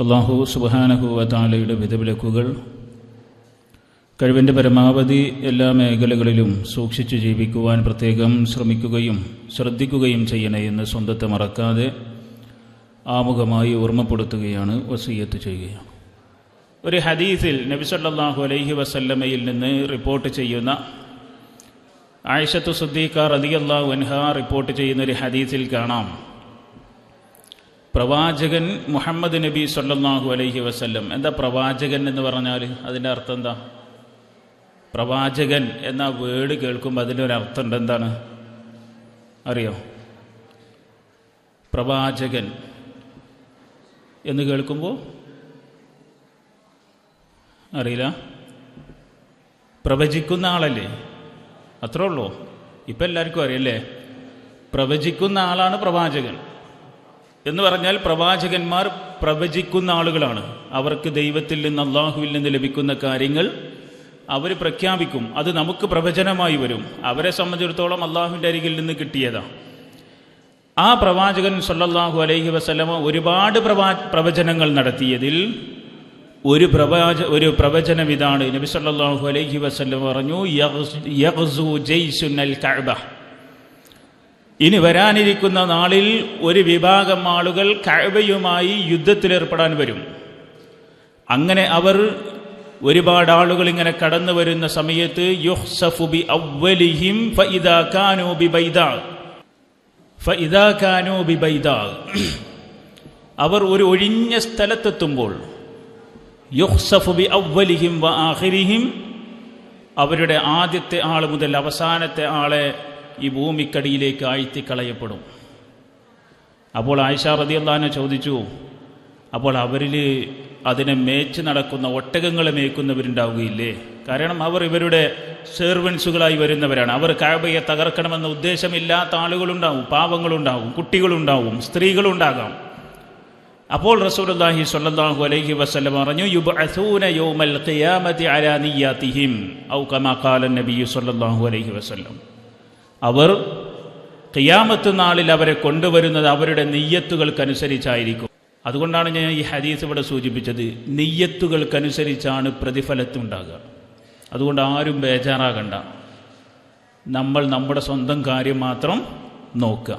അല്ലാഹു സുബ്ഹാനഹു വ തആലയുടെ വിധിവിലക്കുകൾ കഴിവിൻ്റെ പരമാവധി എല്ലാ മേഖലകളിലും സൂക്ഷിച്ചു ജീവിക്കുവാൻ പ്രത്യേകം ശ്രമിക്കുകയും ശ്രദ്ധിക്കുകയും ചെയ്യണേ എന്ന് സ്വന്തത്തെ മറക്കാതെ ആമുഖമായി ഓർമ്മപ്പെടുത്തുകയാണ്, വസിയ്യത്ത് ചെയ്യുകയാണ്. ഒരു ഹദീസിൽ നബി സല്ലല്ലാഹു അലൈഹി വസല്ലമയിൽ നിന്ന് റിപ്പോർട്ട് ചെയ്യുന്ന ആയിഷത്തു സിദ്ദീഖ റളിയല്ലാഹു അൻഹാ റിപ്പോർട്ട് ചെയ്യുന്ന ഒരു ഹദീസിൽ കാണാം, പ്രവാചകൻ മുഹമ്മദ് നബി സല്ലല്ലാഹു അലൈഹി വസല്ലം. എന്താ പ്രവാചകൻ എന്ന് പറഞ്ഞാൽ അതിൻ്റെ അർത്ഥം എന്താ? പ്രവാചകൻ എന്ന വേർഡ് കേൾക്കുമ്പോൾ അതിൻ്റെ ഒരു അർത്ഥം ഉണ്ട്. എന്താണ് അറിയോ? പ്രവാചകൻ എന്ന് കേൾക്കുമ്പോൾ അറിയില്ല, പ്രവചിക്കുന്ന ആളല്ലേ, അത്രേ ഉള്ളൂ. ഇപ്പം എല്ലാവർക്കും അറിയല്ലേ, പ്രവചിക്കുന്ന ആളാണ് പ്രവാചകൻ എന്ന് പറഞ്ഞാൽ പ്രവാചകന്മാർ പ്രവചിക്കുന്ന ആളുകളാണ്. അവർക്ക് ദൈവത്തിൽ നിന്ന്, അള്ളാഹുവിൽ നിന്ന് ലഭിക്കുന്ന കാര്യങ്ങൾ അവർ പ്രഖ്യാപിക്കും. അത് നമുക്ക് പ്രവചനമായി വരും. അവരെ സംബന്ധിച്ചിടത്തോളം അള്ളാഹുവിൻ്റെ അരികിൽ നിന്ന് കിട്ടിയതാണ്. ആ പ്രവാചകൻ സല്ലല്ലാഹു അലൈഹി വസല്ലമ ഒരുപാട് പ്രവചനങ്ങൾ നടത്തിയതിൽ ഒരു പ്രവചനം ഇതാണ്. നബി സല്ലല്ലാഹു അലൈഹി വസല്ലം പറഞ്ഞു, യഗ്സു ജയ്സുൽ കഅബ, ഇനി വരാനിരിക്കുന്ന നാളിൽ ഒരു വിഭാഗം ആളുകൾ കഅബയുമായി യുദ്ധത്തിലേർപ്പെടാൻ വരും. അങ്ങനെ അവർ ഒരുപാട് ആളുകൾ ഇങ്ങനെ കടന്നു വരുന്ന സമയത്ത് യുഹ്സഫു ബി അവ്വലിഹിം ഫഇദാ കാനൂ ബി ബൈദാ, അവർ ഒരു ഒഴിഞ്ഞ സ്ഥലത്തെത്തുമ്പോൾ യുഹ്സഫു ബി അവ്വലിഹിം വ ആഖിരിഹിം, അവരുടെ ആദ്യത്തെ ആൾ മുതൽ അവസാനത്തെ ആളെ ഈ ഭൂമിക്കടിയിലേക്ക് ആഴ്ത്തിക്കളയപ്പെടും. അപ്പോൾ ആയിഷ റളിയല്ലാഹു അൻഹ ചോദിച്ചു, അപ്പോൾ അവരിൽ അതിനെ മേച്ച് നടക്കുന്ന ഒട്ടകങ്ങളെ മേയ്ക്കുന്നവരുണ്ടാവുകയില്ലേ? കാരണം അവർ ഇവരുടെ സെർവൻസുകളായി വരുന്നവരാണ്. അവർ കഅബയെ തകർക്കണമെന്ന ഉദ്ദേശമില്ലാത്ത ആളുകളുണ്ടാവും, പാവങ്ങളുണ്ടാവും, കുട്ടികളുണ്ടാവും, സ്ത്രീകളുണ്ടാകാം. അപ്പോൾ റസൂലുള്ളാഹി സ്വല്ലല്ലാഹു അലൈഹി വസല്ലം പറഞ്ഞു, യുബ്അസൂന യൗമൽ ഖിയാമത്തി അലാ നിയ്യാതിഹിം ഔ കമാ ഖാല നബി സ്വല്ലല്ലാഹു അലൈഹി വസല്ലം. അവർ ഖിയാമത്ത് നാളിൽ അവരെ കൊണ്ടുവരുന്നത് അവരുടെ നിയ്യത്തുകൾക്കനുസരിച്ചായിരിക്കും. അതുകൊണ്ടാണ് ഞാൻ ഈ ഹദീസ് ഇവിടെ സൂചിപ്പിച്ചത്. നിയ്യത്തുകൾക്കനുസരിച്ചാണ് പ്രതിഫലത്തുണ്ടാകുക. അതുകൊണ്ട് ആരും ബേജാറാകണ്ട. നമ്മൾ നമ്മുടെ സ്വന്തം കാര്യം മാത്രം നോക്കുക.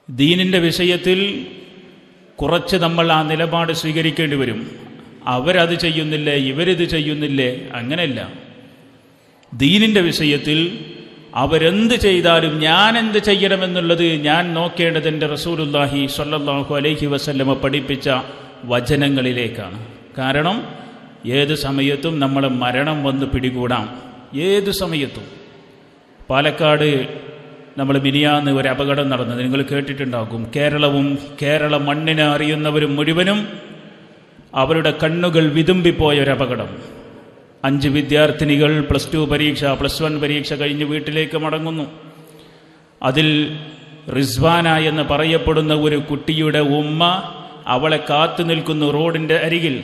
ദീനിൻ്റെ വിഷയത്തിൽ കുറച്ച് നമ്മൾ ആ നിലപാട് സ്വീകരിക്കേണ്ടി വരും. അവരത് ചെയ്യുന്നില്ലേ, ഇവരിത് ചെയ്യുന്നില്ലേ, അങ്ങനെയല്ല. ദീനിൻ്റെ വിഷയത്തിൽ അവരെന്ത് ചെയ്താലും ഞാൻ എന്ത് ചെയ്യണമെന്നുള്ളത് ഞാൻ നോക്കേണ്ടത് എൻ്റെ റസൂലുള്ളാഹി സ്വല്ലല്ലാഹു അലൈഹി വസല്ലമ പഠിപ്പിച്ച വചനങ്ങളിലേക്കാണ്. കാരണം ഏത് സമയത്തും നമ്മളെ മരണം വന്ന് പിടികൂടാം. ഏത് സമയത്തും. പാലക്കാട് നമ്മൾ മിനിയാന്ന് ഒരു അപകടം നടന്നത് നിങ്ങൾ കേട്ടിട്ടുണ്ടാകും. കേരള മണ്ണിനെ അറിയുന്നവരും മുഴുവനും അവരുടെ കണ്ണുകൾ വിതുമ്പിപ്പോയ ഒരു അപകടം. 5 വിദ്യാർത്ഥിനികൾ +2 പരീക്ഷ, +1 പരീക്ഷ കഴിഞ്ഞ് വീട്ടിലേക്ക് മടങ്ങുന്നു. അതിൽ റിസ്വാന എന്ന് പറയപ്പെടുന്ന ഒരു കുട്ടിയുടെ ഉമ്മ അവളെ കാത്തു നിൽക്കുന്നു റോഡിൻ്റെ അരികിൽ.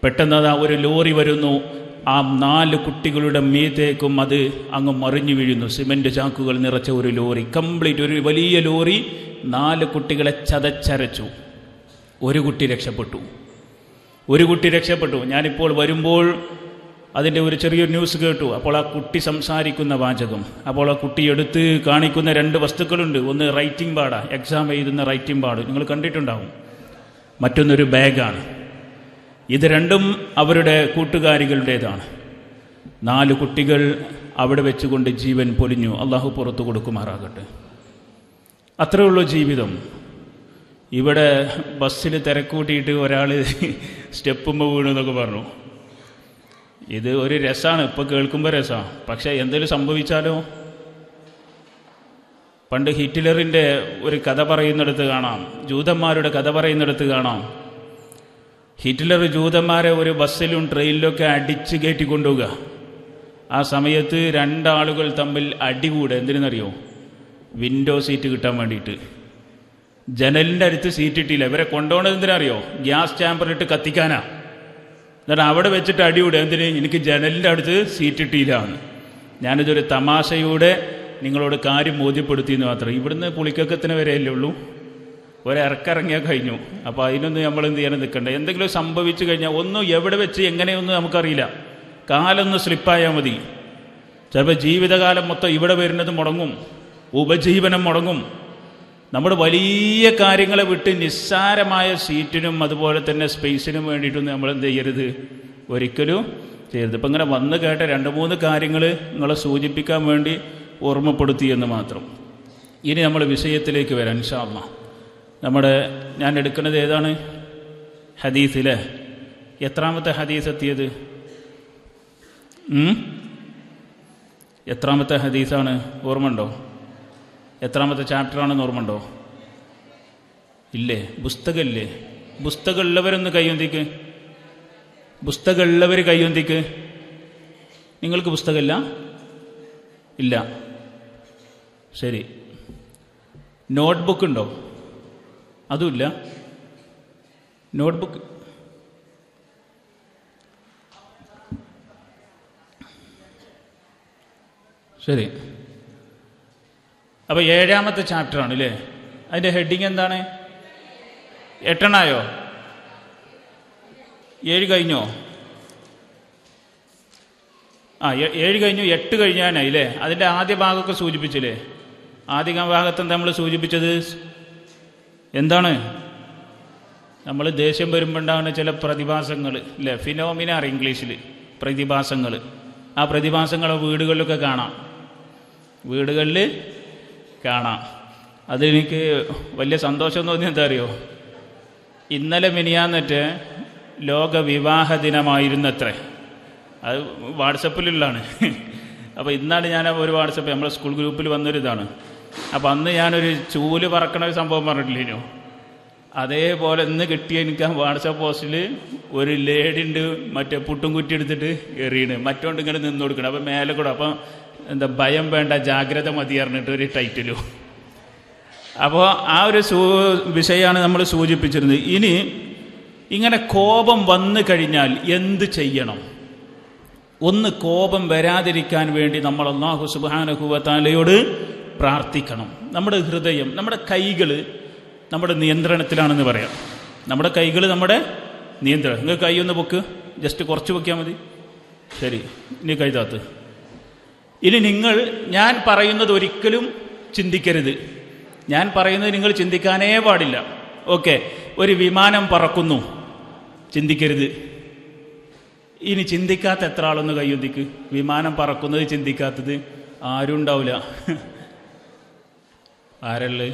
പെട്ടെന്ന് ഒരു ലോറി വരുന്നു. ആ 4 കുട്ടികളുടെ മീതേക്കും അത് അങ്ങ് മറിഞ്ഞു വീഴുന്നു. സിമൻറ്റ് ചാക്കുകൾ നിറച്ച ഒരു ലോറി, കംപ്ലീറ്റ് ഒരു വലിയ ലോറി 4 കുട്ടികളെ ചതച്ചരച്ചു. ഒരു കുട്ടി രക്ഷപ്പെട്ടു. ഞാനിപ്പോൾ വരുമ്പോൾ അതിൻ്റെ ഒരു ചെറിയൊരു ന്യൂസ് കേട്ടു. അപ്പോൾ ആ കുട്ടി സംസാരിക്കുന്ന വാചകം, അപ്പോൾ ആ കുട്ടി എടുത്ത് കാണിക്കുന്ന 2 വസ്തുക്കളുണ്ട്. ഒന്ന് റൈറ്റിംഗ് പാഡാണ്, എക്സാം എഴുതുന്ന റൈറ്റിംഗ് പാഡ്, നിങ്ങൾ കണ്ടിട്ടുണ്ടാവും. മറ്റൊന്നൊരു ബാഗാണ്. ഇത് രണ്ടും അവരുടെ കൂട്ടുകാരികളുടേതാണ്. 4 കുട്ടികൾ അവിടെ വെച്ചുകൊണ്ട് ജീവൻ പൊലിഞ്ഞു. അള്ളാഹു പുറത്തു കൊടുക്കുമാറാകട്ടെ. അത്രേ ഉള്ളൂ ജീവിതം. ഇവിടെ ബസ്സിൽ തിരക്കൂട്ടിയിട്ട് ഒരാൾ സ്റ്റെപ്പുമ്പോൾ വീണു എന്നൊക്കെ പറഞ്ഞു. ഇത് ഒരു രസമാണ്, ഇപ്പോൾ കേൾക്കുമ്പോൾ രസമാണ്. പക്ഷേ എന്തെങ്കിലും സംഭവിച്ചാലോ? പണ്ട് ഹിറ്റ്ലറിൻ്റെ ഒരു കഥ പറയുന്നിടത്ത് കാണാം, ജൂതന്മാരുടെ കഥ പറയുന്നിടത്ത് കാണാം. ഹിറ്റ്ലർ ജൂതന്മാരെ ഒരു ബസ്സിലും ട്രെയിനിലൊക്കെ അടിച്ച് കയറ്റിക്കൊണ്ടുപോവുക. ആ സമയത്ത് 2 ആളുകൾ തമ്മിൽ അടികൂടെ. എന്തിനെന്നറിയോ? വിൻഡോ സീറ്റ് കിട്ടാൻ വേണ്ടിയിട്ട്. ജനലിൻ്റെ അടുത്ത് സീറ്റ് ഇട്ടില്ല. ഇവരെ കൊണ്ടുപോകണത് എന്തിനറിയോ? ഗ്യാസ് ചാമ്പറിലിട്ട് കത്തിക്കാനാ. എന്നിട്ട് അവിടെ വെച്ചിട്ട് അടികൂടെ. എന്തിന്? എനിക്ക് ജനലിൻ്റെ അടുത്ത് സീറ്റ് ഇട്ടില്ല എന്ന്. ഞാനിതൊരു തമാശയുടെ നിങ്ങളോട് കാര്യം ബോധ്യപ്പെടുത്തിയെന്ന് മാത്രം. ഇവിടുന്ന് പുളിക്കക്കത്തിന് വരെയല്ലേ ഉള്ളൂ. ഒരിറക്കിറങ്ങിയാൽ കഴിഞ്ഞു. അപ്പോൾ അതിനൊന്നും നമ്മൾ എന്ത് ചെയ്യാനും നിൽക്കണ്ട. എന്തെങ്കിലും സംഭവിച്ചു കഴിഞ്ഞാൽ ഒന്നും എവിടെ വെച്ച് എങ്ങനെയൊന്നും നമുക്കറിയില്ല. കാലൊന്ന് സ്ലിപ്പായാൽ മതി. ചിലപ്പോൾ ജീവിതകാലം മൊത്തം ഇവിടെ വരുന്നത് മുടങ്ങും, ഉപജീവനം മുടങ്ങും. നമ്മുടെ വലിയ കാര്യങ്ങളെ വിട്ട് നിസ്സാരമായ സീറ്റിനും അതുപോലെ തന്നെ സ്പേസിനും വേണ്ടിയിട്ടൊന്നും നമ്മൾ എന്ത് ചെയ്യരുത്, ഒരിക്കലും ചെയ്യരുത്. ഇപ്പം ഇങ്ങനെ വന്ന് കേട്ട 2-3 കാര്യങ്ങൾ നിങ്ങളെ സൂചിപ്പിക്കാൻ വേണ്ടി ഓർമ്മപ്പെടുത്തി എന്ന് മാത്രം. ഇനി നമ്മൾ വിഷയത്തിലേക്ക് വരാം ഇൻഷാ അല്ലാഹ്. ഞാൻ എടുക്കുന്നത് ഏതാണ്? ഹദീസിലെ എത്രാമത്തെ ഹദീസ് എത്തിയത്? എത്രാമത്തെ ഹദീസാണ്? ഓർമ്മയുണ്ടോ? എത്രാമത്തെ ചാപ്റ്ററാണെന്ന് ഓർമ്മയുണ്ടോ? ഇല്ലേ? പുസ്തകമില്ലേ? പുസ്തകമുള്ളവരൊന്ന് കൈയൊന്തിക്ക്. പുസ്തകമുള്ളവർ കൈയൊന്തിക്ക്. നിങ്ങൾക്ക് പുസ്തകമില്ല? ഇല്ല. ശരി. നോട്ട്ബുക്ക് ഉണ്ടോ? അതുമില്ല. നോട്ട്ബുക്ക് ശരി. അപ്പോൾ 7ാമത്തെ ചാപ്റ്ററാണ് അല്ലേ? അതിൻ്റെ ഹെഡിങ് എന്താണ്? 8 7 കഴിഞ്ഞോ? 7 കഴിഞ്ഞു, 8 കഴിഞ്ഞാനായി അല്ലേ? അതിൻ്റെ ആദ്യ ഭാഗമൊക്കെ സൂചിപ്പിച്ചില്ലേ? ആദ്യ ഭാഗത്തെന്താ നമ്മൾ സൂചിപ്പിച്ചത്? എന്താണ്? നമ്മൾ ദേഷ്യം വരുമ്പോണ്ടാകുന്ന ചില പ്രതിഭാസങ്ങൾ അല്ലേ? ഫിനോമിന ഇംഗ്ലീഷിൽ പ്രതിഭാസങ്ങൾ. ആ പ്രതിഭാസങ്ങൾ വീടുകളിലൊക്കെ കാണാം, വീടുകളിൽ കാണാം. അതെനിക്ക് വലിയ സന്തോഷം തോന്നി. എന്താ അറിയോ? ഇന്നലെ മിനിയാന്നിട്ട് ലോക വിവാഹ ദിനമായിരുന്നത്രേ. അത് വാട്സപ്പിലുള്ളതാണ്. അപ്പോൾ ഇന്നാണ് ഞാൻ ഒരു വാട്സപ്പ് നമ്മളെ സ്കൂൾ ഗ്രൂപ്പിൽ വന്നൊരിതാണ്. അപ്പോൾ അന്ന് ഞാനൊരു ചൂല് പറക്കണ ഒരു സംഭവം പറഞ്ഞിട്ടില്ലേനോ? അതേപോലെ ഇന്ന് കിട്ടിയ എനിക്ക് ആ വാട്സപ്പ് പോസ്റ്റിൽ ഒരു ലേഡി ഉണ്ട്, മറ്റേ പുട്ടും കുറ്റി എടുത്തിട്ട് എറിയണ്, മറ്റോണ്ട് ഇങ്ങനെ നിന്ന് കൊടുക്കണം. അപ്പോൾ മേലെ കൂടെ അപ്പം എന്താ ഭയം വേണ്ട ജാഗ്രത മതി പറഞ്ഞിട്ട് ഒരു ടൈറ്റിലും. അപ്പോൾ ആ ഒരു വിഷയമാണ് നമ്മൾ സൂചിപ്പിച്ചിരുന്നത്. ഇനി ഇങ്ങനെ കോപം വന്നു കഴിഞ്ഞാൽ എന്ത് ചെയ്യണം? ഒന്ന്, കോപം വരാതിരിക്കാൻ വേണ്ടി നമ്മൾ അല്ലാഹു സുബ്ഹാനഹു വ തആലയോട് പ്രാർത്ഥിക്കണം. നമ്മുടെ ഹൃദയം, നമ്മുടെ കൈകൾ നമ്മുടെ നിയന്ത്രണത്തിലാണെന്ന് പറയാം. നമ്മുടെ കൈകൾ നമ്മുടെ നിയന്ത്രണം. നിങ്ങൾ കൈ ഒന്ന് പൊക്ക്, ജസ്റ്റ് കുറച്ച് പൊക്കിയാൽ മതി. ശരി. ഇനി കൈ താത്ത്. ഇനി ഞാൻ പറയുന്നത് ഒരിക്കലും ചിന്തിക്കരുത്. ഞാൻ പറയുന്നത് നിങ്ങൾ ചിന്തിക്കാനേ പാടില്ല. ഓക്കെ, ഒരു വിമാനം പറക്കുന്നു, ചിന്തിക്കരുത്. ഇനി ചിന്തിക്കാത്ത എത്ര ആളൊന്ന് കൈയൊന്നിക്ക്. വിമാനം പറക്കുന്നത് ചിന്തിക്കാത്തത് ആരും ഉണ്ടാവില്ല. ആരല്ലേ?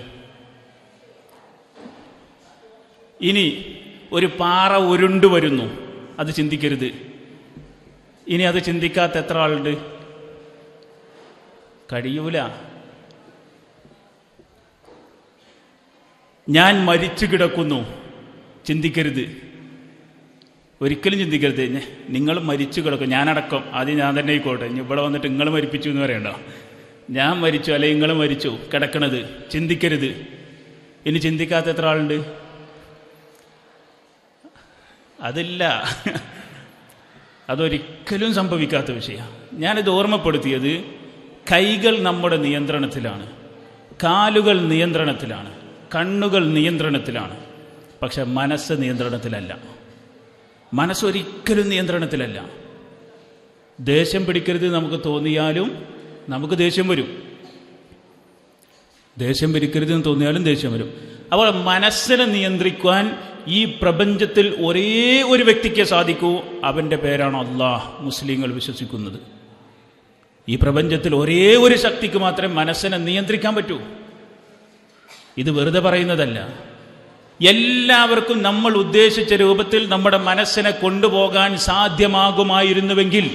ഇനി ഒരു പാറ ഉരുണ്ടു വരുന്നു, അത് ചിന്തിക്കരുത്. ഇനി അത് ചിന്തിക്കാത്ത എത്ര ആളുണ്ട്? കഴിയൂല. ഞാൻ മരിച്ചു കിടക്കുന്നു, ചിന്തിക്കരുത്. ഒരിക്കലും ചിന്തിക്കരുത്. നിങ്ങൾ മരിച്ചു കിടക്കും, ഞാനടക്കം. ആദ്യം ഞാൻ തന്നെ ആയിക്കോട്ടെ. ഇനി ഇവിടെ വന്നിട്ട് നിങ്ങൾ മരിപ്പിച്ചു എന്ന് പറയണ്ട. ഞാൻ മരിച്ചു അല്ലെങ്കിൽ നിങ്ങൾ മരിച്ചു കിടക്കണത് ചിന്തിക്കരുത്. ഇനി ചിന്തിക്കാത്ത എത്ര ആളുണ്ട്? അതില്ല. അതൊരിക്കലും സംഭവിക്കാത്ത വിഷയമാണ്. ഞാനിത് ഓർമ്മപ്പെടുത്തിയത്, കൈകൾ നമ്മുടെ നിയന്ത്രണത്തിലാണ്, കാലുകൾ നിയന്ത്രണത്തിലാണ്, കണ്ണുകൾ നിയന്ത്രണത്തിലാണ്. പക്ഷെ മനസ്സ് നിയന്ത്രണത്തിലല്ല. മനസ്സൊരിക്കലും നിയന്ത്രണത്തിലല്ല. ദേഷ്യം പിടിക്കരുത് നമുക്ക് തോന്നിയാലും നമുക്ക് ദേഷ്യം വരും. ദേഷ്യം പിടിക്കരുതെന്ന് തോന്നിയാലും ദേഷ്യം വരും. അപ്പോൾ മനസ്സിനെ നിയന്ത്രിക്കുവാൻ ഈ പ്രപഞ്ചത്തിൽ ഒരേ ഒരു വ്യക്തിക്ക് സാധിക്കൂ. അവൻ്റെ പേരാണ് അല്ലാഹ്. മുസ്ലിങ്ങൾ വിശ്വസിക്കുന്നത് ഈ പ്രപഞ്ചത്തിൽ ഒരേ ഒരു ശക്തിക്ക് മാത്രമേ മനസ്സിനെ നിയന്ത്രിക്കാൻ പറ്റൂ. ഇത് വെറുതെ പറയുന്നതല്ല. എല്ലാവർക്കും നമ്മൾ ഉദ്ദേശിച്ച രൂപത്തിൽ നമ്മുടെ മനസ്സിനെ കൊണ്ടുപോകാൻ സാധ്യമാകുമായിരുന്നുവെങ്കിൽ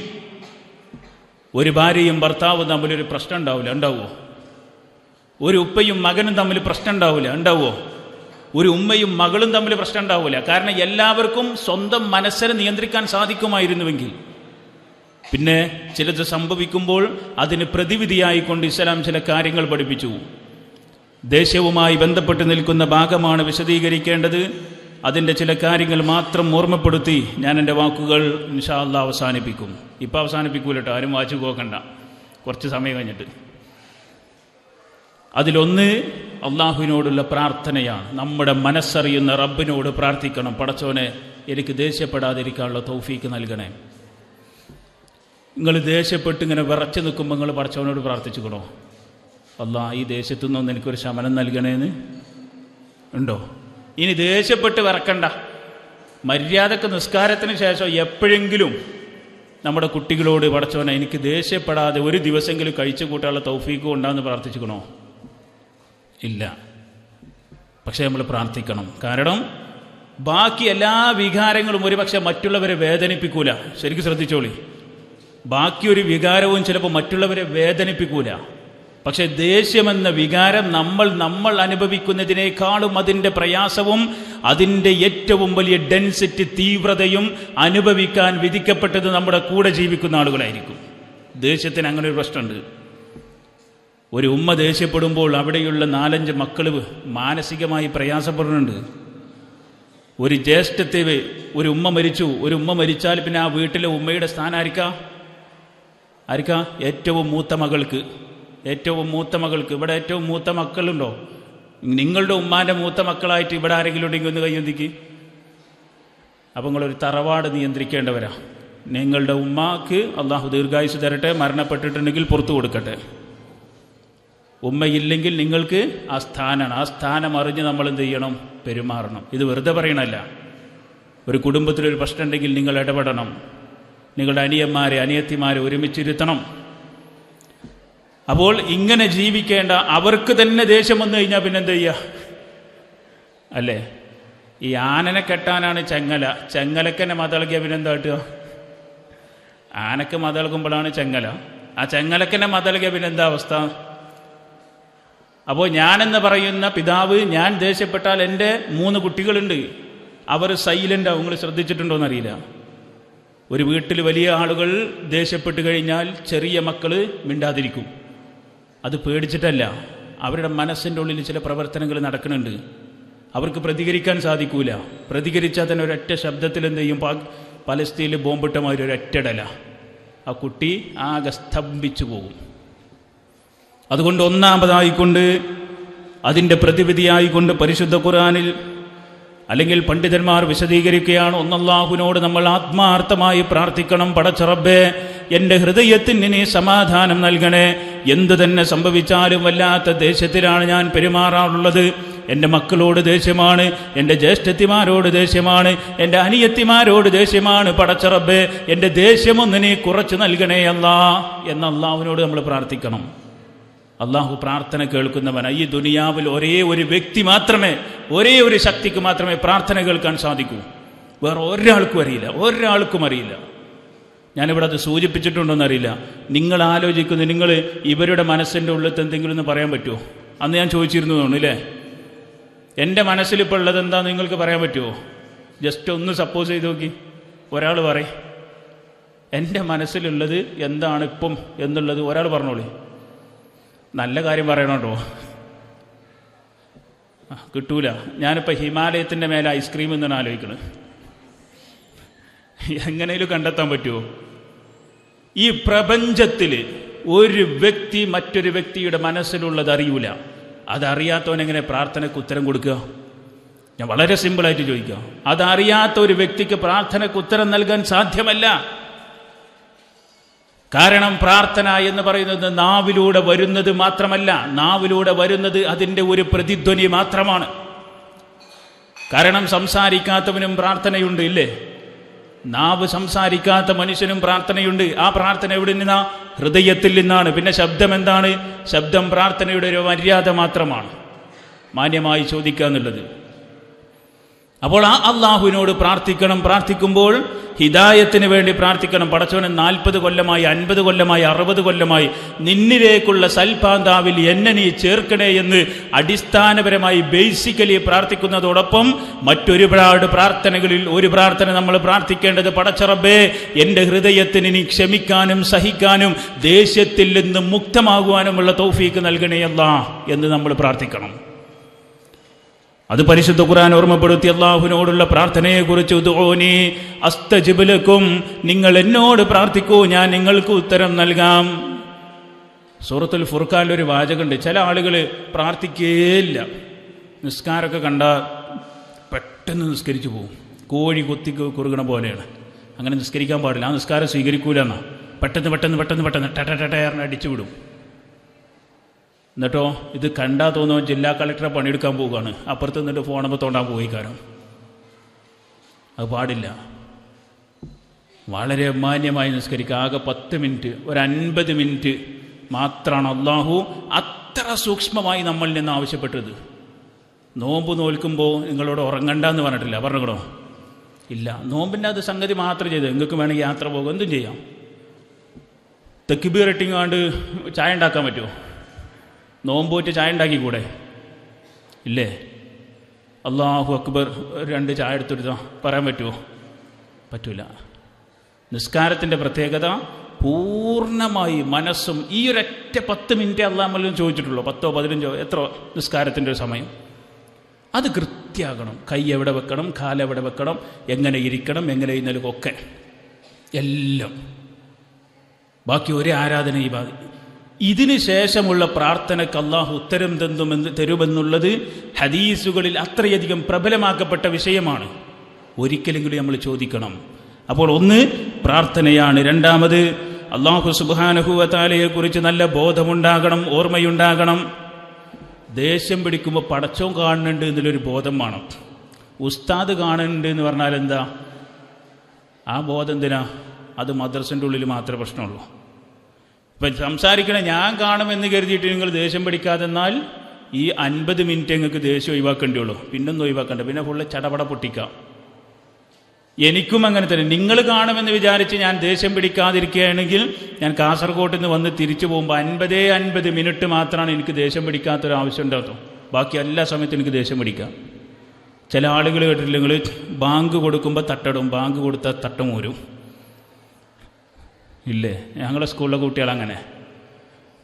ഒരു ഭാര്യയും ഭർത്താവും തമ്മിലൊരു പ്രശ്നം ഉണ്ടാവില്ല. ഉണ്ടാവുമോ? ഒരു ഉപ്പയും മകനും തമ്മിൽ പ്രശ്നം ഉണ്ടാവില്ല. ഉണ്ടാവുമോ? ഒരു ഉമ്മയും മകളും തമ്മിൽ പ്രശ്നം ഉണ്ടാവില്ല. കാരണം എല്ലാവർക്കും സ്വന്തം മനസ്സിനെ നിയന്ത്രിക്കാൻ സാധിക്കുമായിരുന്നുവെങ്കിൽ. പിന്നെ ചിലത് സംഭവിക്കുമ്പോൾ അതിന് പ്രതിവിധിയായിക്കൊണ്ട് ഇസ്ലാം ചില കാര്യങ്ങൾ പഠിപ്പിച്ചു. ദേഷ്യവുമായി ബന്ധപ്പെട്ട് നിൽക്കുന്ന ഭാഗമാണ് വിശദീകരിക്കേണ്ടത്. അതിൻ്റെ ചില കാര്യങ്ങൾ മാത്രം ഓർമ്മപ്പെടുത്തി ഞാൻ എൻ്റെ വാക്കുകൾ ഇൻഷാ അല്ലാഹ് അവസാനിപ്പിക്കും. ഇപ്പം അവസാനിപ്പിക്കൂല കേട്ടോ, ആരും വായിച്ചു പോക്കണ്ട, കുറച്ച് സമയം കഴിഞ്ഞിട്ട്. അതിലൊന്ന്, അള്ളാഹുവിനോടുള്ള പ്രാർത്ഥനയാണ്. നമ്മുടെ മനസ്സറിയുന്ന റബ്ബിനോട് പ്രാർത്ഥിക്കണം, പടച്ചോനെ എനിക്ക് ദേഷ്യപ്പെടാതിരിക്കാനുള്ള തൗഫീക്ക് നൽകണേ. നിങ്ങൾ ദേഷ്യപ്പെട്ട് ഇങ്ങനെ വിറച്ച് നിൽക്കുമ്പോൾ നിങ്ങൾ പടച്ചവനോട് പ്രാർത്ഥിച്ചുക്കണോ, അല്ലാ ഈ ദേഷ്യത്തു നിന്നൊന്ന് എനിക്കൊരു ശമനം നൽകണേന്ന് ഉണ്ടോ? ഇനി ദേഷ്യപ്പെട്ട് വിറക്കണ്ട. മര്യാദക്ക് നിസ്കാരത്തിന് ശേഷം എപ്പോഴെങ്കിലും നമ്മുടെ കുട്ടികളോട് പടച്ചവനെ എനിക്ക് ദേഷ്യപ്പെടാതെ ഒരു ദിവസമെങ്കിലും കഴിച്ചു കൂട്ടാനുള്ള തൗഫീക്ക് ഉണ്ടാകുന്ന പ്രാർത്ഥിച്ചുക്കണോ? ഇല്ല. പക്ഷേ നമ്മൾ പ്രാർത്ഥിക്കണം. കാരണം ബാക്കി എല്ലാ വികാരങ്ങളും ഒരുപക്ഷെ മറ്റുള്ളവരെ വേദനിപ്പിക്കൂല. ശരിക്കും ശ്രദ്ധിച്ചോളി, ബാക്കി ഒരു വികാരവും ചിലപ്പോൾ മറ്റുള്ളവരെ വേദനിപ്പിക്കൂല. പക്ഷെ ദേഷ്യമെന്ന വികാരം നമ്മൾ അനുഭവിക്കുന്നതിനേക്കാളും അതിൻ്റെ പ്രയാസവും അതിൻ്റെ ഏറ്റവും വലിയ ഡെൻസിറ്റി തീവ്രതയും അനുഭവിക്കാൻ വിധിക്കപ്പെട്ടത് നമ്മുടെ കൂടെ ജീവിക്കുന്ന ആളുകളായിരിക്കും. ദേഷ്യത്തിന് അങ്ങനെ ഒരു പ്രശ്നമുണ്ട്. ഒരു ഉമ്മ ദേഷ്യപ്പെടുമ്പോൾ അവിടെയുള്ള 4-5 മക്കൾ മാനസികമായി പ്രയാസപ്പെടുന്നുണ്ട്. ഒരു ജ്യേഷ്ഠത്തെ ഒരു ഉമ്മ മരിച്ചു, ഒരു ഉമ്മ മരിച്ചാൽ പിന്നെ ആ വീട്ടിലെ ഉമ്മയുടെ സ്ഥാനം ആർക്കാ? ഏറ്റവും മൂത്ത മകൾക്ക്. ഇവിടെ ഏറ്റവും മൂത്ത മക്കളുണ്ടോ? നിങ്ങളുടെ ഉമ്മാൻ്റെ മൂത്ത മക്കളായിട്ട് ഇവിടെ ആരെങ്കിലും ഉണ്ടെങ്കിൽ ഒന്ന് കൈയൊന്തിക്ക്. അപ്പം നിങ്ങളൊരു തറവാട് നിയന്ത്രിക്കേണ്ടവരാ. നിങ്ങളുടെ ഉമ്മാക്ക് അള്ളാഹു ദീർഘായുസ് തരട്ടെ, മരണപ്പെട്ടിട്ടുണ്ടെങ്കിൽ പുറത്തു കൊടുക്കട്ടെ. ഉമ്മയില്ലെങ്കിൽ നിങ്ങൾക്ക് ആ സ്ഥാനമാണ്. ആ സ്ഥാനം അറിഞ്ഞ് നമ്മൾ എന്ത് ചെയ്യണം? പെരുമാറണം. ഇത് വെറുതെ പറയണമല്ല. ഒരു കുടുംബത്തിലൊരു പ്രശ്നം ഉണ്ടെങ്കിൽ നിങ്ങൾ ഇടപെടണം. നിങ്ങളുടെ അനിയത്തിമാരെ ഒരുമിച്ചിരുത്തണം. അപ്പോൾ ഇങ്ങനെ ജീവിക്കേണ്ട അവർക്ക് തന്നെ ദേഷ്യം വന്നു കഴിഞ്ഞാൽ പിന്നെ എന്ത് ചെയ്യുക? അല്ലേ? ഈ ആനനെ കെട്ടാനാണ് ചെങ്ങലക്കന്നെ മതളകിയ പിന്നെന്താ കിട്ടുക? ആനക്ക് മതളകുമ്പോഴാണ് ചെങ്ങല. ആ ചെങ്ങലക്കന്നെ മതളകിയ പിന്നെന്താ അവസ്ഥ? അപ്പോൾ ഞാനെന്ന് പറയുന്ന പിതാവ്, ഞാൻ ദേഷ്യപ്പെട്ടാൽ എൻ്റെ 3 കുട്ടികളുണ്ട്, അവർ സൈലൻ്റാവും. നിങ്ങൾ ശ്രദ്ധിച്ചിട്ടുണ്ടോയെന്നറിയില്ല. ഒരു വീട്ടിൽ വലിയ ആളുകൾ ദേഷ്യപ്പെട്ട് കഴിഞ്ഞാൽ ചെറിയ മക്കൾ മിണ്ടാതിരിക്കും. അത് പേടിച്ചിട്ടല്ല, അവരുടെ മനസ്സിൻ്റെ ഉള്ളിൽ ചില പ്രവർത്തനങ്ങൾ നടക്കുന്നുണ്ട്. അവർക്ക് പ്രതികരിക്കാൻ സാധിക്കൂല. പ്രതികരിച്ചാൽ തന്നെ ഒരൊറ്റ ശബ്ദത്തിൽ എന്ത് ചെയ്യും? പലസ്തീനിൽ ബോംബിട്ട മാതിരി ഒരൊറ്റടല. ആ കുട്ടി ആകെ സ്തംഭിച്ചു പോകും. അതുകൊണ്ട് ഒന്നാമതായിക്കൊണ്ട് അതിൻ്റെ പ്രതിവിധിയായിക്കൊണ്ട് പരിശുദ്ധ ഖുർആനിൽ അല്ലെങ്കിൽ പണ്ഡിതന്മാർ വിശദീകരിക്കുകയാണ്, അല്ലാഹുവിനോട് നമ്മൾ ആത്മാർത്ഥമായി പ്രാർത്ഥിക്കണം. പടച്ച റബ്ബേ, എൻ്റെ ഹൃദയത്തിന് നീ സമാധാനം നൽകണേ. എന്തു തന്നെ സംഭവിച്ചാലും വല്ലാത്ത ദേഷ്യത്തിലാണ് ഞാൻ പെരുമാറാറുള്ളത്. എൻ്റെ മക്കളോട് ദേഷ്യമാണ്, എൻ്റെ ജ്യേഷ്ഠത്തിമാരോട് ദേഷ്യമാണ്, എൻ്റെ അനിയത്തിമാരോട് ദേഷ്യമാണ്. പടച്ച റബ്ബേ, എൻ്റെ ദേഷ്യമൊന്ന് നീ കുറച്ച് നൽകണേ അല്ലാ എന്ന് അല്ലാഹുവിനോട് നമ്മൾ പ്രാർത്ഥിക്കണം. അള്ളാഹു പ്രാർത്ഥന കേൾക്കുന്നവനാണ്. ഈ ദുനിയാവിൽ ഒരേ ഒരു വ്യക്തി മാത്രമേ, ഒരേ ഒരു ശക്തിക്ക് മാത്രമേ പ്രാർത്ഥന കേൾക്കാൻ സാധിക്കൂ. വേറെ ഒരാൾക്കും അറിയില്ല. ഞാനിവിടെ അത് സൂചിപ്പിച്ചിട്ടുണ്ടോയെന്നറിയില്ല. നിങ്ങൾ ആലോചിക്കുന്നു, നിങ്ങൾ ഇവരുടെ മനസ്സിൻ്റെ ഉള്ളിൽ എന്തെങ്കിലും ഒന്ന് പറയാൻ പറ്റുമോ? അന്ന് ഞാൻ ചോദിച്ചിരുന്നു തോന്നുന്നു, എൻ്റെ മനസ്സിലിപ്പോൾ ഉള്ളത് എന്താ നിങ്ങൾക്ക് പറയാൻ പറ്റുമോ? ജസ്റ്റ് ഒന്ന് സപ്പോസ് ചെയ്ത് നോക്കി. ഒരാൾ പറയും എൻ്റെ മനസ്സിലുള്ളത് എന്താണ് ഇപ്പം എന്നുള്ളത്. ഒരാൾ പറഞ്ഞോളി. നല്ല കാര്യം പറയണോ? കിട്ടൂല. ഞാനിപ്പോൾ ഹിമാലയത്തിൻ്റെ മേലെ ഐസ്ക്രീം എന്നാണ് ആലോചിക്കുന്നത്. എങ്ങനെയും കണ്ടെത്താൻ പറ്റുമോ? ഈ പ്രപഞ്ചത്തിൽ ഒരു വ്യക്തി മറ്റൊരു വ്യക്തിയുടെ മനസ്സിലുള്ളത് അറിയൂല. അതറിയാത്തവനെങ്ങനെ പ്രാർത്ഥനയ്ക്ക് ഉത്തരം കൊടുക്കുക? ഞാൻ വളരെ സിമ്പിളായിട്ട് ചോദിക്കുക. അതറിയാത്ത ഒരു വ്യക്തിക്ക് പ്രാർത്ഥനയ്ക്ക് ഉത്തരം നൽകാൻ സാധ്യമല്ല. കാരണം പ്രാർത്ഥന എന്ന് പറയുന്നത് നാവിലൂടെ വരുന്നത് മാത്രമല്ല, നാവിലൂടെ വരുന്നത് അതിൻ്റെ ഒരു പ്രതിധ്വനി മാത്രമാണ്. കാരണം സംസാരിക്കാത്തവനും പ്രാർത്ഥനയുണ്ട്, ഇല്ലേ? നാവ് സംസാരിക്കാത്ത മനുഷ്യനും പ്രാർത്ഥനയുണ്ട്. ആ പ്രാർത്ഥന എവിടെ നിന്നാ? ഹൃദയത്തിൽ നിന്നാണ്. പിന്നെ ശബ്ദം എന്താണ്? ശബ്ദം പ്രാർത്ഥനയുടെ ഒരു മര്യാദ മാത്രമാണ്, മാന്യമായി ചോദിക്കുക എന്നുള്ളത്. അപ്പോൾ ആ അള്ളാഹുവിനോട് പ്രാർത്ഥിക്കണം. പ്രാർത്ഥിക്കുമ്പോൾ ഹിദായത്തിന് വേണ്ടി പ്രാർത്ഥിക്കണം. പടച്ചവനെ 40 കൊല്ലമായി, 50 കൊല്ലമായി, 60 കൊല്ലമായി നിന്നിലേക്കുള്ള സൽപാന്താവിൽ എന്നെ നീ ചേർക്കണേ എന്ന് അടിസ്ഥാനപരമായി ബേസിക്കലി പ്രാർത്ഥിക്കുന്നതോടൊപ്പം മറ്റൊരുപാട് പ്രാർത്ഥനകളിൽ ഒരു പ്രാർത്ഥന നമ്മൾ പ്രാർത്ഥിക്കേണ്ടത്, പടച്ച റബ്ബേ, എൻ്റെ ഹൃദയത്തിന് നീ ക്ഷമിക്കാനും സഹിക്കാനും ദേഷ്യത്തിൽ നിന്ന് മുക്തമാകുവാനുമുള്ള തൗഫീക്ക് നൽകണേ അല്ലാഹ് എന്ന് നമ്മൾ പ്രാർത്ഥിക്കണം. അത് പരിശുദ്ധ ഖുർആൻ ഓർമ്മപ്പെടുത്തി അല്ലാഹുവിനോടുള്ള പ്രാർത്ഥനയെക്കുറിച്ച്, ഉദ്ഊനി അസ്തജിബ് ലക്കും, നിങ്ങൾ എന്നോട് പ്രാർത്ഥിക്കൂ, ഞാൻ നിങ്ങൾക്ക് ഉത്തരം നൽകാം. സൂറത്തുൽ ഫുർഖാനിലൊരു വാചകമുണ്ട്, ചില ആളുകൾ പ്രാർത്ഥിക്കേയില്ല, നിസ്കാരമൊക്കെ കണ്ടാൽ പെട്ടെന്ന് നിസ്കരിച്ചു പോകും, കോഴി കൊത്തി കുറുകണ പോലെയാണ്. അങ്ങനെ നിസ്കരിക്കാൻ പാടില്ല, ആ നിസ്കാരം സ്വീകരിക്കൂലെന്നാ. പെട്ടെന്ന് പെട്ടെന്ന് പെട്ടെന്ന് പെട്ടെന്ന് ടട്ടേറിന് അടിച്ചു വിടും. എന്നിട്ടോ ഇത് കണ്ടാ തോന്നുമ്പോൾ ജില്ലാ കളക്ടറെ പണിയെടുക്കാൻ പോവുകയാണ്, അപ്പുറത്ത് നിന്നിട്ട് ഫോണുമ്പോൾ തോണ്ടാൻ പോയി. കാരണം അത് പാടില്ല. വളരെ മാന്യമായി നിസ്കരിക്കുക. ആകെ 10 മിനിറ്റ്, ഒരു 50 മിനിറ്റ് മാത്രമാണ് അള്ളാഹു അത്ര സൂക്ഷ്മമായി നമ്മളിൽ നിന്ന് ആവശ്യപ്പെട്ടത്. നോമ്പ് നോൽക്കുമ്പോൾ നിങ്ങളോട് ഉറങ്ങണ്ടെന്ന് പറഞ്ഞിട്ടില്ല, പറഞ്ഞോ? ഇല്ല. നോമ്പിൻ്റെ അത് സംഗതി മാത്രം ചെയ്ത് നിങ്ങൾക്ക് വേണമെങ്കിൽ യാത്ര പോകും, എന്തും ചെയ്യാം. തെക്കിബീർ ഇട്ടിങ്ങാണ്ട് ചായ ഉണ്ടാക്കാൻ പറ്റുമോ? നോമ്പ് പോയിട്ട് ചായ ഉണ്ടാക്കിക്കൂടെ? ഇല്ലേ? അല്ലാഹു അക്ബർ 2 ചായ എടുത്തെടുത്തോ പറയാൻ പറ്റുമോ? പറ്റൂല. നിസ്കാരത്തിൻ്റെ പ്രത്യേകത പൂർണ്ണമായി മനസ്സും ഈ ഒരൊറ്റ 10 മിനിറ്റ് അള്ളാഹ് ചോദിച്ചിട്ടുള്ളൂ, 10ഓ 15ഓ എത്ര നിസ്കാരത്തിൻ്റെ ഒരു സമയം, അത് കൃത്യമാകണം. കൈ എവിടെ വെക്കണം, കാലെവിടെ വെക്കണം, എങ്ങനെ ഇരിക്കണം, എങ്ങനെ ഇന്നലൊക്കെ എല്ലാം. ബാക്കി ഒരു ആരാധന ഈ ബാധി. ഇതിന് ശേഷമുള്ള പ്രാർത്ഥനയ്ക്ക് അള്ളാഹു ഉത്തരം തരുമെന്നുള്ളത് ഹദീസുകളിൽ അത്രയധികം പ്രബലമാക്കപ്പെട്ട വിഷയമാണ്. ഒരിക്കലെങ്കിലും നമ്മൾ ചോദിക്കണം. അപ്പോൾ ഒന്ന് പ്രാർത്ഥനയാണ്. രണ്ടാമത് അള്ളാഹു സുബ്ഹാനഹു വ തആലയെക്കുറിച്ച് നല്ല ബോധമുണ്ടാകണം, ഓർമ്മയുണ്ടാകണം. ദേഷ്യം പിടിക്കുമ്പോൾ പടച്ചോൻ കാണുന്നുണ്ട് എന്നുള്ളൊരു ബോധം വേണം. ഉസ്താദ് കാണുന്നുണ്ട് എന്ന് പറഞ്ഞാൽ എന്താ? ആ ബോധം എന്തിനാ? അത് മദ്രസൻ്റെ ഉള്ളിൽ മാത്രമേ പ്രശ്നമുള്ളൂ. ഇപ്പം സംസാരിക്കണേ ഞാൻ കാണുമെന്ന് കരുതിയിട്ട് നിങ്ങൾ ദേഷ്യം പിടിക്കാതെന്നാൽ ഈ 50 മിനിറ്റ് നിങ്ങൾക്ക് ദേഷ്യം ഒഴിവാക്കേണ്ടിയുള്ളൂ, പിന്നൊന്നും ഒഴിവാക്കണ്ട, പിന്നെ ഫുള്ള് ചടപട പൊട്ടിക്കാം. എനിക്കും അങ്ങനെ തന്നെ. നിങ്ങൾ കാണുമെന്ന് വിചാരിച്ച് ഞാൻ ദേഷ്യം പിടിക്കാതിരിക്കുകയാണെങ്കിൽ ഞാൻ കാസർഗോഡ് നിന്ന് വന്ന് തിരിച്ചു പോകുമ്പോൾ 50 മിനിറ്റ് മാത്രമാണ് എനിക്ക് ദേഷ്യം പിടിക്കാത്തൊരാവശ്യം ഉണ്ടാകും. ബാക്കി എല്ലാ സമയത്തും എനിക്ക് ദേഷ്യം പിടിക്കാം. ചില ആളുകൾ കേട്ടിട്ടില്ലെങ്കിൽ ബാങ്ക് കൊടുക്കുമ്പോൾ തട്ടടും, ബാങ്ക് കൊടുത്താൽ തട്ടം ഊരും. ഇല്ലേ? ഞങ്ങളുടെ സ്കൂളിലെ കുട്ടികളങ്ങനെ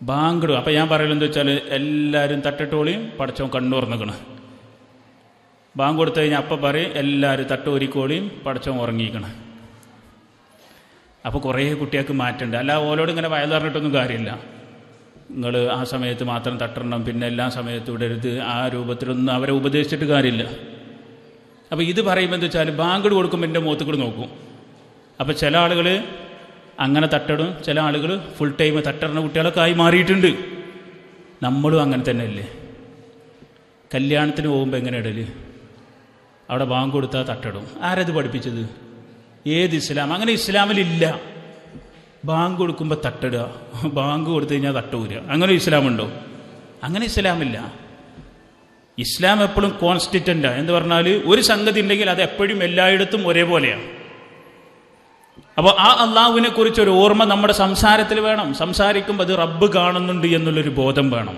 ബാങ്കിടും. അപ്പം ഞാൻ പറയലെന്താ വെച്ചാൽ എല്ലാവരും തട്ടിട്ടോളിയും പടച്ചോൻ കണ്ണുറന്നിക്കണം. ബാങ്ക് കൊടുത്തു കഴിഞ്ഞാൽ അപ്പം പറയും എല്ലാവരും തട്ടൂരിക്കോളിയും പടച്ചോൻ ഉറങ്ങിക്കണം. അപ്പോൾ കുറേ കുട്ടികൾക്ക് മാറ്റമുണ്ട്. അല്ല ഓലോട് ഇങ്ങനെ വയൽ പറഞ്ഞിട്ടൊന്നും കാര്യമില്ല. നിങ്ങൾ ആ സമയത്ത് മാത്രം തട്ടണം, പിന്നെ എല്ലാ സമയത്തും ഇടരുത്, ആ രൂപത്തിലൊന്നും അവരെ ഉപദേശിച്ചിട്ട് കാര്യമില്ല. അപ്പോൾ ഇത് പറയുമ്പോൾ എന്താ വെച്ചാൽ ബാങ്ക് കൊടുക്കുമ്പോൾ എൻ്റെ മുഖത്ത് കൂടെ നോക്കും. അപ്പോൾ ചില ആളുകൾ അങ്ങനെ തട്ടിടും, ചില ആളുകൾ ഫുൾ ടൈം തട്ടിടുന്ന കുട്ടികളൊക്കെ ആയി മാറിയിട്ടുണ്ട്. നമ്മളും അങ്ങനെ തന്നെയല്ലേ? കല്യാണത്തിന് പോകുമ്പോൾ എങ്ങനെ ഇടല്? അവിടെ ബാങ്ക് കൊടുത്താൽ തട്ടിടും. ആരത് പഠിപ്പിച്ചത്? ഏത് ഇസ്ലാം? അങ്ങനെ ഇസ്ലാമിലില്ല. ബാങ്ക് കൊടുക്കുമ്പോൾ തട്ടിടുക, ബാങ്ക് കൊടുത്തു കഴിഞ്ഞാൽ തട്ടൂരുക, അങ്ങനെ ഇസ്ലാമുണ്ടോ? അങ്ങനെ ഇസ്ലാമില്ല. ഇസ്ലാം എപ്പോഴും കോൺസ്റ്റിറ്റൻ്റാണ്. എന്ന് പറഞ്ഞാൽ ഒരു സംഗതി ഉണ്ടെങ്കിൽ അത് എപ്പോഴും എല്ലായിടത്തും ഒരേപോലെയാണ്. അപ്പോൾ ആ അള്ളാഹുവിനെ കുറിച്ചൊരു ഓർമ്മ നമ്മുടെ സംസാരത്തിൽ വേണം. സംസാരിക്കുമ്പോൾ അത് റബ്ബ് കാണുന്നുണ്ട് എന്നുള്ളൊരു ബോധം വേണം.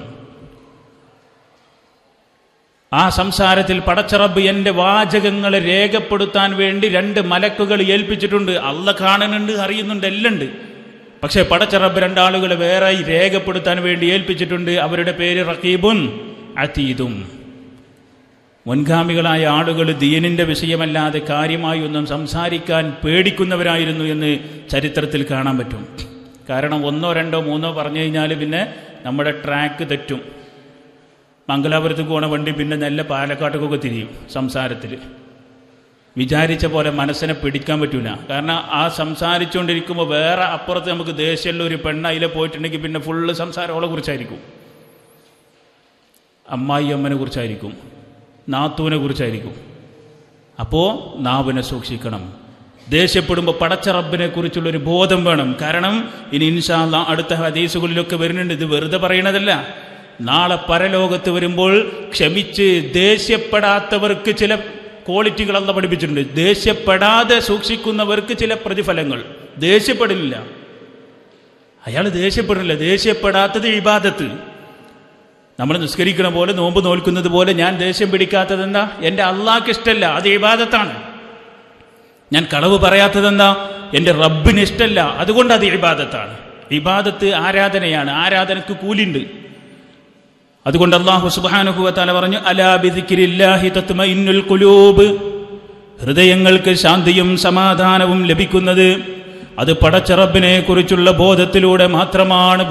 ആ സംസാരത്തിൽ പടച്ച റബ്ബ് എൻ്റെ വാചകങ്ങളെ രേഖപ്പെടുത്താൻ വേണ്ടി 2 മലക്കുകൾ ഏൽപ്പിച്ചിട്ടുണ്ട്. അള്ളാഹ് കാണുന്നുണ്ട്, അറിയുന്നുണ്ട്, എല്ലാം ഉണ്ട്. പക്ഷേ പടച്ച റബ്ബ് 2 ആളുകളെ വേറെ രേഖപ്പെടുത്താൻ വേണ്ടി ഏൽപ്പിച്ചിട്ടുണ്ട്. അവരുടെ പേര് റഖീബുൻ അതീദും. മുൻഗാമികളായ ആളുകൾ ദീനിൻ്റെ വിഷയമല്ലാതെ കാര്യമായി ഒന്നും സംസാരിക്കാൻ പേടിക്കുന്നവരായിരുന്നു എന്ന് ചരിത്രത്തിൽ കാണാൻ പറ്റും. കാരണം 1, 2, 3 പറഞ്ഞു കഴിഞ്ഞാൽ പിന്നെ നമ്മുടെ ട്രാക്ക് തെറ്റും. മംഗലാപുരത്തേക്ക് പോണ വണ്ടി പിന്നെ നല്ല പാലക്കാട്ടേക്കൊക്കെ തിരിയും. സംസാരത്തിൽ വിചാരിച്ച പോലെ മനസ്സിനെ പിടിക്കാൻ പറ്റൂല. കാരണം ആ സംസാരിച്ചുകൊണ്ടിരിക്കുമ്പോൾ വേറെ അപ്പുറത്ത് നമുക്ക് ദേഷ്യമുള്ള ഒരു പെണ്ണ് അതിലെ പോയിട്ടുണ്ടെങ്കിൽ പിന്നെ ഫുള്ള് സംസാരം അവളെ കുറിച്ചായിരിക്കും, അമ്മായി അമ്മനെ കുറിച്ചായിരിക്കും, നാത്തൂനെ കുറിച്ചായിരിക്കും. അപ്പോൾ നാവിനെ സൂക്ഷിക്കണം. ദേഷ്യപ്പെടുമ്പോൾ പടച്ച റബ്ബിനെ കുറിച്ചുള്ളൊരു ബോധം വേണം. കാരണം ഇനി ഇൻഷാ അല്ലാഹ് അടുത്ത ഹദീസുകളിലൊക്കെ വരുന്നുണ്ട്. ഇത് വെറുതെ പറയണതല്ല. നാളെ പരലോകത്ത് വരുമ്പോൾ ക്ഷമിച്ച് ദേഷ്യപ്പെടാത്തവർക്ക് ചില ക്വാളിറ്റികൾ അല്ലാഹ് പഠിപ്പിച്ചിട്ടുണ്ട്. ദേഷ്യപ്പെടാതെ സൂക്ഷിക്കുന്നവർക്ക് ചില പ്രതിഫലങ്ങൾ. ദേഷ്യപ്പെടില്ല, അയാൾ ദേഷ്യപ്പെടില്ല. ദേഷ്യപ്പെടാത്തത് ഇബാദത്ത്. നമ്മൾ നിസ്കരിക്കണ പോലെ നോമ്പ് നോൽക്കുന്നത് പോലെ ഞാൻ ദേഷ്യം പിടിക്കാത്തതെന്താ? എൻ്റെ അള്ളാഹ്ക്ക് ഇഷ്ടമല്ല, അത് ഇബാദത്താണ്. ഞാൻ കളവ് പറയാത്തതെന്താ? എൻ്റെ റബ്ബിന് ഇഷ്ടമല്ല, അതുകൊണ്ട് അത് ഇബാദത്താണ്. ഇബാദത്ത് ആരാധനയാണ്, ആരാധനക്ക് കൂലിണ്ട്. അതുകൊണ്ട് അല്ലാഹു സുബ്ഹാനഹു വ തആല പറഞ്ഞു, അലാ ബിദിക്രില്ലാഹി തത്മഇന്നുൽ ഖുലൂബ്. ഹൃദയങ്ങൾക്ക് ശാന്തിയും സമാധാനവും ലഭിക്കുന്നത് അത് പടച്ച റബ്ബിനെ കുറിച്ചുള്ള ബോധത്തിലൂടെ മാത്രമാണ്.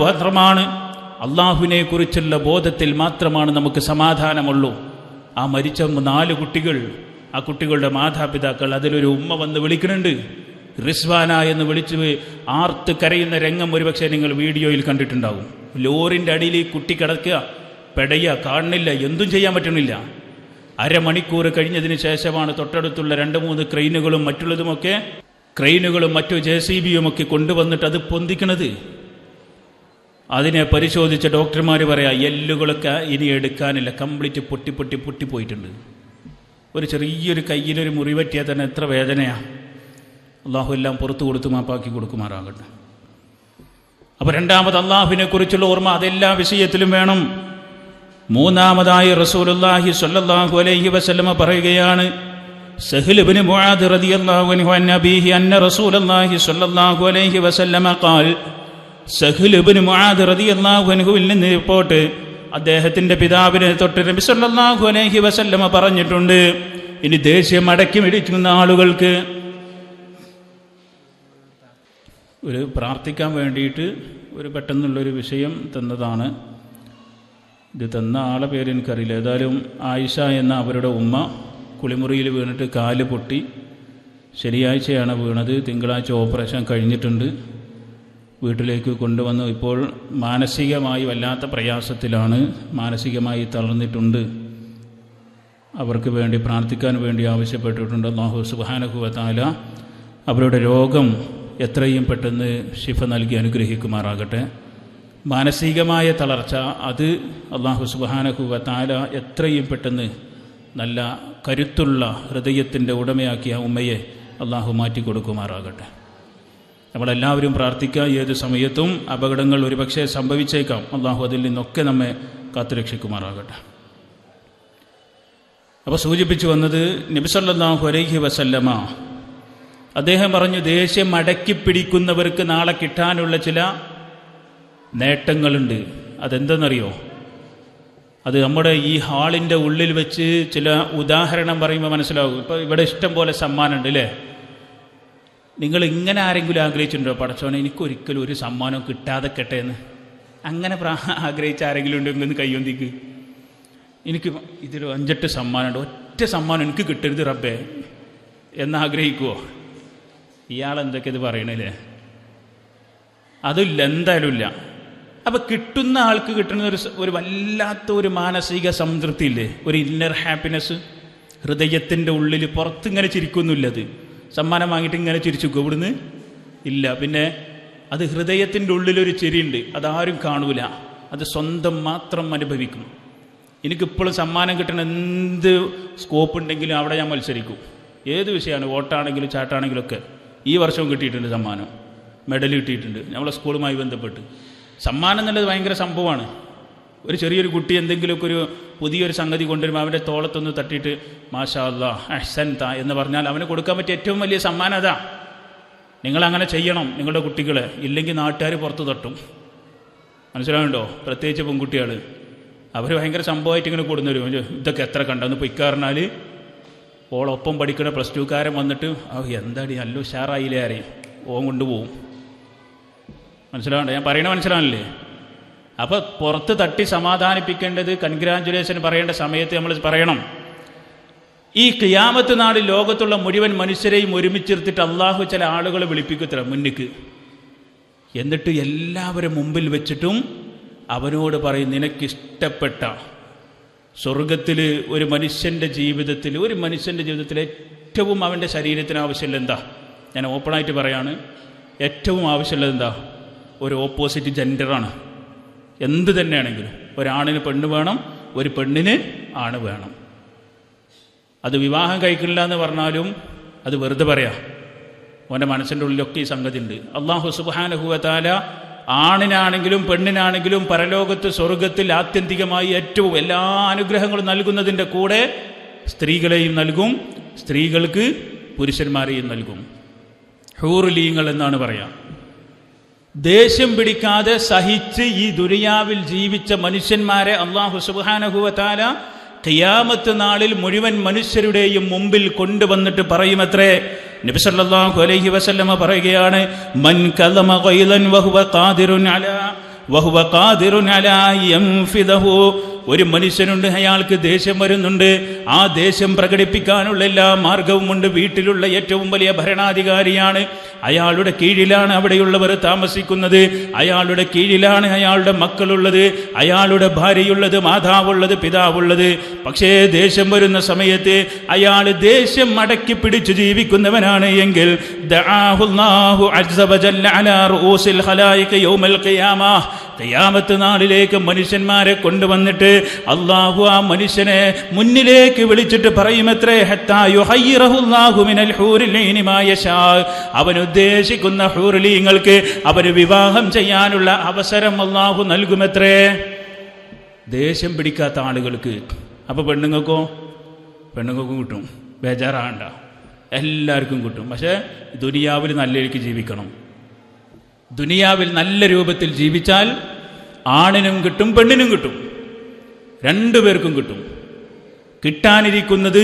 അള്ളാഹുവിനെ കുറിച്ചുള്ള ബോധത്തിൽ മാത്രമാണ് നമുക്ക് സമാധാനമുള്ളൂ. ആ മരിച്ച 4 കുട്ടികൾ, ആ കുട്ടികളുടെ മാതാപിതാക്കൾ, അതിലൊരു ഉമ്മ വന്ന് വിളിക്കുന്നുണ്ട്, റിസ്വാന എന്ന് വിളിച്ച് ആർത്ത് കരയുന്ന രംഗം ഒരുപക്ഷെ നിങ്ങൾ വീഡിയോയിൽ കണ്ടിട്ടുണ്ടാവും. ലോറിൻ്റെ അടിയിൽ ഈ കുട്ടി കിടക്കുക, പെടയുക, കാണുന്നില്ല, എന്തും ചെയ്യാൻ പറ്റുന്നില്ല. അരമണിക്കൂർ കഴിഞ്ഞതിന് ശേഷമാണ് തൊട്ടടുത്തുള്ള 2-3 ക്രെയിനുകളും മറ്റുള്ളതുമൊക്കെ ക്രെയിനുകളും മറ്റു JCBയും ഒക്കെ കൊണ്ടുവന്നിട്ട് അത് പൊന്തിക്കണത്. അതിനെ പരിശോധിച്ച ഡോക്ടർമാർ പറയാ എല്ലുകളൊക്കെ ഇനി എടുക്കാനില്ല, കംപ്ലീറ്റ് പൊട്ടിപ്പോയിട്ടുണ്ട്. ഒരു ചെറിയൊരു കയ്യിലൊരു മുറി പറ്റിയാൽ തന്നെ എത്ര വേദനയാണ്. അള്ളാഹു എല്ലാം പുറത്തു കൊടുത്ത് മാപ്പാക്കി കൊടുക്കുമാറാകട്ടെ. അപ്പോൾ രണ്ടാമത് അള്ളാഹുവിനെ കുറിച്ചുള്ള ഓർമ്മ അതെല്ലാ വിഷയത്തിലും വേണം. മൂന്നാമതായി റസൂലുള്ളാഹി സ്വല്ലല്ലാഹു അലൈഹി വസല്ലമ പറയുകയാണ്, സഹ്ൽ ഇബ്നു മുആദ് റളിയല്ലാഹു അൻഹു അൻ അബീഹി അന്ന റസൂലുള്ളാഹി സ്വല്ലല്ലാഹു അലൈഹി വസല്ലമ ഖാൽ, സഹ്ൽ ഇബ്നു മുആദ് റളിയല്ലാഹു അൻഹുവിൽ നിന്ന് റിപ്പോർട്ട്, അദ്ദേഹത്തിന്റെ പിതാവിനെ തൊട്ട് നബി സല്ലല്ലാഹു അലൈഹി വസല്ലമ പറഞ്ഞിട്ടുണ്ട്, ഇനി ദേഷ്യം അടക്കി പിടിക്കുന്ന ആളുകൾക്ക് ഒരു പ്രാർത്ഥിക്കാൻ വേണ്ടിയിട്ട് ഒരു പെട്ടെന്നുള്ളൊരു വിഷയം തന്നതാണ്. ഇത് തന്ന ആളെ പേര് എനിക്കറിയില്ല. ഏതായാലും ആയിഷ എന്ന അവരുടെ ഉമ്മ കുളിമുറിയിൽ വീണിട്ട് കാല് പൊട്ടി. ശനിയാഴ്ചയാണ് വീണത്, തിങ്കളാഴ്ച ഓപ്പറേഷൻ കഴിഞ്ഞിട്ടുണ്ട്. വീട്ടിലേക്ക് കൊണ്ടുവന്നു. ഇപ്പോൾ മാനസികമായി വല്ലാത്ത പ്രയാസത്തിലാണ്, മാനസികമായി തളർന്നിട്ടുണ്ട്. അവർക്ക് വേണ്ടി പ്രാർത്ഥിക്കാൻ വേണ്ടി ആവശ്യപ്പെട്ടിട്ടുണ്ട്. അല്ലാഹു സുബ്ഹാനഹു വ തആല അവരുടെ രോഗം എത്രയും പെട്ടെന്ന് ശിഫ നൽകി അനുഗ്രഹിക്കുമാറാകട്ടെ. മാനസികമായ തളർച്ച അത് അല്ലാഹു സുബ്ഹാനഹു വ തആല എത്രയും പെട്ടെന്ന് നല്ല കരുത്തുള്ള ഹൃദയത്തിൻ്റെ ഉടമയാക്കിയ ഉമ്മയെ അല്ലാഹു മാറ്റിക്കൊടുക്കുമാറാകട്ടെ. നമ്മളെല്ലാവരും പ്രാർത്ഥിക്കുക. ഏത് സമയത്തും അപകടങ്ങൾ ഒരുപക്ഷെ സംഭവിച്ചേക്കാം. അല്ലാഹു അതിൽ നിന്നൊക്കെ നമ്മെ കാത്തുരക്ഷിക്കുമാറാകട്ടെ. അപ്പോൾ സൂചിപ്പിച്ചു വന്നത് നബി സല്ലല്ലാഹു അലൈഹി വസല്ലമ അദ്ദേഹം പറഞ്ഞു, ദേഷ്യം അടക്കി പിടിക്കുന്നവർക്ക് നാളെ കിട്ടാനുള്ള ചില നേട്ടങ്ങളുണ്ട്. അതെന്തെന്നറിയോ? അത് നമ്മുടെ ഈ ഹാളിൻ്റെ ഉള്ളിൽ വെച്ച് ചില ഉദാഹരണം പറയുമ്പോൾ മനസ്സിലാവും. ഇപ്പോൾ ഇവിടെ ഇഷ്ടം പോലെ സമ്മാനമുണ്ട് അല്ലേ? നിങ്ങൾ ഇങ്ങനെ ആരെങ്കിലും ആഗ്രഹിച്ചിട്ടുണ്ടോ, പടച്ചോനെ എനിക്കൊരിക്കലും ഒരു സമ്മാനം കിട്ടാതെ കെട്ടെ എന്ന്? അങ്ങനെ ആഗ്രഹിച്ച ആരെങ്കിലും ഉണ്ടെങ്കിൽ ഒന്ന് കയ്യൊന്തിക്ക്. എനിക്ക് ഇതിൽ 5-8 സമ്മാനമുണ്ട്, ഒറ്റ സമ്മാനം എനിക്ക് കിട്ടരുത് റബ്ബേ എന്നാഗ്രഹിക്കുമോ? ഇയാളെന്തൊക്കെ ഇത് പറയണല്ലേ? അതില്ല, എന്തായാലും ഇല്ല. അപ്പം കിട്ടുന്ന ആൾക്ക് കിട്ടുന്ന ഒരു വല്ലാത്ത ഒരു മാനസിക സംതൃപ്തി ഇല്ലേ, ഒരു ഇന്നർ ഹാപ്പിനെസ്. ഹൃദയത്തിൻ്റെ ഉള്ളിൽ പുറത്തിങ്ങനെ ചിരിക്കൊന്നുമില്ല. അത് സമ്മാനം വാങ്ങിയിട്ട് ഇങ്ങനെ ചിരിച്ചുക്കും ഇവിടുന്ന് ഇല്ല. പിന്നെ അത് ഹൃദയത്തിൻ്റെ ഉള്ളിലൊരു ചിരിയുണ്ട്, അതാരും കാണൂല, അത് സ്വന്തം മാത്രം അനുഭവിക്കും. എനിക്കിപ്പോഴും സമ്മാനം കിട്ടണ എന്ത് സ്കോപ്പ് ഉണ്ടെങ്കിലും അവിടെ ഞാൻ മത്സരിക്കും. ഏത് വിഷയമാണ്, വോട്ടാണെങ്കിലും ചാട്ടാണെങ്കിലും ഒക്കെ. ഈ വർഷവും കിട്ടിയിട്ടുണ്ട് സമ്മാനം, മെഡൽ കിട്ടിയിട്ടുണ്ട് നമ്മളെ സ്കൂളുമായി ബന്ധപ്പെട്ട്. സമ്മാനം എന്നുള്ളത് ഭയങ്കര സംഭവമാണ്. ഒരു ചെറിയൊരു കുട്ടി എന്തെങ്കിലുമൊക്കെ ഒരു പുതിയൊരു സംഗതി കൊണ്ടുവരുമ്പോൾ അവൻ്റെ തോളത്തൊന്ന് തട്ടിയിട്ട് മാഷാ അല്ലാഹ് അഹ്സൻത എന്ന് പറഞ്ഞാൽ അവന് കൊടുക്കാൻ പറ്റിയ ഏറ്റവും വലിയ സമ്മാനം അതാ. നിങ്ങളങ്ങനെ ചെയ്യണം നിങ്ങളുടെ കുട്ടികളെ, ഇല്ലെങ്കിൽ നാട്ടുകാർ പുറത്ത് തട്ടും. മനസ്സിലാവുന്നുണ്ടോ? പ്രത്യേകിച്ച് പെൺകുട്ടികൾ, അവർ ഭയങ്കര സംഭവമായിട്ട് ഇങ്ങനെ കൊടുന്നു വരും. ഇതൊക്കെ എത്ര കണ്ടെന്ന് പൊയ്ക്കാറിഞ്ഞാൽ ഓളൊപ്പം പഠിക്കുന്ന +2കാരൻ വന്നിട്ട് എന്താടി നല്ല ഉഷാറായില്ലേ ആരെയും ഓൻ കൊണ്ടുപോകും. മനസ്സിലാവണ്ടേ? ഞാൻ പറയണ മനസ്സിലാവില്ലേ? അപ്പോൾ പുറത്ത് തട്ടി സമാധാനിപ്പിക്കേണ്ടത്, കൺഗ്രാജുലേഷൻ പറയേണ്ട സമയത്ത് നമ്മൾ പറയണം. ഈ ഖിയാമത്ത് നാളിൽ ലോകത്തുള്ള മുഴുവൻ മനുഷ്യരെയും ഒരുമിച്ചിരുത്തിട്ട് അള്ളാഹു ചില ആളുകളെ വിളിപ്പിക്കത്ര മുന്നിക്ക്. എന്നിട്ട് എല്ലാവരും മുമ്പിൽ വെച്ചിട്ടും അവനോട് പറയും, നിനക്കിഷ്ടപ്പെട്ട സ്വർഗത്തിൽ ഒരു മനുഷ്യൻ്റെ ജീവിതത്തിൽ ഏറ്റവും അവൻ്റെ ശരീരത്തിന് ആവശ്യമുള്ള എന്താ? ഞാൻ ഓപ്പണായിട്ട് പറയാണ്, ഏറ്റവും ആവശ്യമുള്ളത് എന്താ? ഒരു ഓപ്പോസിറ്റ് ജെൻഡറാണ്. എന്ത് തന്നെയാണെങ്കിലും ഒരാണിന് പെണ്ണ് വേണം, ഒരു പെണ്ണിന് ആണ് വേണം. അത് വിവാഹം കഴിക്കില്ല എന്ന് പറഞ്ഞാലും അത് വെറുതെ പറയാം. അവൻ്റെ മനസ്സിൻ്റെ ഉള്ളിലൊക്കെ ഈ സംഗതി ഉണ്ട്. അല്ലാഹു സുബ്ഹാനഹു വ തആല ആണിനാണെങ്കിലും പെണ്ണിനാണെങ്കിലും പരലോകത്ത് സ്വർഗത്തിൽ ആത്യന്തികമായി ഏറ്റവും എല്ലാ അനുഗ്രഹങ്ങളും നൽകുന്നതിൻ്റെ കൂടെ സ്ത്രീകളെയും നൽകും, സ്ത്രീകൾക്ക് പുരുഷന്മാരെയും നൽകും. ഹൂറുലീങ്ങൾ എന്നാണ് പറയാം. ദേഷ്യം പിടിക്കാതെ സഹിച്ച് ഈ ദുനിയാവിൽ ജീവിച്ച മനുഷ്യന്മാരെ അല്ലാഹു സുബ്ഹാനഹു വ തആല ഖിയാമത്ത് നാളിൽ മുഴുവൻ മനുഷ്യരുടെയും മുമ്പിൽ കൊണ്ടുവന്നിട്ട് പറയുമത്രേ. നബി സല്ലല്ലാഹു അലൈഹി വസല്ലമ പറയുകയാണ്, മൻ കലമ ഗൈലൻ വഹുവ ഖാദിറുൻ അലാ വഹുവ ഖാദിറുൻ അലാ യൻഫിദഹു. ഒരു മനുഷ്യനുണ്ട്, അയാൾക്ക് ദേഷ്യം വരുന്നുണ്ട്, ആ ദേഷ്യം പ്രകടിപ്പിക്കാനുള്ള എല്ലാ മാർഗവുമുണ്ട്. വീട്ടിലുള്ള ഏറ്റവും വലിയ ഭരണാധികാരിയാണ്, അയാളുടെ കീഴിലാണ് അവിടെയുള്ളവർ താമസിക്കുന്നത്, അയാളുടെ കീഴിലാണ് അയാളുടെ മക്കളുള്ളത്, അയാളുടെ ഭാര്യയുള്ളത്, മാതാവുള്ളത്, പിതാവുള്ളത്. പക്ഷേ ദേഷ്യം വരുന്ന സമയത്ത് അയാൾ ദേഷ്യം അടക്കി പിടിച്ചു ജീവിക്കുന്നവനാണ് എങ്കിൽ ദഅാഹുല്ലാഹു അസ്സ വജല്ല അലാ റൂസിൽ ഖലായിഖ യൗമൽ ഖിയാമah, ഖിയാമത്ത് നാളിലേക്ക് മനുഷ്യന്മാരെ കൊണ്ടുവന്നിട്ട് അല്ലാഹു ആ മനുഷ്യനെ മുന്നിലേക്ക് വിളിച്ചിട്ട് പറയുമത്രേ, ഹത്താ യുഹയ്യിറഹുല്ലാഹു മിനൽ ഹൂറിൽ ഈനി മാ യശാ, അവൻ ഉദ്ദേശിക്കുന്ന ഹൂറിലീങ്ങൾക്ക് അവന് വിവാഹം ചെയ്യാനുള്ള അവസരം അല്ലാഹു നൽകുമത്രേ. ദേഷ്യം പിടിക്കാത്ത ആളുകൾക്ക്. അപ്പോൾ പെണ്ണുങ്ങൾക്കും കിട്ടും, ബേജാറാകണ്ട, എല്ലാവർക്കും കിട്ടും. പക്ഷേ ദുനിയാവിൽ നല്ലതിലേക്ക് ജീവിക്കണം. ദുനിയാവിൽ നല്ല രൂപത്തിൽ ജീവിച്ചാൽ ആണിനും കിട്ടും പെണ്ണിനും കിട്ടും, രണ്ടുപേർക്കും കിട്ടും. കിട്ടാനിരിക്കുന്നത്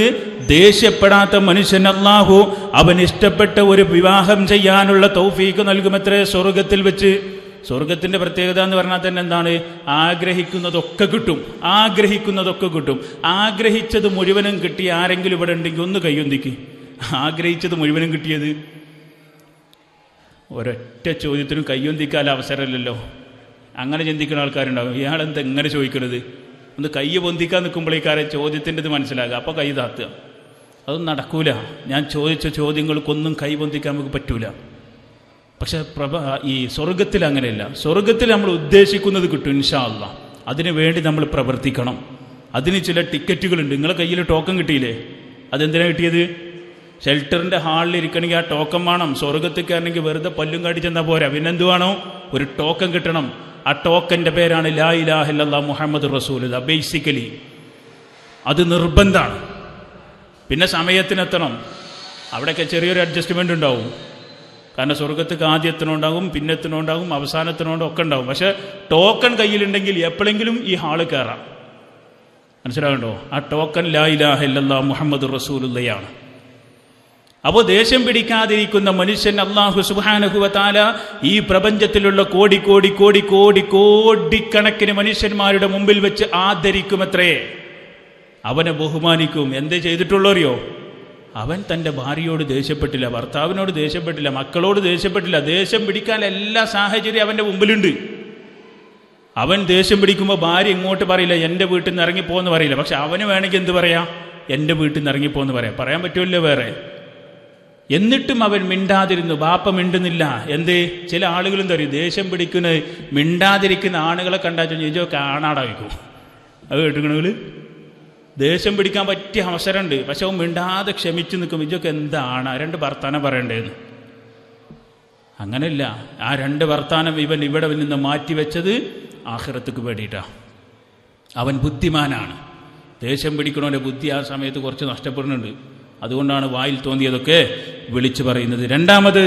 ദേഷ്യപ്പെടാത്ത മനുഷ്യൻ അല്ലാഹു അവൻ ഇഷ്ടപ്പെട്ട ഒരു വിവാഹം ചെയ്യാനുള്ള തൗഫീക്ക് നൽകുമത്രേ സ്വർഗത്തിൽ വെച്ച്. സ്വർഗത്തിൻ്റെ പ്രത്യേകത എന്ന് പറഞ്ഞാൽ തന്നെ എന്താണ്? ആഗ്രഹിക്കുന്നതൊക്കെ കിട്ടും, ആഗ്രഹിക്കുന്നതൊക്കെ കിട്ടും. ആഗ്രഹിച്ചത് മുഴുവനും കിട്ടി ആരെങ്കിലും ഇവിടെ ഉണ്ടെങ്കിൽ ഒന്ന് കൈയൊന്നിക്ക്. ആഗ്രഹിച്ചത് മുഴുവനും കിട്ടിയത് ഒരൊറ്റ ചോദ്യത്തിനും കയ്യൊന്തിക്കാൻ അവസരമില്ലല്ലോ. അങ്ങനെ ചിന്തിക്കുന്ന ആൾക്കാരുണ്ടാകും, ഇയാളെന്താ എങ്ങനെ ചോദിക്കണത്? ഒന്ന് കൈ പൊന്തിക്കാൻ നിൽക്കുമ്പോഴേക്കാരെ ചോദ്യത്തിൻ്റെ ഇത് മനസ്സിലാകുക, അപ്പോൾ കൈ താത്തുക. അതൊന്നും നടക്കൂല. ഞാൻ ചോദിച്ച ചോദ്യങ്ങൾക്കൊന്നും കൈ പൊന്തിക്കാൻ നമുക്ക് പറ്റൂല. പക്ഷെ ഈ സ്വർഗത്തിൽ അങ്ങനെയല്ല. സ്വർഗത്തിൽ നമ്മൾ ഉദ്ദേശിക്കുന്നത് കിട്ടും ഇൻഷാ അല്ലാഹ്. അതിനു വേണ്ടി നമ്മൾ പ്രവർത്തിക്കണം. അതിന് ചില ടിക്കറ്റുകളുണ്ട്. നിങ്ങളെ കയ്യിൽ ടോക്കൺ കിട്ടിയില്ലേ? അതെന്തിനാണ് കിട്ടിയത്? ഷെൽട്ടറിൻ്റെ ഹാളിൽ ഇരിക്കണമെങ്കിൽ ആ ടോക്കൺ വേണം. സ്വർഗത്തിൽ കയറണമെങ്കിൽ വെറുതെ പല്ലും കാട്ടിച്ചെന്നാൽ പോരാ, പിന്നെന്ത് വേണോ? ഒരു ടോക്കൺ കിട്ടണം. ആ ടോക്കൻ്റെ പേരാണ് ലാ ഇലാഹ ഇല്ലല്ലാഹ് മുഹമ്മദ് റസൂലുള്ളാഹ്. ബേസിക്കലി അത് നിർബന്ധമാണ്. പിന്നെ സമയത്തിനെത്തണം. അവിടെയൊക്കെ ചെറിയൊരു അഡ്ജസ്റ്റ്മെൻ്റ് ഉണ്ടാവും. കാരണം സ്വർഗത്തേക്ക് ആദ്യത്തിനുണ്ടാകും, പിന്നത്തിനുണ്ടാകും, അവസാനത്തിനുണ്ടാകും, ഒക്കെ ഉണ്ടാകും. പക്ഷേ ടോക്കൺ കയ്യിലുണ്ടെങ്കിൽ എപ്പോഴെങ്കിലും ഈ ഹാള് കയറാം. മനസ്സിലാകണ്ടോ? ആ ടോക്കൺ ലാ ഇലാഹ ഇല്ലല്ലാഹ് മുഹമ്മദ് റസൂലുള്ളാഹിയാണ്. അപ്പോൾ ദേഷ്യം പിടിക്കാതിരിക്കുന്ന മനുഷ്യൻ അല്ലാഹു സുബ്ഹാനഹു വ തആല ഈ പ്രപഞ്ചത്തിലുള്ള കോടിക്കണക്കിന് മനുഷ്യന്മാരുടെ മുമ്പിൽ വെച്ച് ആദരിക്കുമത്രേ. അവനെ ബഹുമാനിക്കും. എന്തേ ചെയ്തിട്ടുള്ളറിയോ? അവൻ തൻ്റെ ഭാര്യയോട് ദേഷ്യപ്പെട്ടില്ല, ഭർത്താവിനോട് ദേഷ്യപ്പെട്ടില്ല, മക്കളോട് ദേഷ്യപ്പെട്ടില്ല. ദേഷ്യം പിടിക്കാൻ എല്ലാ സാഹചര്യവും അവൻ്റെ മുമ്പിലുണ്ട്. അവൻ ദേഷ്യം പിടിക്കുമ്പോൾ ഭാര്യ ഇങ്ങോട്ട് പറയില്ല, എൻ്റെ വീട്ടിൽ നിന്ന് ഇറങ്ങിപ്പോന്ന് പറയില്ല. പക്ഷെ അവന് വേണമെങ്കിൽ എന്ത് പറയാം? എൻ്റെ വീട്ടിൽ നിന്ന് ഇറങ്ങിപ്പോന്ന് പറയാൻ പറ്റുമല്ലോ വേറെ. എന്നിട്ടും അവൻ മിണ്ടാതിരുന്നു. ബാപ്പ മിണ്ടുന്നില്ല. എന്തേ? ചില ആളുകളും തരും ദേഷ്യം പിടിക്കുന്ന മിണ്ടാതിരിക്കുന്ന ആണുങ്ങളെ കണ്ടാൽ ഇതൊക്കെ ആണാടാവിക്കും. അത് കേട്ടുകണെങ്കിൽ ദേഷ്യം പിടിക്കാൻ പറ്റിയ അവസരമുണ്ട്. പക്ഷെ അവൻ മിണ്ടാതെ ക്ഷമിച്ചു നിൽക്കും. ഇതൊക്കെ എന്താണ്? രണ്ട് വർത്താനം പറയണ്ടേന്ന്. അങ്ങനെയല്ല. ആ രണ്ട് വർത്താനം ഇവൻ ഇവിടെ നിന്ന് മാറ്റിവെച്ചത് ആഖിറത്തുക്ക് വേണ്ടിയിട്ടാണ്. അവൻ ബുദ്ധിമാനാണ്. ദേഷ്യം പിടിക്കണവൻ്റെ ബുദ്ധി ആ സമയത്ത് കുറച്ച് നഷ്ടപ്പെടുന്നുണ്ട്. അതുകൊണ്ടാണ് വായിൽ തോന്നിയതൊക്കെ വിളിച്ചു പറയുന്നത്. രണ്ടാമത്,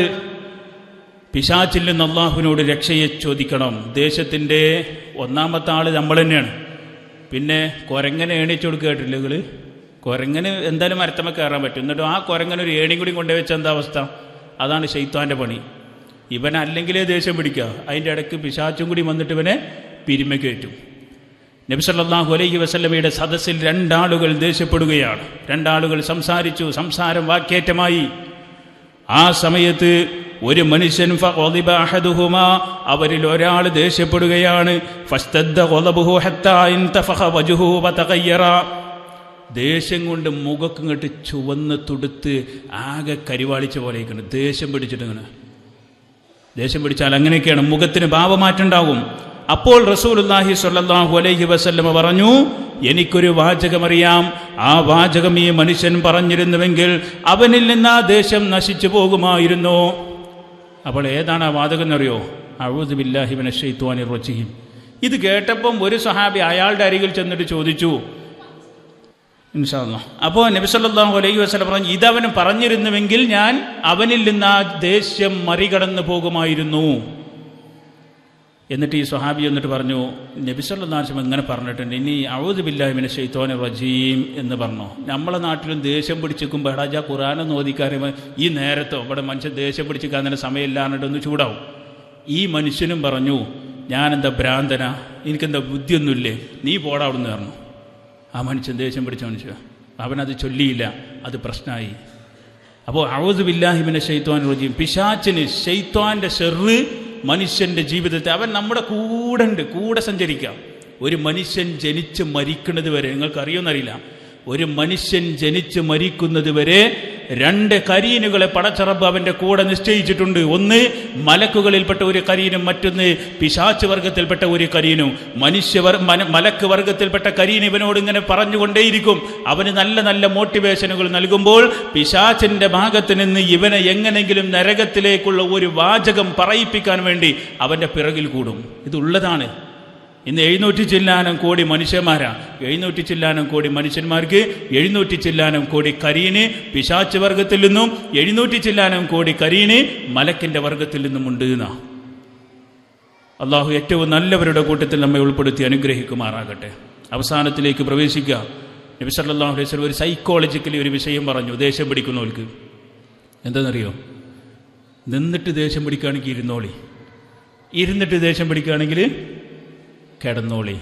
പിശാചിൽ നിന്ന് അല്ലാഹുവിനോട് രക്ഷയെ ചോദിക്കണം. ദേശത്തിൻ്റെ ഒന്നാമത്തെ ആൾ നമ്മൾ തന്നെയാണ്. പിന്നെ കുരങ്ങനെ ഏണിച്ചു കൊടുക്കുക കേട്ടില്ല നിങ്ങൾ? കുരങ്ങന് എന്തായാലും മരത്തമ്മ കയറാൻ പറ്റും. എന്നിട്ട് ആ കുരങ്ങനൊരു ഏണിയും കൂടി കൊണ്ടുവച്ച എന്താ അവസ്ഥ? അതാണ് ശൈത്താൻ്റെ പണി. ഇവനല്ലെങ്കിലേ ദേഷ്യം പിടിക്കുക, അതിൻ്റെ ഇടയ്ക്ക് പിശാച്ചും കൂടി വന്നിട്ട് ഇവനെ പിരിമയ്ക്കേറ്റും. നബി സല്ലല്ലാഹു അലൈഹി വസല്ലമയുടെ സദസ്സിൽ രണ്ടാളുകൾ ദേഷ്യപ്പെടുകയാണ്. രണ്ടാളുകൾ സംസാരിച്ചു. സംസാരം വാക്കേറ്റമായി. ആ സമയത്ത് ഒരു മനുഷ്യൻ ഫഗളിബ അഹദുഹുമാ, അവരിൽ ഒരാൾ ദേഷ്യപ്പെടുകയാണ്. ഫസ്തദ്ദ ഗളബുഹു ഹത്താ ഇൻതഫഖ വജ്ഹുഹു വതഗയ്യറ. ദേഷ്യം കൊണ്ട് മുഖം ഇങ്ങോട്ട് ചുവന്ന് തുടുത്ത് ആകെ കരിവാളിച്ച പോലെയൊക്കെയാണ്. ദേഷ്യം പിടിച്ചിട്ടിങ്ങനെ. ദേഷ്യം പിടിച്ചാൽ അങ്ങനെയൊക്കെയാണ്, മുഖത്തിന് ഭാവമാറ്റുണ്ടാകും. അപ്പോൾ റസൂലുള്ളാഹി സ്വല്ലല്ലാഹു അലൈഹി വസല്ലമ പറഞ്ഞു, എനിക്കൊരു വാചകമറിയാം. ആ വാചകം ഈ മനുഷ്യൻ പറഞ്ഞിരുന്നുവെങ്കിൽ അവനിൽ നിന്ന് ആ ദേഷ്യം നശിച്ചു പോകുമായിരുന്നു. അപ്പോൾ ഏതാണ് ആ വാചകം എന്നറിയോ? അഊദു ബില്ലാഹി മിനശ് ശൈത്വാനിർ റജീം. ഇത് കേട്ടപ്പം ഒരു സ്വഹാബി അയാളുടെ അരികിൽ ചെന്നിട്ട് ചോദിച്ചു, ഇൻഷാ അല്ലാഹ്. അപ്പോൾ നബി സല്ലല്ലാഹു അലൈഹി വസല്ലം പറഞ്ഞു, ഇതവന് പറഞ്ഞിരുന്നുവെങ്കിൽ ഞാൻ അവനിൽ നിന്ന് ആ ദേഷ്യം മറികടന്നു പോകുമായിരുന്നു. എന്നിട്ട് ഈ സ്വഹാബി എന്നിട്ട് പറഞ്ഞു, നബി സല്ലല്ലാഹു അലൈഹി വസല്ലം ഇങ്ങനെ പറഞ്ഞിട്ടുണ്ട്, ഇനി അഊദു ബില്ലാഹി മിനശ് ശൈത്വാനിർ റജീം എന്ന് പറഞ്ഞു. നമ്മളെ നാട്ടിലും ദേഷ്യം പിടിച്ചിരിക്കുമ്പോൾ എടാ ഖുർആനൊന്ന് ഓതിക്കാരെ, ഈ നേരത്തോ ഇവിടെ മനുഷ്യൻ ദേഷ്യം പിടിച്ചിരിക്കാൻ തന്നെ സമയമില്ലാന്നിട്ടൊന്ന് ചൂടാവും. ഈ മനുഷ്യനും പറഞ്ഞു, ഞാനെന്താ ഭ്രാന്തനാ, എനിക്കെന്താ ബുദ്ധിയൊന്നുമില്ലേ, നീ പോടാ അവിടുന്ന് പറഞ്ഞു. ആ മനുഷ്യൻ ദേഷ്യം പിടിച്ച മനുഷ്യൻ, അവനത് ചൊല്ലിയില്ല, അത് പ്രശ്നമായി. അപ്പോൾ അഊദു ബില്ലാഹി മിനശ് ശൈത്വാനിർ റജീം, പിശാചിന് ശൈത്വാന്റെ ഷെറ് മനുഷ്യന്റെ ജീവിതത്തെ, അവൻ നമ്മുടെ കൂടെ സഞ്ചരിക്കാം. ഒരു മനുഷ്യൻ ജനിച്ച് മരിക്കുന്നത് വരെ, നിങ്ങൾക്ക് അറിയുമെന്നറിയില്ല, ഒരു മനുഷ്യൻ ജനിച്ച് മരിക്കുന്നത് വരെ 2 കരീനുകളെ പടച്ചറബ് അവൻ്റെ കൂടെ നിശ്ചയിച്ചിട്ടുണ്ട്. ഒന്ന് മലക്കുകളിൽപ്പെട്ട ഒരു കരീനും, മറ്റൊന്ന് പിശാച്ച് വർഗത്തിൽപ്പെട്ട ഒരു കരീനും. മലക്ക് വർഗത്തിൽപ്പെട്ട കരീൻ ഇവനോട് ഇങ്ങനെ പറഞ്ഞുകൊണ്ടേയിരിക്കും. അവന് നല്ല നല്ല മോട്ടിവേഷനുകൾ നൽകുമ്പോൾ പിശാച്ചിൻ്റെ ഭാഗത്ത് നിന്ന് ഇവനെ എങ്ങനെങ്കിലും നരകത്തിലേക്കുള്ള ഒരു വാചകം പറയിപ്പിക്കാൻ വേണ്ടി അവൻ്റെ പിറകിൽ കൂടും. ഇതുള്ളതാണ്. ഇന്ന് 700 ചില്ലാനം കോടി മനുഷ്യന്മാരാ. 700 ചില്ലാനം കോടി മനുഷ്യന്മാർക്ക് 700 ചില്ലാനം കോടി കരീന് പിശാച്ച് വർഗത്തിൽ നിന്നും 700 ചില്ലാനം കോടി കരീന് മലക്കിന്റെ വർഗത്തിൽ നിന്നുമുണ്ട് എന്നാ. അള്ളാഹു ഏറ്റവും നല്ലവരുടെ കൂട്ടത്തിൽ നമ്മെ ഉൾപ്പെടുത്തി അനുഗ്രഹിക്കുമാറാകട്ടെ. അവസാനത്തിലേക്ക് പ്രവേശിക്കുക. നബി സല്ലല്ലാഹു അലൈഹി വസല്ലം ഒരു സൈക്കോളജിക്കലി ഒരു വിഷയം പറഞ്ഞു ദേഷ്യം പിടിക്കുന്നവർക്ക്. എന്താണെന്നറിയോ? നിന്നിട്ട് ദേഷ്യം പിടിക്കുകയാണെങ്കിൽ ഇരുന്നോളി, ഇരുന്നിട്ട് ദേഷ്യം പിടിക്കുകയാണെങ്കിൽ കിടന്നോളി.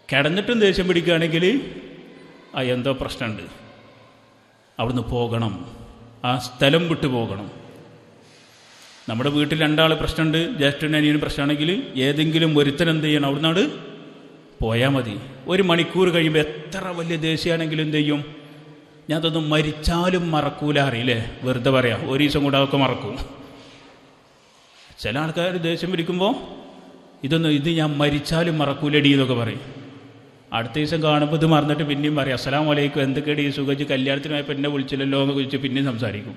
കിടന്നിട്ടും ദേഷ്യം പിടിക്കുകയാണെങ്കിൽ എന്തോ പ്രശ്നമുണ്ട്, അവിടുന്ന് പോകണം, ആ സ്ഥലം വിട്ടു പോകണം. നമ്മുടെ വീട്ടിൽ 2 ആൾ പ്രശ്നമുണ്ട്, ജ്യേഷ്ഠനും അനിയനും പ്രശ്നമാണെങ്കിൽ ഏതെങ്കിലും ഒരുത്തനെന്ത് ചെയ്യണം, അവിടുന്നാട് പോയാൽ മതി. 1 മണിക്കൂർ കഴിയുമ്പോൾ എത്ര വലിയ ദേഷ്യമാണെങ്കിലും എന്ത് ചെയ്യും? ഞാൻ അതൊന്നും മരിച്ചാലും മറക്കൂല അറിയില്ലേ, വെറുതെ പറയാം, 1 ദിവസം കൂടെ അതൊക്കെ മറക്കും. ചില ആൾക്കാർ ദേഷ്യം പിടിക്കുമ്പോൾ ഇത് ഞാൻ മരിച്ചാലും മറക്കൂലടി എന്നൊക്കെ പറയും. അടുത്ത ദിവസം കാണുമ്പോൾ ഇത് മറന്നിട്ട് പിന്നെയും പറയും അസ്സലാമു അലൈക്കും, എന്തൊക്കെയാണ് ഈ സുഖജ്, കല്യാണത്തിനായപ്പോൾ എന്നെ വിളിച്ചില്ലല്ലോ എന്ന് ചോദിച്ച് പിന്നെയും സംസാരിക്കും.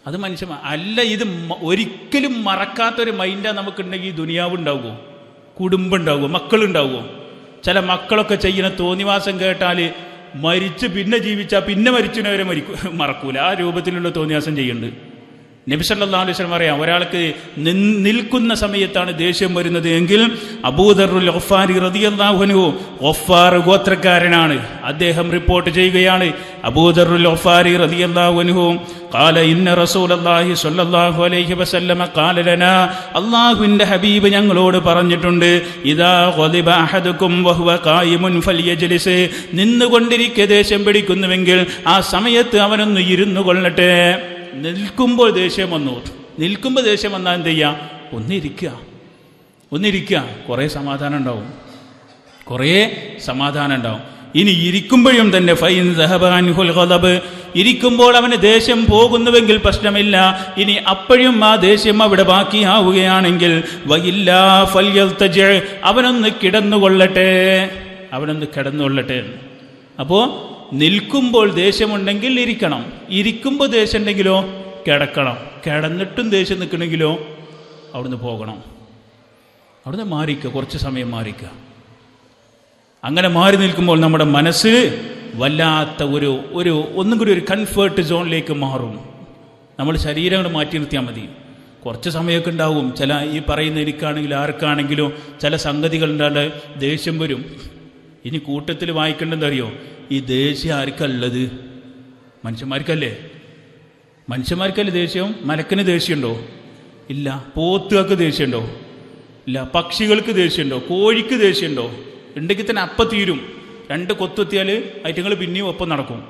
അത് മനുഷ്യൻ അല്ല. ഇത് ഒരിക്കലും മറക്കാത്തൊരു മൈൻഡാണ് നമുക്കുണ്ടെങ്കിൽ ഈ ദുനിയാവ് ഉണ്ടാവുമോ, കുടുംബം ഉണ്ടാവുമോ, മക്കളുണ്ടാവുമോ? ചില മക്കളൊക്കെ ചെയ്യുന്ന തോന്നിവാസം കേട്ടാൽ മരിച്ച് പിന്നെ ജീവിച്ചാൽ പിന്നെ മരിച്ചവരെ മറക്കൂല. ആ രൂപത്തിലുള്ള തോന്നിവാസം ചെയ്യുന്നുണ്ട്. നബി സല്ലല്ലാഹു അലൈഹി വസല്ലം പറയാം, ഒരാൾക്ക് നിൽക്കുന്ന സമയത്താണ് ദേഷ്യം വരുന്നത് എങ്കിൽ അബൂദറുൽ ഗഫാരി റളിയല്ലാഹു അൻഹു, ഗഫാർ ഗോത്രക്കാരനാണ്, അദ്ദേഹം റിപ്പോർട്ട് ചെയ്യുകയാണ്. അബൂദറുൽ ഗഫാരി റളിയല്ലാഹു അൻഹു ഖാല ഇന്ന റസൂലല്ലാഹി സ്വല്ലല്ലാഹു അലൈഹി വസല്ലം ഖാല ലനാ, അല്ലാഹുവിന്റെ ഹബീബ് ഞങ്ങളോട് പറഞ്ഞിട്ടുണ്ട്, ഇദാ ഖദിബ അഹദുക്കും വഹുവ ഖായിമുൻ ഫൽയജ്ലിസ്, നിന്നുകൊണ്ടിരിക്കെ ദേഷ്യം പിടിക്കുന്നുവെങ്കിൽ ആ സമയത്ത് അവനൊന്ന് ഇരുന്നു കൊള്ളട്ടെ. നിൽക്കുമ്പോൾ ദേഷ്യം വന്നു, നിൽക്കുമ്പോൾ ദേഷ്യം വന്നാൽ എന്ത് ചെയ്യുക? ഒന്നിരിക്കുക, കുറേ സമാധാനം ഉണ്ടാവും, കുറേ സമാധാനം ഉണ്ടാവും. ഇനി ഇരിക്കുമ്പോഴും തന്നെ ഫൈൻ ദഹബാൻഹുൽ ഖദബ്, ഇരിക്കുമ്പോൾ അവന് ദേഷ്യം പോകുന്നുവെങ്കിൽ പ്രശ്നമില്ല. ഇനി അപ്പോഴും ആ ദേഷ്യം അവിടെ ബാക്കിയാവുകയാണെങ്കിൽ വയില്ലാ ഫൽയൽതജി, അവനൊന്ന് കിടന്നുകൊള്ളട്ടെ. അപ്പോൾ നിൽക്കുമ്പോൾ ദേഷ്യമുണ്ടെങ്കിൽ ഇരിക്കണം, ഇരിക്കുമ്പോൾ ദേഷ്യം ഉണ്ടെങ്കിലോ കിടക്കണം, കിടന്നിട്ടും ദേഷ്യം നിൽക്കണമെങ്കിലോ അവിടുന്ന് പോകണം, അവിടുന്ന് മാറിക്കുക, കുറച്ച് സമയം മാറിക്കുക. അങ്ങനെ മാറി നിൽക്കുമ്പോൾ നമ്മുടെ മനസ്സ് വല്ലാത്ത ഒന്നും കൂടി ഒരു കംഫേർട്ട് സോണിലേക്ക് മാറും. നമ്മൾ ശരീരം മാറ്റി നിർത്തിയാൽ മതി. കുറച്ച് സമയമൊക്കെ ഉണ്ടാവും. ചില ഈ പറയുന്ന എനിക്കാണെങ്കിലും ആർക്കാണെങ്കിലും ചില സംഗതികൾ ഉണ്ടാണ്ട് ദേഷ്യം വരും. ഇനി കൂട്ടത്തിൽ വായിക്കേണ്ടതെന്നറിയോ? ഈ ദേഷ്യം ആർക്കുള്ളത്? മനുഷ്യന്മാർക്കല്ലേ ദേഷ്യം? മലക്കിന് ദേഷ്യമുണ്ടോ? ഇല്ല. പോത്തുകൾക്ക് ദേഷ്യമുണ്ടോ? ഇല്ല. പക്ഷികൾക്ക് ദേഷ്യമുണ്ടോ? കോഴിക്ക് ദേഷ്യമുണ്ടോ? ഉണ്ടെങ്കിൽ തന്നെ അപ്പം തീരും. 2 കൊത്തുത്തിയാൽ ഐറ്റങ്ങൾ പിന്നെയും ഒപ്പം നടക്കും.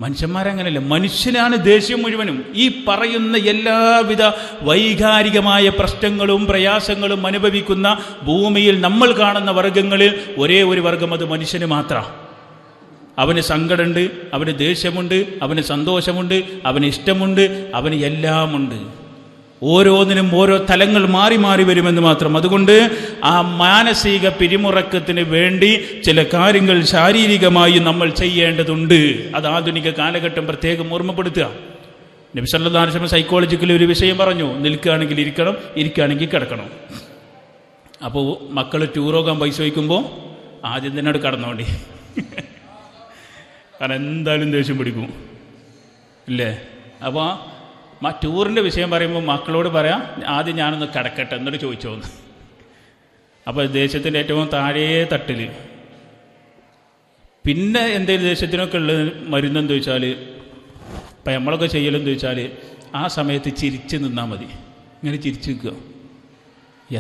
മനുഷ്യന്മാരങ്ങനെയല്ല, മനുഷ്യനാണ് ദേഷ്യം മുഴുവനും. ഈ പറയുന്ന എല്ലാവിധ വൈകാരികമായ പ്രശ്നങ്ങളും പ്രയാസങ്ങളും അനുഭവിക്കുന്ന ഭൂമിയിൽ നമ്മൾ കാണുന്ന വർഗങ്ങളിൽ ഒരേ ഒരു വർഗം, അത് മനുഷ്യന് മാത്രമാണ്. അവന് സങ്കടമുണ്ട്, അവന് ദേഷ്യമുണ്ട്, അവന് സന്തോഷമുണ്ട്, അവന് ഇഷ്ടമുണ്ട്, അവന് എല്ലാമുണ്ട്. ഓരോന്നിനും ഓരോ തലങ്ങൾ മാറി മാറി വരുമെന്ന് മാത്രം. അതുകൊണ്ട് ആ മാനസിക പിരിമുറക്കത്തിന് വേണ്ടി ചില കാര്യങ്ങൾ ശാരീരികമായി നമ്മൾ ചെയ്യേണ്ടതുണ്ട്. അത് ആധുനിക കാലഘട്ടം പ്രത്യേകം ഓർമ്മപ്പെടുത്തുക. നബി സല്ലല്ലാഹു അലൈഹി വസല്ലം സൈക്കോളജിക്കലി ഒരു വിഷയം പറഞ്ഞു, നിൽക്കുകയാണെങ്കിൽ ഇരിക്കണം, ഇരിക്കുകയാണെങ്കിൽ കിടക്കണം. അപ്പോൾ മക്കൾ ടൂർ പോകാൻ പൈസ വയ്ക്കുമ്പോൾ ആദ്യം തന്നെ അവിടെ കടന്നോണ്ടി, കാരണം എന്തായാലും ദേഷ്യം പിടിക്കും ഇല്ലേ? അപ്പോൾ ടൂറിൻ്റെ വിഷയം പറയുമ്പോൾ മക്കളോട് പറയാം, ആദ്യം ഞാനൊന്ന് കിടക്കട്ടെ എന്നിട്ട് ചോദിച്ചോന്ന്. അപ്പോൾ ദേശത്തിൻ്റെ ഏറ്റവും താഴേ തട്ടിൽ. പിന്നെ എന്തെങ്കിലും ദേശത്തിനൊക്കെ ഉള്ള മരുന്നെന്ന് ചോദിച്ചാൽ, ഇപ്പം നമ്മളൊക്കെ ചെയ്യലെന്ന് ചോദിച്ചാൽ ആ സമയത്ത് ചിരിച്ച് നിന്നാൽ മതി. ഇങ്ങനെ ചിരിച്ച് നിൽക്കുക,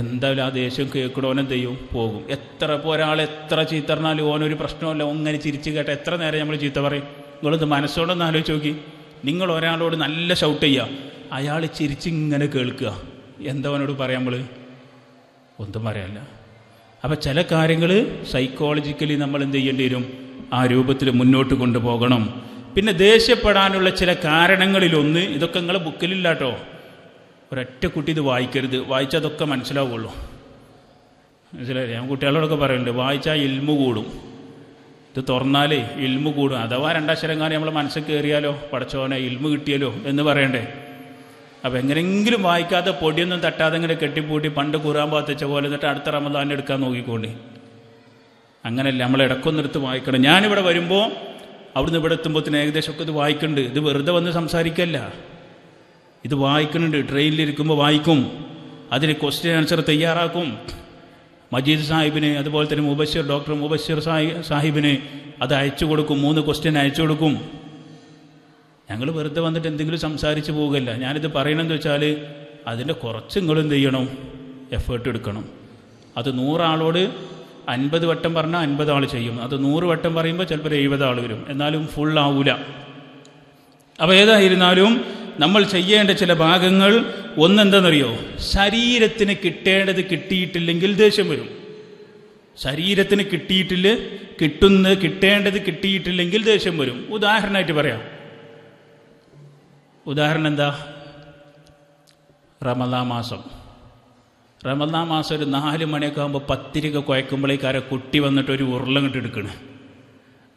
എന്തായാലും ആ ദേഷ്യം കേൾക്കണോനെന്ത് ചെയ്യും? പോകും. എത്ര ഇപ്പോൾ ഒരാൾ എത്ര ചീത്ത പറഞ്ഞാലും ഓനൊരു പ്രശ്നമല്ല, അങ്ങനെ ചിരിച്ച് കേട്ട എത്ര നേരം നമ്മൾ ചീത്ത പറയും? നിങ്ങളിത് മനസ്സോടൊന്ന് ആലോചിച്ച് നോക്കി. നിങ്ങൾ ഒരാളോട് നല്ല ഷൗട്ട് ചെയ്യുക, അയാൾ ചിരിച്ചിങ്ങനെ കേൾക്കുക, എന്താ അവനോട് പറയാം? നമ്മൾ ഒന്നും പറയാനില്ല. അപ്പം ചില കാര്യങ്ങൾ സൈക്കോളജിക്കലി നമ്മൾ എന്ത് ചെയ്യേണ്ടി വരും? ആ രൂപത്തിൽ മുന്നോട്ട് കൊണ്ടുപോകണം. പിന്നെ ദേഷ്യപ്പെടാനുള്ള ചില കാരണങ്ങളിലൊന്ന്, ഇതൊക്കെ നിങ്ങളെ ബുക്കിലില്ല കേട്ടോ, ഒരൊറ്റ കുട്ടി ഇത് വായിക്കരുത്, വായിച്ചതൊക്കെ മനസ്സിലാവുള്ളൂ. മനസ്സിലായില്ലേ? ഞാൻ കുട്ടികളോടൊക്കെ പറയുന്നുണ്ട്, വായിച്ചാൽ ഇൽമു കൂടും. ഇത് തുറന്നാലേ ഇൽമു കൂടും. അഥവാ രണ്ടക്ഷരം കാണി നമ്മളെ മനസ്സിൽ കയറിയാലോ, പടച്ചോനെ ഇൽമു കിട്ടിയാലോ എന്ന് പറയണ്ടേ. അപ്പം എങ്ങനെയെങ്കിലും വായിക്കാതെ പൊടിയൊന്നും തട്ടാതെ ഇങ്ങനെ കെട്ടിപ്പൂട്ടി പണ്ട് ഖുർആൻ പാത്തിച്ച പോലെ എന്നിട്ട് അടുത്ത റമദാൻ എടുക്കാൻ നോക്കിക്കോണ്ടി. അങ്ങനെയല്ല, നമ്മൾ ഇടക്കൊന്നെടുത്ത് വായിക്കണം. ഞാനിവിടെ വരുമ്പോൾ അവിടുന്ന് ഇവിടെ എത്തുമ്പോഴത്തേന് ഏകദേശമൊക്കെ ഇത് വായിക്കുന്നുണ്ട്. ഇത് വെറുതെ വന്ന് സംസാരിക്കല്ല, ഇത് വായിക്കുന്നുണ്ട്. ട്രെയിനിലിരിക്കുമ്പോൾ വായിക്കും, അതിന് ക്വസ്റ്റ്യൻ ആൻസർ തയ്യാറാക്കും. മജീദ് സാഹിബിന്, അതുപോലെ തന്നെ ഡോക്ടർ മുബശ്ശിർ സാഹിബിന് അത് അയച്ചു കൊടുക്കും. 3 ക്വസ്റ്റ്യൻ അയച്ചു കൊടുക്കും. ഞങ്ങൾ വെറുതെ വന്നിട്ട് എന്തെങ്കിലും സംസാരിച്ച് പോവുകയല്ല. ഞാനിത് പറയണമെന്ന് വെച്ചാൽ അതിൻ്റെ കുറച്ച് നിങ്ങളെന്ത് ചെയ്യണം? എഫേർട്ട് എടുക്കണം. അത് 100 ആളോട് 50 വട്ടം പറഞ്ഞാൽ 50 ആൾ ചെയ്യും. അത് 100 വട്ടം പറയുമ്പോൾ ചിലപ്പോൾ 70 ആൾ വരും, എന്നാലും ഫുൾ ആവൂല. അപ്പോൾ ഏതായിരുന്നാലും നമ്മൾ ചെയ്യേണ്ട ചില ഭാഗങ്ങൾ ഒന്നെന്താണെന്നറിയോ? ശരീരത്തിന് കിട്ടേണ്ടത് കിട്ടിയിട്ടില്ലെങ്കിൽ ദേഷ്യം വരും. ശരീരത്തിന് കിട്ടേണ്ടത് കിട്ടിയിട്ടില്ലെങ്കിൽ ദേഷ്യം വരും. ഉദാഹരണമായിട്ട് പറയാം. ഉദാഹരണം എന്താ? റമദാൻ മാസം ഒരു 4 മണിയൊക്കെ ആകുമ്പോൾ പത്തിരിക കുഴക്കുമ്പോഴേക്കാരെ കുട്ടി വന്നിട്ട് ഒരു ഉരുളം കിട്ടി എടുക്കണ്.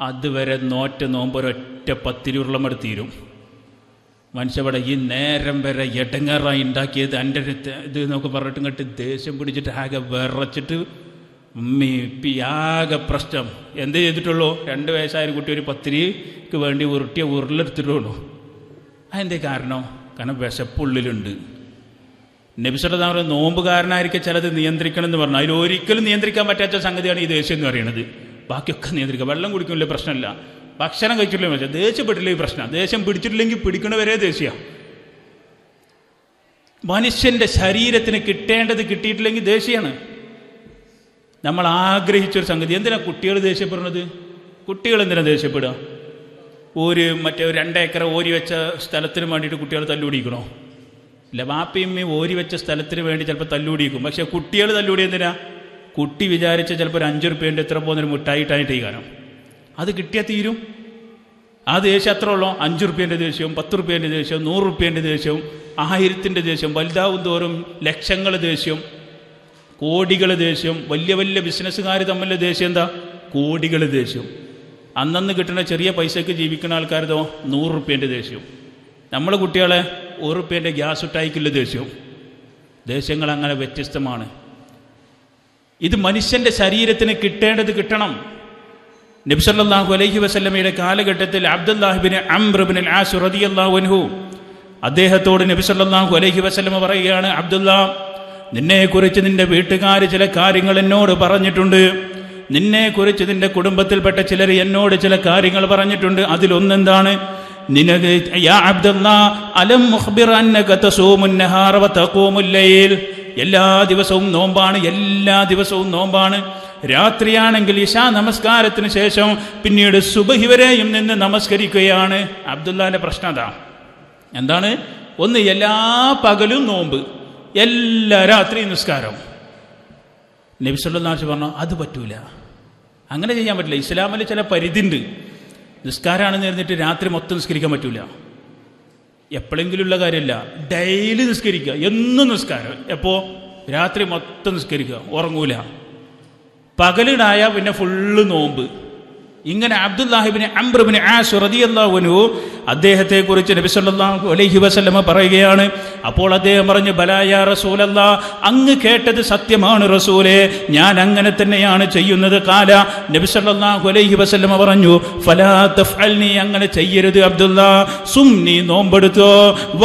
അതുവരെ നോമ്പ് ഒരൊറ്റ 10 ഉരുളം എടുത്ത് തീരും. മനുഷ്യവിടെ ഈ നേരം വരെ എടങ്ങാറായി ഉണ്ടാക്കിയത് എൻ്റെ ഇത് എന്നൊക്കെ പറഞ്ഞിട്ട് ഇങ്ങോട്ട് ദേഷ്യം പിടിച്ചിട്ട് ആകെ വിറച്ചിട്ട് ആകെ പ്രശ്നം. എന്ത് ചെയ്തിട്ടുള്ളൂ? 2 വയസ്സായ കുട്ടി ഒരു പത്തിരിക്ക് വേണ്ടി ഉരുട്ടിയ ഉരുളെടുത്തിട്ടുള്ളൂ. അതിൻ്റെ കാരണം വിശപ്പുള്ളിലുണ്ട്. നബി സല്ലല്ലാഹു അലൈഹി വസല്ലം നോമ്പുകാരനായിരിക്കും ചിലത് നിയന്ത്രിക്കണം എന്ന് പറഞ്ഞു. അതിലൊരിക്കലും നിയന്ത്രിക്കാൻ പറ്റാത്ത സംഗതിയാണ് ഈ ദേഷ്യം എന്ന് പറയുന്നത്. ബാക്കിയൊക്കെ നിയന്ത്രിക്കുക. വെള്ളം കുടിക്കുന്നില്ല പ്രശ്നമില്ല, ഭക്ഷണം കഴിച്ചിട്ടില്ലെങ്കിൽ പ്രശ്നം, ദേഷ്യപ്പെട്ടില്ല ഈ പ്രശ്നം. ദേഷ്യം പിടിച്ചിട്ടില്ലെങ്കിൽ പിടിക്കണവരെ ദേഷ്യം. മനുഷ്യൻ്റെ ശരീരത്തിന് കിട്ടേണ്ടത് കിട്ടിയിട്ടില്ലെങ്കിൽ ദേഷ്യമാണ്. നമ്മൾ ആഗ്രഹിച്ചൊരു സംഗതി. എന്തിനാണ് കുട്ടികൾ ദേഷ്യപ്പെടുന്നത്? കുട്ടികൾ എന്തിനാണ് ദേഷ്യപ്പെടുക? മറ്റേ 2 ഏക്കർ ഓരി വെച്ച സ്ഥലത്തിന് വേണ്ടിയിട്ട് കുട്ടികൾ തല്ലുപിടിക്കണോ? ഇല്ല, വാപ്പയും ഓരി വെച്ച സ്ഥലത്തിന് വേണ്ടി ചിലപ്പോൾ തല്ലുപിടിക്കും. പക്ഷേ കുട്ടികൾ തല്ലുപിടി എന്തിനാ? കുട്ടി വിചാരിച്ച ചിലപ്പോൾ ഒരു 5 റുപ്യേൻ്റെ എത്ര പോകുന്നൊരു മിഠായിട്ടായിട്ട് ഈ കാരണം അത് കിട്ടിയാൽ തീരും. ആ ദേഷ്യം അത്ര ഉള്ളോ? 5 റുപ്യേൻ്റെ ദേഷ്യവും 10 റുപ്യേൻ്റെ ദേഷ്യവും 100 റുപ്യേൻ്റെ ദേഷ്യവും 1000ൻ്റെ ദേഷ്യം, വലുതാവും തോറും ലക്ഷങ്ങൾ ദേഷ്യം, കോടികൾ ദേഷ്യം. വലിയ വലിയ ബിസിനസ്സുകാർ തമ്മിലുള്ള ദേഷ്യം എന്താ? കോടികൾ ദേഷ്യം. അന്നന്ന് കിട്ടുന്ന ചെറിയ പൈസയ്ക്ക് ജീവിക്കുന്ന ആൾക്കാരതോ 100 റുപ്യേൻ്റെ ദേഷ്യം. നമ്മളെ കുട്ടികളെ 1 റുപ്യേൻ്റെ ഗ്യാസ് ഇട്ടായിക്കുള്ള ദേഷ്യവും. ദേഷ്യങ്ങൾ അങ്ങനെ വ്യത്യസ്തമാണ്. ഇത് മനുഷ്യൻ്റെ ശരീരത്തിന് കിട്ടേണ്ടത് കിട്ടണം. നബി സല്ലല്ലാഹു അലൈഹി വസല്ലമയുടെ കാലഘട്ടത്തിൽ അബ്ദുല്ലാഹ് ഇബ്നു അംർ ഇബ്നുൽ ആസ് റളിയല്ലാഹു അൻഹു അദ്ദേഹത്തോട് നബി സല്ലല്ലാഹു അലൈഹി വസല്ലമ പറയുകയാണ്, അബ്ദുല്ലാ, നിന്നെക്കുറിച്ച് നിന്റെ വീട്ടുകാർ ചില കാര്യങ്ങൾ എന്നോട് പറഞ്ഞിട്ടുണ്ട്. നിന്നെക്കുറിച്ച് നിന്റെ കുടുംബത്തിൽപ്പെട്ട ചിലർ എന്നോട് ചില കാര്യങ്ങൾ പറഞ്ഞിട്ടുണ്ട്. അതിലൊന്നെന്താണ്? നിനക്ക് യാ അബ്ദുല്ലാ അലം മുഖ്ബിർ അന്നക തസൂമുൻ നഹാറ വ തഖൂമുൽ ലൈൽ. എല്ലാ ദിവസവും നോമ്പാണ്. രാത്രിയാണെങ്കിൽ ഇശാ നമസ്കാരത്തിന് ശേഷം പിന്നീട് സുബഹി വരെയും നിന്ന് നമസ്കരിക്കുകയാണ്. അബ്ദുല്ലാന്റെ പ്രശ്നം അതാ. എന്താണ്? ഒന്ന്, എല്ലാ പകലും നോമ്പ്, എല്ലാ രാത്രിയും നിസ്കാരം. നബി സല്ലല്ലാഹു അലൈഹി വസല്ലം പറഞ്ഞു അത് പറ്റൂല, അങ്ങനെ ചെയ്യാൻ പറ്റില്ല. ഇസ്ലാമിൽ ചില പരിധിയുണ്ട്. നിസ്കാരമാണെന്ന് പറഞ്ഞിട്ട് രാത്രി മൊത്തം നിസ്കരിക്കാൻ പറ്റൂല. എപ്പോഴെങ്കിലുള്ള കാര്യമല്ല, ഡെയിലി നിസ്കരിക്കുക, എന്നും നിസ്കാരം. എപ്പോൾ? രാത്രി മൊത്തം നിസ്കരിക്കുക, ഉറങ്ങൂല. പകലിടായ പിന്നെ ഫുള്ള് നോമ്പ്. ഇങ്ങനെ അബ്ദുല്ലാഹ് ഇബ്നു അംർ ഇബ്നു ആസ് റളിയല്ലാഹു അൻഹു അദ്ദേഹത്തെക്കുറിച്ച് നബി സല്ലല്ലാഹു അലൈഹി വസല്ലമ പറയുകയാണ്. അപ്പോൾ അദ്ദേഹം പറഞ്ഞു, ബലാ യാ റസൂലല്ലാഹ്, അങ്ങ് കേട്ടത് സത്യമാണ് റസൂലേ, ഞാൻ അങ്ങനെ തന്നെയാണ് ചെയ്യുന്നത്. കാല, നബി സല്ലല്ലാഹു അലൈഹി വസല്ലമ പറഞ്ഞു, ഫലാ തഫ്അൽ, നീ അങ്ങനെ ചെയ്യരുത് അബ്ദുല്ലാ. സും, നീ നോമ്പെടുത്തോ. വ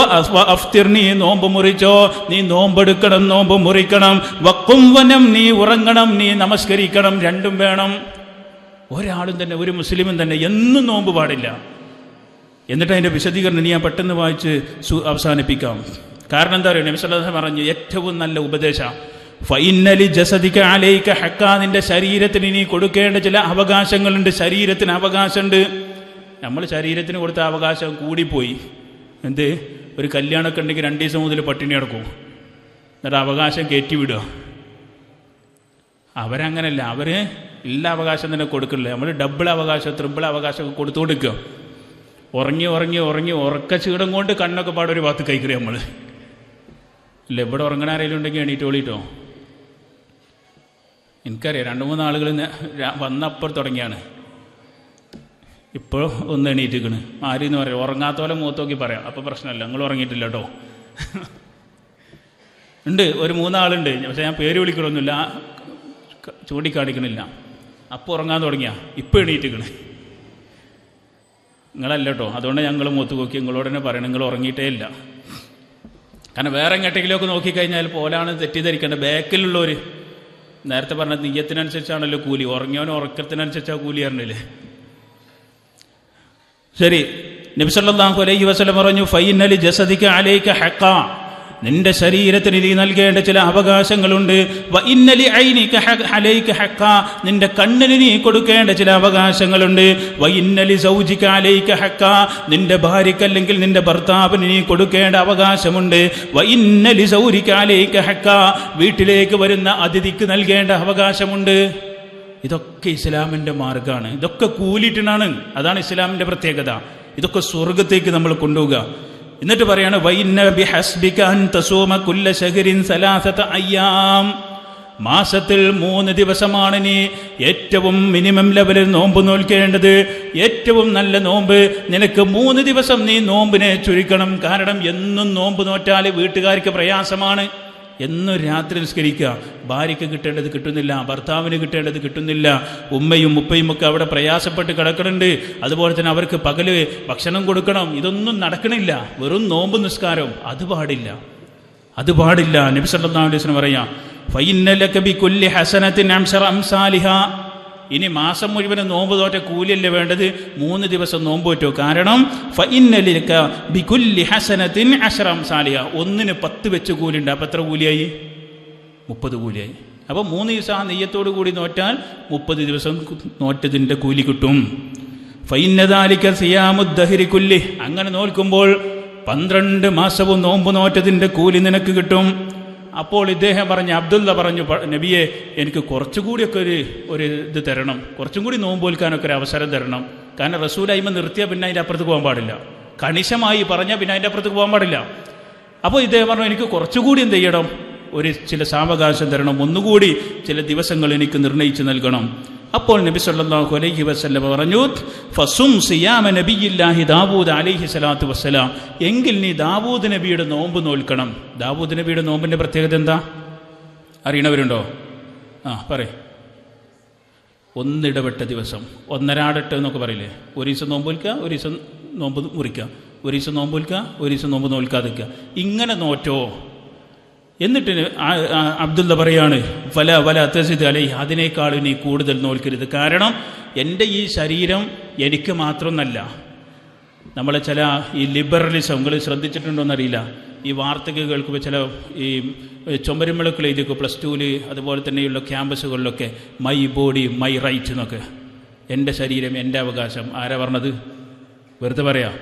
അഫ്തിർ, നീ നോമ്പ് മുറിച്ചോ. നീ നോമ്പെടുക്കണം, നോമ്പ് മുറിക്കണം. വഖും വനം, നീ ഉറങ്ങണം, നീ നമസ്കരിക്കണം. രണ്ടും വേണം. ഒരാളും തന്നെ, ഒരു മുസ്ലിമും തന്നെ എന്നും നോമ്പ് പാടില്ല. എന്നിട്ട് അതിൻ്റെ വിശദീകരണം ഞാൻ പെട്ടെന്ന് വായിച്ച് അവസാനിപ്പിക്കാം. കാരണം എന്താ പറയുക? നബി സല്ലല്ലാഹു അലൈഹി വസല്ലം പറഞ്ഞു, ഏറ്റവും നല്ല ഉപദേശം ഫഇന്നലി ജസദിക അലൈക ഹഖ, നിന്റെ ശരീരത്തിന് നീ കൊടുക്കേണ്ട ചില അവകാശങ്ങളുണ്ട്. ശരീരത്തിന് അവകാശമുണ്ട്. നമ്മൾ ശരീരത്തിന് കൊടുത്ത അവകാശം കൂടിപ്പോയി. എന്ത്, ഒരു കല്യാണമൊക്കെ ഉണ്ടെങ്കിൽ 2 ദിവസം മുതൽ പട്ടിണി കിടക്കും, എന്നിട്ട് അവകാശം കയറ്റിവിടുക. അവരങ്ങനല്ല, അവർ എല്ലാ അവകാശം തന്നെ കൊടുക്കില്ല. നമ്മൾ ഡബിൾ അവകാശം, ട്രിപ്പിൾ അവകാശമൊക്കെ കൊടുത്തു കൊടുക്കുക. ഉറങ്ങി ഉറങ്ങി ഉറങ്ങി ഉറക്കച്ചീടം കൊണ്ട് കണ്ണൊക്കെ പാടൊരു ഭാഗത്ത് കഴിക്കുക നമ്മൾ. ഇല്ല, ഇവിടെ ഉറങ്ങണ ആരെങ്കിലും ഉണ്ടെങ്കിൽ എണീറ്റോളിട്ടോ. എനിക്കറിയാം 2-3 ആളുകൾ വന്നപ്പോൾ തുടങ്ങിയാണ്, ഇപ്പോൾ ഒന്ന് എണീറ്റിക്കണ്. ആരെന്ന് പറയാം, ഉറങ്ങാത്തോലെ മുഖത്ത് നോക്കി പറയാം, അപ്പോൾ പ്രശ്നമല്ല, നിങ്ങൾ ഉറങ്ങിയിട്ടില്ല കേട്ടോ. ഉണ്ട്, ഒരു 3 ആളുണ്ട്, പക്ഷേ ഞാൻ പേര് വിളിക്കണമൊന്നുമില്ല, ചൂണ്ടിക്കാണിക്കണില്ല. അപ്പോൾ ഉറങ്ങാൻ തുടങ്ങിയ ഇപ്പോൾ എണീറ്റിക്കണ്. നിങ്ങളല്ല കേട്ടോ, അതുകൊണ്ട് ഞങ്ങൾ മുഖത്ത് നോക്കി നിങ്ങളോട് തന്നെ പറയണം, നിങ്ങൾ ഉറങ്ങിയിട്ടേ ഇല്ല. കാരണം വേറെ എങ്ങോട്ടെങ്കിലുമൊക്കെ നോക്കിക്കഴിഞ്ഞാൽ പോലാണ് തെറ്റിദ്ധരിക്കേണ്ടത്. ബാക്കിലുള്ളവർ നേരത്തെ പറഞ്ഞ നിയ്യത്തിനനുസരിച്ചാണല്ലോ കൂലി, ഉറങ്ങിയവനും ഉറക്കത്തിനനുസരിച്ചാണ് കൂലി അറിഞ്ഞില്ലേ. ശരി, നബി സല്ലല്ലാഹു അലൈഹി വസല്ലം പറഞ്ഞു, ഫഇന്നലി ജസദിക അലൈക ഹഖ, നിന്റെ ശരീരത്തിന് നീ നൽകേണ്ട ചില അവകാശങ്ങളുണ്ട്. വഇന്നലി ഐനിക അലൈക ഹഖ, നിന്റെ കണ്ണിന് നീ കൊടുക്കേണ്ട ചില അവകാശങ്ങളുണ്ട്. വഇന്നലി സൗജിക അലൈക ഹഖ, നിന്റെ ഭാര്യയ്ക്ക് അല്ലെങ്കിൽ നിന്റെ ഭർത്താവിന് നീ കൊടുക്കേണ്ട അവകാശമുണ്ട്. വഇന്നലി സൗരിക അലൈക ഹഖ, വീട്ടിലേക്ക് വരുന്ന അതിഥിക്ക് നൽകേണ്ട അവകാശമുണ്ട്. ഇതൊക്കെ ഇസ്ലാമിൻ്റെ മാർഗ്ഗമാണ്. ഇതൊക്കെ കൂലിയിട്ടാണ്. അതാണ് ഇസ്ലാമിൻ്റെ പ്രത്യേകത. ഇതൊക്കെ സ്വർഗത്തേക്ക് നമ്മൾ കൊണ്ടുപോവുക. എന്നിട്ട് പറയാണ്, വഇന്ന ബിഹസ്ബിക അൻ തസൂമ കുല്ല ശഹരിൻ 3 അയ്യാം, മാസത്തിൽ 3 ദിവസമാണ് നീ ഏറ്റവും മിനിമം ലെവലിൽ നോമ്പ് നോൽക്കേണ്ടത്. ഏറ്റവും നല്ല നോമ്പ് നിനക്ക് 3 ദിവസം നീ നോമ്പിനെ ചുരുക്കണം. കാരണം എന്നും നോമ്പ് നോറ്റാൽ വീട്ടുകാർക്ക് പ്രയാസമാണ്. എന്നും രാത്രി നിസ്കരിക്കുക, ഭാര്യയ്ക്ക് കിട്ടേണ്ടത് കിട്ടുന്നില്ല, ഭർത്താവിന് കിട്ടേണ്ടത് കിട്ടുന്നില്ല, ഉമ്മയും ഉപ്പയും ഒക്കെ അവിടെ പ്രയാസപ്പെട്ട് കിടക്കുന്നുണ്ട്. അതുപോലെ തന്നെ അവർക്ക് പകല് ഭക്ഷണം കൊടുക്കണം. ഇതൊന്നും നടക്കണില്ല. വെറും നോമ്പ് നിസ്കാരം അത് പാടില്ല, അത് പാടില്ല. നബി സല്ലല്ലാഹു അലൈഹി വസല്ലം പറയാം, ഫഇന്ന ലക ബികുല്ലി ഹസനത്തിൻ 10 അംസാലിഹാ, ഇനി മാസം മുഴുവനും നോമ്പ് തോറ്റ കൂലിയല്ലേ വേണ്ടത്, 3 ദിവസം നോമ്പ് പറ്റോ. കാരണം ഫഇന്ന ലക ബികുല്ലി ഹസനത്തിൻ 10 അംസാലിഹാ, ഒന്നിന് 10 വെച്ച് കൂലിയുണ്ട്. അപ്പം എത്ര കൂലിയായി? 30 കൂലിയായി. അപ്പോൾ 3 ദിവസം ആ നെയ്യത്തോടു കൂടി നോറ്റാൽ 30 ദിവസം നോറ്റതിൻ്റെ കൂലി കിട്ടും. ഫഇന്ന ദാലിക സിയാമുദ്ദഹരി കുല്ലി, അങ്ങനെ നോൽക്കുമ്പോൾ 12 മാസവും നോമ്പ് നോറ്റതിൻ്റെ കൂലി നിനക്ക് കിട്ടും. അപ്പോൾ ഇദ്ദേഹം പറഞ്ഞു, അബ്ദുള്ള പറഞ്ഞു, നബിയെ എനിക്ക് കുറച്ചുകൂടിയൊക്കെ ഒരു ഇത് തരണം, കുറച്ചും കൂടി നോമ്പ് നോൽക്കാനൊക്കെ ഒരു അവസരം തരണം. കാരണം റസൂലൈമ നിർത്തിയാൽ പിന്നെ അതിൻ്റെ അപ്പുറത്ത് പോകാൻ പാടില്ല, കണിശമായി പറഞ്ഞാൽ പിന്നെ അതിൻ്റെ അപ്പുറത്ത് പോകാൻ പാടില്ല. അപ്പോൾ ഇദ്ദേഹം പറഞ്ഞു, എനിക്ക് കുറച്ചുകൂടി എന്ത് ചെയ്യണം, ചില സാവകാശം തരണം, ഒന്നുകൂടി ചില ദിവസങ്ങൾ എനിക്ക് നിർണയിച്ച് നൽകണം. അപ്പോൾ നബി സല്ലല്ലാഹു അലൈഹി വസല്ലം പറഞ്ഞു, ഫസും സിയാമ നബിയില്ലാഹി ദാവൂദ് അലൈഹി സ്വലാത്തു വസ്സലാം, എങ്കിൽ നീ ദാവൂദ് നബിയുടെ നോമ്പ് നോൽക്കണം. ദാവൂദ് നബിയുടെ നോമ്പിൻ്റെ പ്രത്യേകത എന്താ അറിയണവരുണ്ടോ? പറയ്. ഒന്നിടവിട്ട ദിവസം, ഒന്നരാടട്ട് എന്നൊക്കെ പറയില്ലേ. ഒരു ദിവസം നോമ്പ് നോൽക്കുക, ഒരു ദിവസം നോമ്പ് മുറിക്കുക, ഒരു ദിവസം നോമ്പ് നോൽക്കുക, ഒരു ദിവസം നോമ്പ് നോൽക്കാതിരിക്കുക. ഇങ്ങനെ നോറ്റോ. എന്നിട്ട് അബ്ദുള്ള പറയാണ്, വല തസിദ് അലൈഹി, അതിനേക്കാൾ നീ കൂടുതൽ നോൽക്കരുത്. കാരണം എൻ്റെ ഈ ശരീരം എനിക്ക് മാത്രമൊന്നല്ല. നമ്മളെ ചില ഈ ലിബറലിസം നിങ്ങൾ ശ്രദ്ധിച്ചിട്ടുണ്ടോയെന്നറിയില്ല, ഈ വാർത്തകൾ കേൾക്കുമ്പോൾ ചില ഈ ചുമരുമിളക്കുകൾ എഴുതിക്കും +2 അതുപോലെ തന്നെയുള്ള ക്യാമ്പസുകളിലൊക്കെ മൈ ബോഡി മൈ റൈറ്റ് എന്നൊക്കെ. എൻ്റെ ശരീരം എൻ്റെ അവകാശം. ആരാ പറഞ്ഞത്? വെറുതെ പറയാം.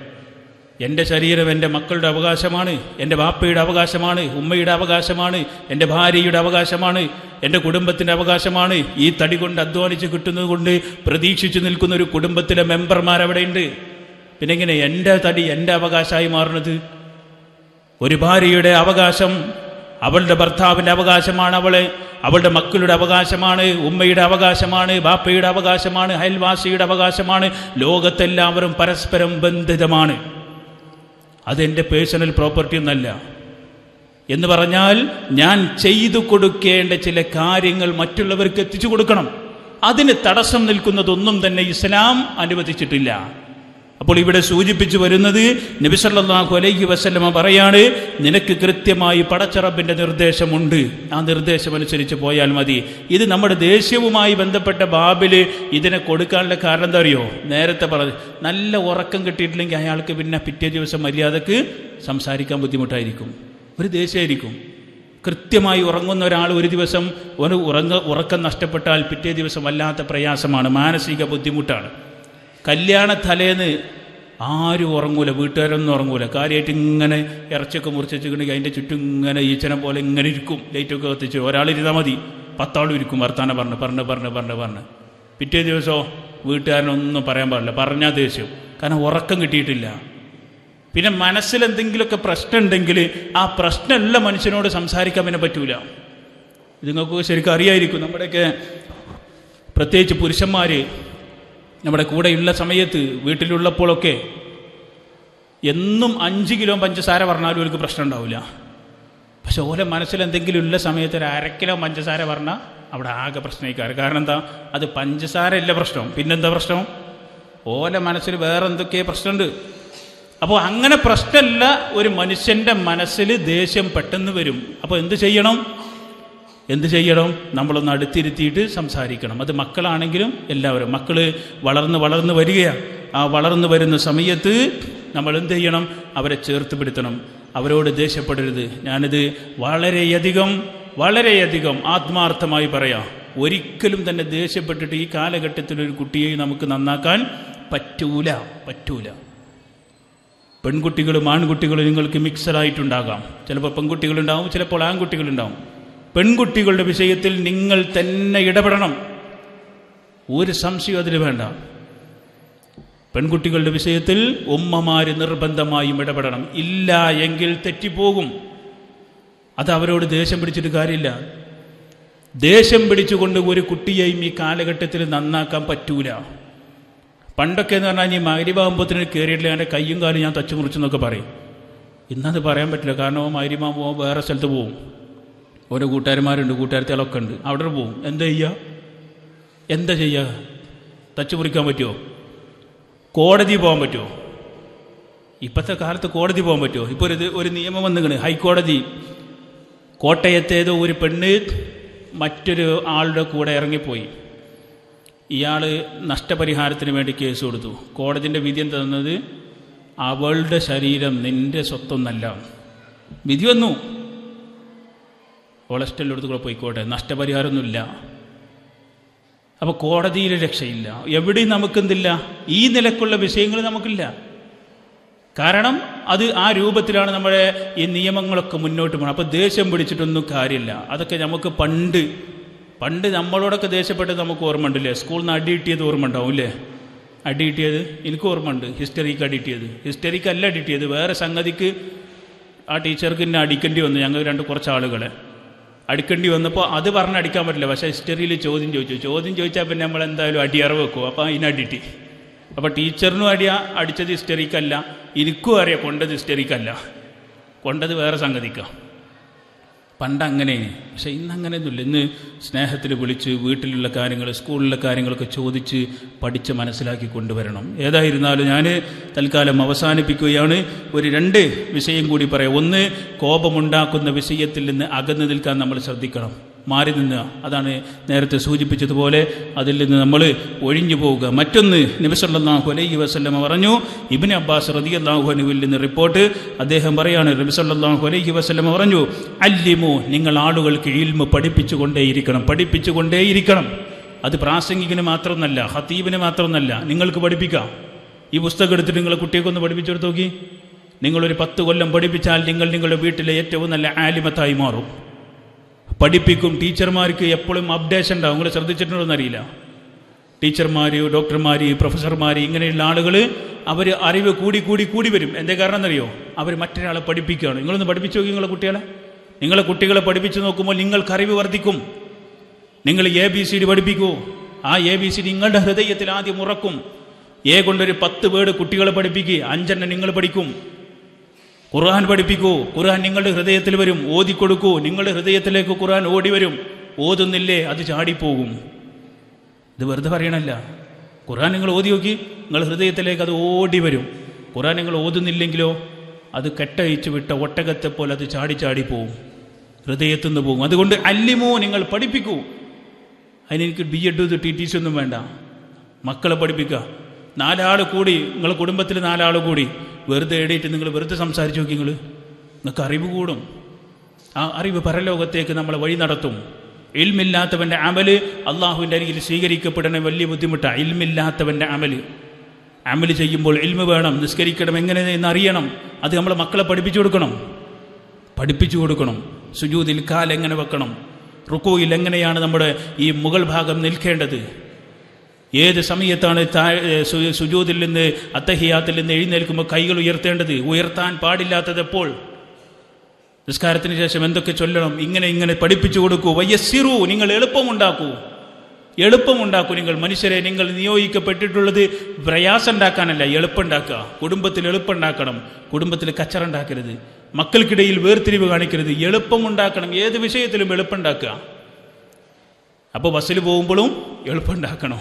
എൻ്റെ ശരീരം എൻ്റെ മക്കളുടെ അവകാശമാണ്, എൻ്റെ വാപ്പയുടെ അവകാശമാണ്, ഉമ്മയുടെ അവകാശമാണ്, എൻ്റെ ഭാര്യയുടെ അവകാശമാണ്, എൻ്റെ കുടുംബത്തിൻ്റെ അവകാശമാണ്. ഈ തടി കൊണ്ട് അധ്വാനിച്ച് കിട്ടുന്നത് കൊണ്ട് പ്രതീക്ഷിച്ച് നിൽക്കുന്ന ഒരു കുടുംബത്തിലെ മെമ്പർമാരവിടെയുണ്ട്. പിന്നെ എങ്ങനെ എൻ്റെ തടി എൻ്റെ അവകാശമായി മാറുന്നത്? ഒരു ഭാര്യയുടെ അവകാശം അവളുടെ ഭർത്താവിൻ്റെ അവകാശമാണ്, അവളുടെ മക്കളുടെ അവകാശമാണ്, ഉമ്മയുടെ അവകാശമാണ്, ബാപ്പയുടെ അവകാശമാണ്, അയൽവാസിയുടെ അവകാശമാണ്. ലോകത്തെല്ലാവരും പരസ്പരം ബന്ധിതമാണ്. അതെൻ്റെ പേഴ്സണൽ പ്രോപ്പർട്ടി ഒന്നല്ല. എന്ന് പറഞ്ഞാൽ ഞാൻ ചെയ്തു കൊടുക്കേണ്ട ചില കാര്യങ്ങൾ മറ്റുള്ളവർക്ക് എത്തിച്ചു കൊടുക്കണം. അതിന് തടസ്സം നിൽക്കുന്നതൊന്നും തന്നെ ഇസ്ലാം അനുവദിച്ചിട്ടില്ല. അപ്പോൾ ഇവിടെ സൂചിപ്പിച്ചു വരുന്നത്, നബി സല്ലല്ലാഹു അലൈഹി വസല്ലമ പറയാണ്, നിനക്ക് കൃത്യമായി പടച്ച റബ്ബിൻ്റെ നിർദ്ദേശമുണ്ട്, ആ നിർദ്ദേശമനുസരിച്ച് പോയാൽ മതി. ഇത് നമ്മുടെ ദേശീയവുമായി ബന്ധപ്പെട്ട ബാബിൽ ഇതിനെ കൊടുക്കാനുള്ള കാരണം എന്താ അറിയോ? നേരത്തെ പറഞ്ഞു, നല്ല ഉറക്കം കിട്ടിയിട്ടില്ലെങ്കിൽ അയാൾക്ക് പിന്നെ പിറ്റേ ദിവസം മര്യാദക്ക് സംസാരിക്കാൻ ബുദ്ധിമുട്ടായിരിക്കും, ഒരു ദേഷ്യമായിരിക്കും. കൃത്യമായി ഉറങ്ങുന്ന ഒരാൾ ഒരു ദിവസം ഒരു ഉറക്കം നഷ്ടപ്പെട്ടാൽ പിറ്റേ ദിവസം വല്ലാത്ത പ്രയാസമാണ്, മാനസിക ബുദ്ധിമുട്ടാണ്. കല്യാണ തലേന്ന് ആരും ഉറങ്ങൂല, വീട്ടുകാരൊന്നും ഉറങ്ങൂല. കാര്യമായിട്ട് ഇങ്ങനെ ഇറച്ചിയൊക്കെ മുറിച്ചിട്ടുണ്ടെങ്കിൽ അതിൻ്റെ ചുറ്റും ഇങ്ങനെ ഈച്ചനെ പോലെ ഇങ്ങനെ ഇരിക്കും. ലൈറ്റൊക്കെ കത്തിച്ച് ഒരാളിരുന്നാൽ മതി, 10 ആളും ഇരിക്കും വർത്താനം പറഞ്ഞ്. പിറ്റേ ദിവസമോ വീട്ടുകാരനൊന്നും പറയാൻ പാടില്ല, പറഞ്ഞാൽ ദേഷ്യം. കാരണം ഉറക്കം കിട്ടിയിട്ടില്ല. പിന്നെ മനസ്സിലെന്തെങ്കിലുമൊക്കെ പ്രശ്നം ഉണ്ടെങ്കിൽ ആ പ്രശ്നമുള്ള മനുഷ്യനോട് സംസാരിക്കാൻ പിന്നെ പറ്റൂല. ഇത് നിങ്ങൾക്ക് ശരിക്കും അറിയായിരിക്കും. നമ്മുടെയൊക്കെ പ്രത്യേകിച്ച് പുരുഷന്മാർ നമ്മുടെ കൂടെയുള്ള സമയത്ത് വീട്ടിലുള്ളപ്പോഴൊക്കെ എന്നും 5 കിലോ പഞ്ചസാര പറഞ്ഞാലും അവർക്ക് പ്രശ്നം ഉണ്ടാവില്ല. പക്ഷെ ഓലെ മനസ്സിലെന്തെങ്കിലും ഉള്ള സമയത്ത് ഒരു 1/2 കിലോ പഞ്ചസാര പറഞ്ഞാൽ അവിടെ ആകെ പ്രശ്നമായിക്കാറ്. കാരണം എന്താ? അത് പഞ്ചസാര അല്ല പ്രശ്നം, പിന്നെന്താ പ്രശ്നം? ഓലെ മനസ്സിൽ വേറെ എന്തൊക്കെയോ പ്രശ്നമുണ്ട്. അപ്പോൾ അങ്ങനെ പ്രശ്നമല്ല, ഒരു മനുഷ്യൻ്റെ മനസ്സിൽ ദേഷ്യം പെട്ടെന്ന് വരും. അപ്പോൾ എന്ത് ചെയ്യണം? നമ്മളൊന്ന് അടുത്തിരുത്തിയിട്ട് സംസാരിക്കണം. അത് മക്കളാണെങ്കിലും എല്ലാവരും. മക്കൾ വളർന്ന് വരികയാണ്. ആ വളർന്നു വരുന്ന സമയത്ത് നമ്മൾ എന്ത് ചെയ്യണം? അവരെ ചേർത്ത് പിടുത്തണം. അവരോട് ദേഷ്യപ്പെടരുത്. ഞാനിത് വളരെയധികം ആത്മാർത്ഥമായി പറയാം. ഒരിക്കലും തന്നെ ദേഷ്യപ്പെട്ടിട്ട് ഈ കാലഘട്ടത്തിൽ ഒരു കുട്ടിയെ നമുക്ക് നന്നാക്കാൻ പറ്റൂല. പെൺകുട്ടികളും ആൺകുട്ടികളും നിങ്ങൾക്ക് മിക്സഡായിട്ടുണ്ടാകാം. ചിലപ്പോൾ പെൺകുട്ടികളുണ്ടാവും, ചിലപ്പോൾ ആൺകുട്ടികളുണ്ടാവും. പെൺകുട്ടികളുടെ വിഷയത്തിൽ നിങ്ങൾ തന്നെ ഇടപെടണം. ഒരു സംശയം അതിൽ വേണ്ട. പെൺകുട്ടികളുടെ വിഷയത്തിൽ ഉമ്മമാർ നിർബന്ധമായും ഇടപെടണം. ഇല്ല എങ്കിൽ തെറ്റിപ്പോകും. അത് അവരോട് ദേഷ്യം പിടിച്ചിട്ട് കാര്യമില്ല. ദേഷ്യം പിടിച്ചുകൊണ്ട് ഒരു കുട്ടിയെയും ഈ കാലഘട്ടത്തിൽ നന്നാക്കാൻ പറ്റൂല. പണ്ടൊക്കെ എന്ന് പറഞ്ഞാൽ ഈ മഗ്‌രിബാകുമ്പോഴത്തേന് കയറിയിട്ടില്ല എൻ്റെ കയ്യും കാലും ഞാൻ തച്ചു മുറിച്ചെന്നൊക്കെ പറയും. ഇന്നത് പറയാൻ പറ്റില്ല. കാരണം മഗ്‌രിബാകുമ്പോൾ വേറെ സ്ഥലത്ത് പോവും. ഓരോ കൂട്ടുകാരന്മാരുണ്ട്, കൂട്ടുകാരത്തികളൊക്കെ ഉണ്ട്, അവിടെ പോവും. എന്താ ചെയ്യുക? തച്ചു മുറിക്കാൻ പറ്റുമോ? കോടതി പോകാൻ പറ്റുമോ? ഇപ്പോഴത്തെ കാലത്ത് കോടതി പോകാൻ പറ്റുമോ? ഇപ്പോൾ ഒരു നിയമം വന്നിങ്ങനെ, ഹൈക്കോടതി കോട്ടയത്തേതോ ഒരു പെണ്ണ് മറ്റൊരു ആളുടെ കൂടെ ഇറങ്ങിപ്പോയി. ഇയാൾ നഷ്ടപരിഹാരത്തിന് വേണ്ടി കേസ് കൊടുത്തു. കോടതിൻ്റെ വിധി എന്താ തന്നത്? അവളുടെ ശരീരം നിൻ്റെ സ്വത്തൊന്നല്ല. വിധി വന്നു, കൊളസ്ട്രോളെടുത്ത് കൂടെ പോയിക്കോട്ടെ, നഷ്ടപരിഹാരമൊന്നുമില്ല. അപ്പോൾ കോടതിയിൽ രക്ഷയില്ല. എവിടെയും നമുക്കെന്തില്ല? ഈ നിലക്കുള്ള വിഷയങ്ങൾ നമുക്കില്ല. കാരണം അത് ആ രൂപത്തിലാണ് നമ്മുടെ ഈ നിയമങ്ങളൊക്കെ മുന്നോട്ട് പോകണം. അപ്പോൾ ദേഷ്യം പിടിച്ചിട്ടൊന്നും കാര്യമില്ല. അതൊക്കെ നമുക്ക് പണ്ട് നമ്മളോടൊക്കെ ദേഷ്യപ്പെട്ടത് നമുക്ക് ഓർമ്മ ഉണ്ടല്ലേ? സ്കൂളിൽ നിന്ന് അടി കിട്ടിയത് ഓർമ്മ ഉണ്ടാവും അല്ലേ? അടി കിട്ടിയത് എനിക്ക് ഓർമ്മ ഉണ്ട്. ഹിസ്റ്ററിക്ക് അടി കിട്ടിയത്. ഹിസ്റ്ററിക്കല്ല അടി കിട്ടിയത്, വേറെ സംഗതിക്ക് ആ ടീച്ചർക്ക് എന്നെ അടിക്കേണ്ടി വന്നു. ഞങ്ങൾ കുറച്ച് ആളുകളെ അടിക്കേണ്ടി വന്നപ്പോൾ അത് പറഞ്ഞ് അടിക്കാൻ പറ്റില്ല. പക്ഷേ ഹിസ്റ്ററിയിൽ ചോദ്യം ചോദിച്ചാൽ പിന്നെ നമ്മൾ എന്തായാലും അടിയറവ് വെക്കും. അപ്പോൾ അതിനടിട്ടി. അപ്പോൾ ടീച്ചറിനും അടിച്ചത് ഹിസ്റ്ററിക്കല്ല, എനിക്കും അറിയാം കൊണ്ടത് ഹിസ്റ്ററിക്കല്ല, കൊണ്ടത് വേറെ സംഗതിക്കാം. പണ്ട് അങ്ങനെയാണ്. പക്ഷെ ഇന്നങ്ങനെയൊന്നുമില്ല. ഇന്ന് സ്നേഹത്തിൽ വിളിച്ച് വീട്ടിലുള്ള കാര്യങ്ങൾ, സ്കൂളിലെ കാര്യങ്ങളൊക്കെ ചോദിച്ച് പഠിച്ച് മനസ്സിലാക്കി കൊണ്ടുവരണം. ഏതായിരുന്നാലും ഞാൻ തൽക്കാലം അവസാനിപ്പിക്കുകയാണ്. ഒരു 2 വിഷയം കൂടി പറയാം. ഒന്ന്, കോപമുണ്ടാക്കുന്ന വിഷയത്തിൽ നിന്ന് അകന്നു നിൽക്കാൻ നമ്മൾ ശ്രദ്ധിക്കണം, മാറി നിന്നുക. അതാണ് നേരത്തെ സൂചിപ്പിച്ചതുപോലെ അതിൽ നിന്ന് നമ്മൾ ഒഴിഞ്ഞു പോവുക. മറ്റൊന്ന്, നബി സല്ലല്ലാഹു അലൈഹി വസല്ലം പറഞ്ഞു, ഇബ്നു അബ്ബാസ് റളിയല്ലാഹു അൻഹുവിൽ നിന്ന് റിപ്പോർട്ട്, അദ്ദേഹം പറയാണ്, നബി സല്ലല്ലാഹു അലൈഹി വസല്ലം പറഞ്ഞു, അല്ലിമു, നിങ്ങൾ ആളുകൾക്ക് ഇൽമ് പഠിപ്പിച്ചുകൊണ്ടേയിരിക്കണം. അത് പ്രാസംഗികന് മാത്രമൊന്നല്ല, ഖതീബിന് മാത്രമൊന്നല്ല, നിങ്ങൾക്ക് പഠിപ്പിക്കാം. ഈ പുസ്തകം എടുത്തിട്ട് നിങ്ങളെ കുട്ടിയൊക്കെ പഠിപ്പിച്ചെടുത്ത് നോക്കി. നിങ്ങളൊരു 10 കൊല്ലം പഠിപ്പിച്ചാൽ നിങ്ങൾ നിങ്ങളുടെ വീട്ടിലെ ഏറ്റവും നല്ല ആലിമത്തായി മാറും. പഠിപ്പിക്കും. ടീച്ചർമാർക്ക് എപ്പോഴും അപ്ഡേഷൻ ഉണ്ടാവും. നിങ്ങൾ ശ്രദ്ധിച്ചിട്ടുണ്ടോയെന്നറിയില്ല. ടീച്ചർമാർ, ഡോക്ടർമാർ, പ്രൊഫസർമാർ, ഇങ്ങനെയുള്ള ആളുകൾ അവർ അറിവ് കൂടി വരും. എന്തേ കാരണം എന്നറിയോ? അവർ മറ്റൊരാളെ പഠിപ്പിക്കുകയാണ്. നിങ്ങളൊന്ന് പഠിപ്പിച്ചു നോക്കി നിങ്ങളെ കുട്ടികളെ പഠിപ്പിച്ചു നോക്കുമ്പോൾ നിങ്ങൾക്ക് അറിവ് വർദ്ധിക്കും. നിങ്ങൾ ABCD പഠിപ്പിക്കൂ. ആ ABCD നിങ്ങളുടെ ഹൃദയത്തിൽ ആദ്യം ഉറക്കും. കൊണ്ടൊരു 10 വേർഡ് കുട്ടികളെ പഠിപ്പിക്കുക, 5 നിങ്ങൾ പഠിക്കും. ഖുർആൻ പഠിപ്പിക്കൂ. ഖുർആൻ നിങ്ങളുടെ ഹൃദയത്തിൽ വരും. ഓതിക്കൊടുക്കൂ. നിങ്ങളുടെ ഹൃദയത്തിലേക്ക് ഖുർആൻ ഓടി വരും. ഓതുന്നില്ലേ, അത് ചാടിപ്പോകും. ഇത് വെറുതെ പറയണല്ല. ഖുർആൻ നിങ്ങൾ ഓതി നോക്കി, നിങ്ങളുടെ ഹൃദയത്തിലേക്ക് അത് ഓടി വരും. ഖുർആൻ നിങ്ങൾ ഓതുന്നില്ലെങ്കിലോ അത് കെട്ടഴിച്ചു വിട്ട ഒട്ടകത്തെ പോലെ അത് ചാടിപ്പോവും, ഹൃദയത്തിൽ നിന്ന് പോകും. അതുകൊണ്ട് അല്ലിമോ, നിങ്ങൾ പഠിപ്പിക്കൂ. അതിനെനിക്ക് BEd TTC ഒന്നും വേണ്ട. മക്കളെ പഠിപ്പിക്കുക. 4 ആൾ കൂടി, നിങ്ങളുടെ കുടുംബത്തിൽ 4 ആൾ കൂടി വെറുതെ എഴുതിയിട്ട് നിങ്ങൾ വെറുതെ സംസാരിച്ച് നോക്കി, നിങ്ങൾക്ക് അറിവ് കൂടും. ആ അറിവ് പരലോകത്തേക്ക് നമ്മളെ വഴി നടത്തും. ഇൽമില്ലാത്തവൻ്റെ അമല് അള്ളാഹുവിൻ്റെ അരികിൽ സ്വീകരിക്കപ്പെടണ വലിയ ബുദ്ധിമുട്ടാണ്. ഇൽമില്ലാത്തവൻ്റെ അമല് ചെയ്യുമ്പോൾ ഇൽമ് വേണം, നിസ്കരിക്കണം എങ്ങനെ എന്നറിയണം. അത് നമ്മളെ മക്കളെ പഠിപ്പിച്ചു കൊടുക്കണം. സുജൂദിൽ കാൽ എങ്ങനെ വെക്കണം, റുക്കൂയിൽ എങ്ങനെയാണ് നമ്മുടെ ഈ മുകൾ ഭാഗം നിൽക്കേണ്ടത്, ഏത് സമയത്താണ് സുജൂദിൽ നിന്ന് അത്തഹിയാത്തിൽ നിന്ന് എഴുന്നേൽക്കുമ്പോൾ കൈകൾ ഉയർത്തേണ്ടത്, ഉയർത്താൻ പാടില്ലാത്തത് എപ്പോൾ, നിസ്കാരത്തിന് ശേഷം എന്തൊക്കെ ചൊല്ലണം, ഇങ്ങനെ പഠിപ്പിച്ചു കൊടുക്കൂ. വയ്യസ്സിറു, നിങ്ങൾ എളുപ്പമുണ്ടാക്കൂ. നിങ്ങൾ മനുഷ്യരെ നിങ്ങൾ നിയോഗിക്കപ്പെട്ടിട്ടുള്ളത് പ്രയാസം ഉണ്ടാക്കാനല്ല, എളുപ്പമുണ്ടാക്കുക. കുടുംബത്തിൽ എളുപ്പമുണ്ടാക്കണം, കുടുംബത്തിൽ കച്ചറ ഉണ്ടാക്കരുത്, മക്കൾക്കിടയിൽ വേർതിരിവ് കാണിക്കരുത്, എളുപ്പമുണ്ടാക്കണം. ഏത് വിഷയത്തിലും എളുപ്പമുണ്ടാക്കുക. അപ്പോൾ ബസ്സിൽ പോകുമ്പോഴും എളുപ്പമുണ്ടാക്കണം.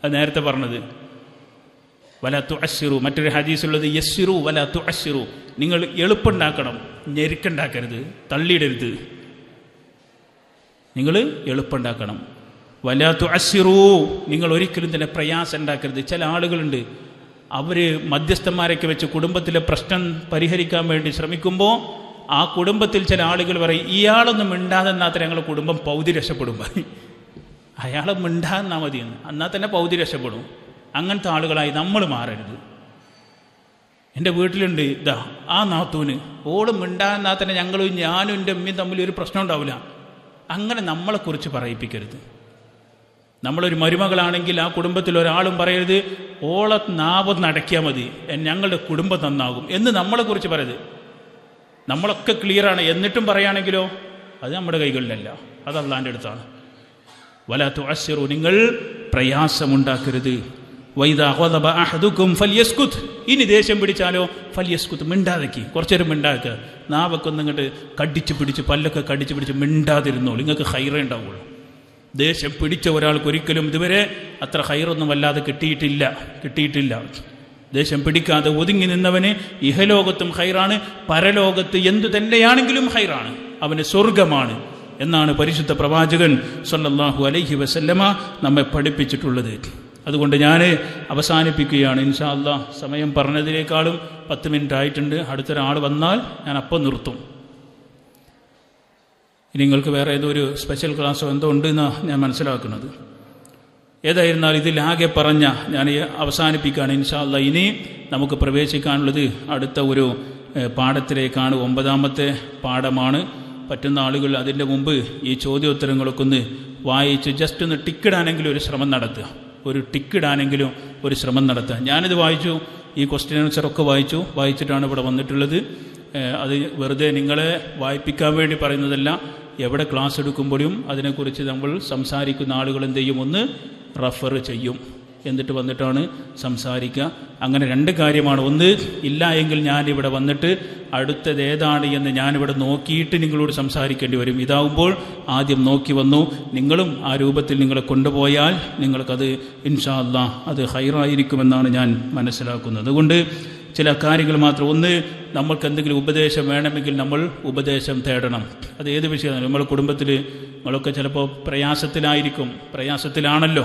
അത് നേരത്തെ പറഞ്ഞത്. വല തുഅസ്സിറു. മറ്റൊരു ഹദീസുള്ളത് യസ്സിറു വല തുഅസ്സിറു, നിങ്ങൾ എളുപ്പമുണ്ടാക്കണം, ഞെരുക്കുണ്ടാക്കരുത്, തള്ളിയിടരുത്. നിങ്ങൾ എളുപ്പമുണ്ടാക്കണം. വല തുഅസ്സിറു, നിങ്ങൾ ഒരിക്കലും തന്നെ പ്രയാസം ഉണ്ടാക്കരുത്. ചില ആളുകളുണ്ട്, അവർ മധ്യസ്ഥന്മാരൊക്കെ വെച്ച് കുടുംബത്തിലെ പ്രശ്നം പരിഹരിക്കാൻ വേണ്ടി ശ്രമിക്കുമ്പോൾ ആ കുടുംബത്തിൽ ചില ആളുകൾ പറയും, ഇയാളൊന്നും മിണ്ടാതെ എന്നാത്ര ഞങ്ങളുടെ കുടുംബം പൗതി രക്ഷപ്പെടും. അയാളെ മിണ്ടാന്നാ മതിയെന്ന്, എന്നാൽ തന്നെ പൗതി രക്ഷപ്പെടും. അങ്ങനത്തെ ആളുകളായി നമ്മൾ മാറരുത്. എൻ്റെ വീട്ടിലുണ്ട് ആ നാത്തൂന്, ഓള് മിണ്ടാന്നാ തന്നെ ഞാനും എൻ്റെ അമ്മയും തമ്മിൽ ഒരു പ്രശ്നം ഉണ്ടാവില്ല. അങ്ങനെ നമ്മളെക്കുറിച്ച് പറയിപ്പിക്കരുത്. നമ്മളൊരു മരുമകളാണെങ്കിൽ ആ കുടുംബത്തിൽ ഒരാളും പറയരുത് ഓളെ നാവൊന്ന് അടയ്ക്കിയാൽ മതി, ഞങ്ങളുടെ കുടുംബം നന്നാകും എന്ന് നമ്മളെക്കുറിച്ച് പറയരുത്. നമ്മളൊക്കെ ക്ലിയറാണ് എന്നിട്ടും പറയുകയാണെങ്കിലോ അത് നമ്മുടെ കൈകളിലല്ല, അത് അള്ളാൻ്റെ അടുത്താണ്. വല തുഅസ്സിറു, നിങ്ങൾ പ്രയാസമുണ്ടാക്കരുത്. വൈദാ ഖദബ അഹദുക്കും ഫൽയസ്കുത്, ഇനി ദേഷ്യം പിടിച്ചാലോ ഫൽയസ്കുത്, മിണ്ടാതെക്കി, കുറച്ചേരം മിണ്ടാക്കുക. നാവൊക്കെ ഒന്നിങ്ങോട്ട് കടിച്ച് പിടിച്ച് പല്ലൊക്കെ കടിച്ച് പിടിച്ച് മിണ്ടാതിരുന്നോളൂ, നിങ്ങൾക്ക് ഹൈറേ ഉണ്ടാവുള്ളൂ. ദേഷ്യം പിടിച്ച ഒരാൾക്ക് ഒരിക്കലും ഇതുവരെ അത്ര ഹൈറൊന്നും വല്ലാതെ കിട്ടിയിട്ടില്ല. ദേഷ്യം പിടിക്കാതെ ഒതുങ്ങി നിന്നവന് ഇഹലോകത്തും ഹൈറാണ്, പരലോകത്ത് എന്തു തന്നെയാണെങ്കിലും ഹൈറാണ്, അവന് സ്വർഗമാണ് എന്നാണ് പരിശുദ്ധ പ്രവാചകൻ സല്ലല്ലാഹു അലൈഹി വസല്ലമ നമ്മെ പഠിപ്പിച്ചിട്ടുള്ളത്. അതുകൊണ്ട് ഞാൻ അവസാനിപ്പിക്കുകയാണ്. ഇൻഷാ അല്ലാഹ് സമയം പറഞ്ഞതിനേക്കാളും 10 മിനിറ്റ് ആയിട്ടുണ്ട്. അടുത്തൊരാൾ വന്നാൽ ഞാൻ അപ്പം നിർത്തും. ഇനി നിങ്ങൾക്ക് വേറെ ഏതോ ഒരു സ്പെഷ്യൽ ക്ലാസ്സോ എന്തോ ഉണ്ടെന്നാണ് ഞാൻ മനസ്സിലാക്കുന്നത്. ഏതായിരുന്നാലും ഇതിലാകെ പറഞ്ഞ ഞാൻ അവസാനിപ്പിക്കുകയാണ്. ഇൻഷാ അല്ലാഹ് ഇനി നമുക്ക് പ്രവേശിക്കാനുള്ളത് അടുത്ത ഒരു പാഠത്തിലേക്കാണ്. 9ാമത്തെ പാഠമാണ്. പറ്റുന്ന ആളുകൾ അതിൻ്റെ മുമ്പ് ഈ ചോദ്യോത്തരങ്ങളൊക്കെ ഒന്ന് വായിച്ച് ജസ്റ്റ് ഒന്ന് ടിക്കിടാനെങ്കിലും ഒരു ശ്രമം നടത്തുക. ഞാനിത് വായിച്ചു, ഈ ക്വസ്റ്റ്യൻ ആൻസറൊക്കെ വായിച്ചിട്ടാണ് ഇവിടെ വന്നിട്ടുള്ളത്. അത് വെറുതെ നിങ്ങളെ വായിപ്പിക്കാൻ വേണ്ടി പറയുന്നതല്ല. എവിടെ ക്ലാസ് എടുക്കുമ്പോഴും അതിനെക്കുറിച്ച് നമ്മൾ സംസാരിക്കുന്ന ആളുകൾ എന്ത് ചെയ്യും, ഒന്ന് റഫർ ചെയ്യും, എന്നിട്ട് വന്നിട്ടാണ് സംസാരിക്കുക. അങ്ങനെ 2 കാര്യമാണ്. ഒന്ന്, ഇല്ല എങ്കിൽ ഞാനിവിടെ വന്നിട്ട് അടുത്തത് ഏതാണ് എന്ന് ഞാനിവിടെ നോക്കിയിട്ട് നിങ്ങളോട് സംസാരിക്കേണ്ടി വരും. ഇതാവുമ്പോൾ ആദ്യം നോക്കി വന്നു, നിങ്ങളും ആ രൂപത്തിൽ നിങ്ങളെ കൊണ്ടുപോയാൽ നിങ്ങൾക്കത് ഇൻഷാ അല്ലാഹ് അത് ഹൈറായിരിക്കുമെന്നാണ് ഞാൻ മനസ്സിലാക്കുന്നത്. അതുകൊണ്ട് ചില കാര്യങ്ങൾ മാത്രം. ഒന്ന്, നമ്മൾക്ക് എന്തെങ്കിലും ഉപദേശം വേണമെങ്കിൽ നമ്മൾ ഉപദേശം തേടണം. അത് ഏത് വിഷയമാണ്. നമ്മുടെ കുടുംബത്തിൽ നമ്മളൊക്കെ ചിലപ്പോൾ പ്രയാസത്തിലാണല്ലോ,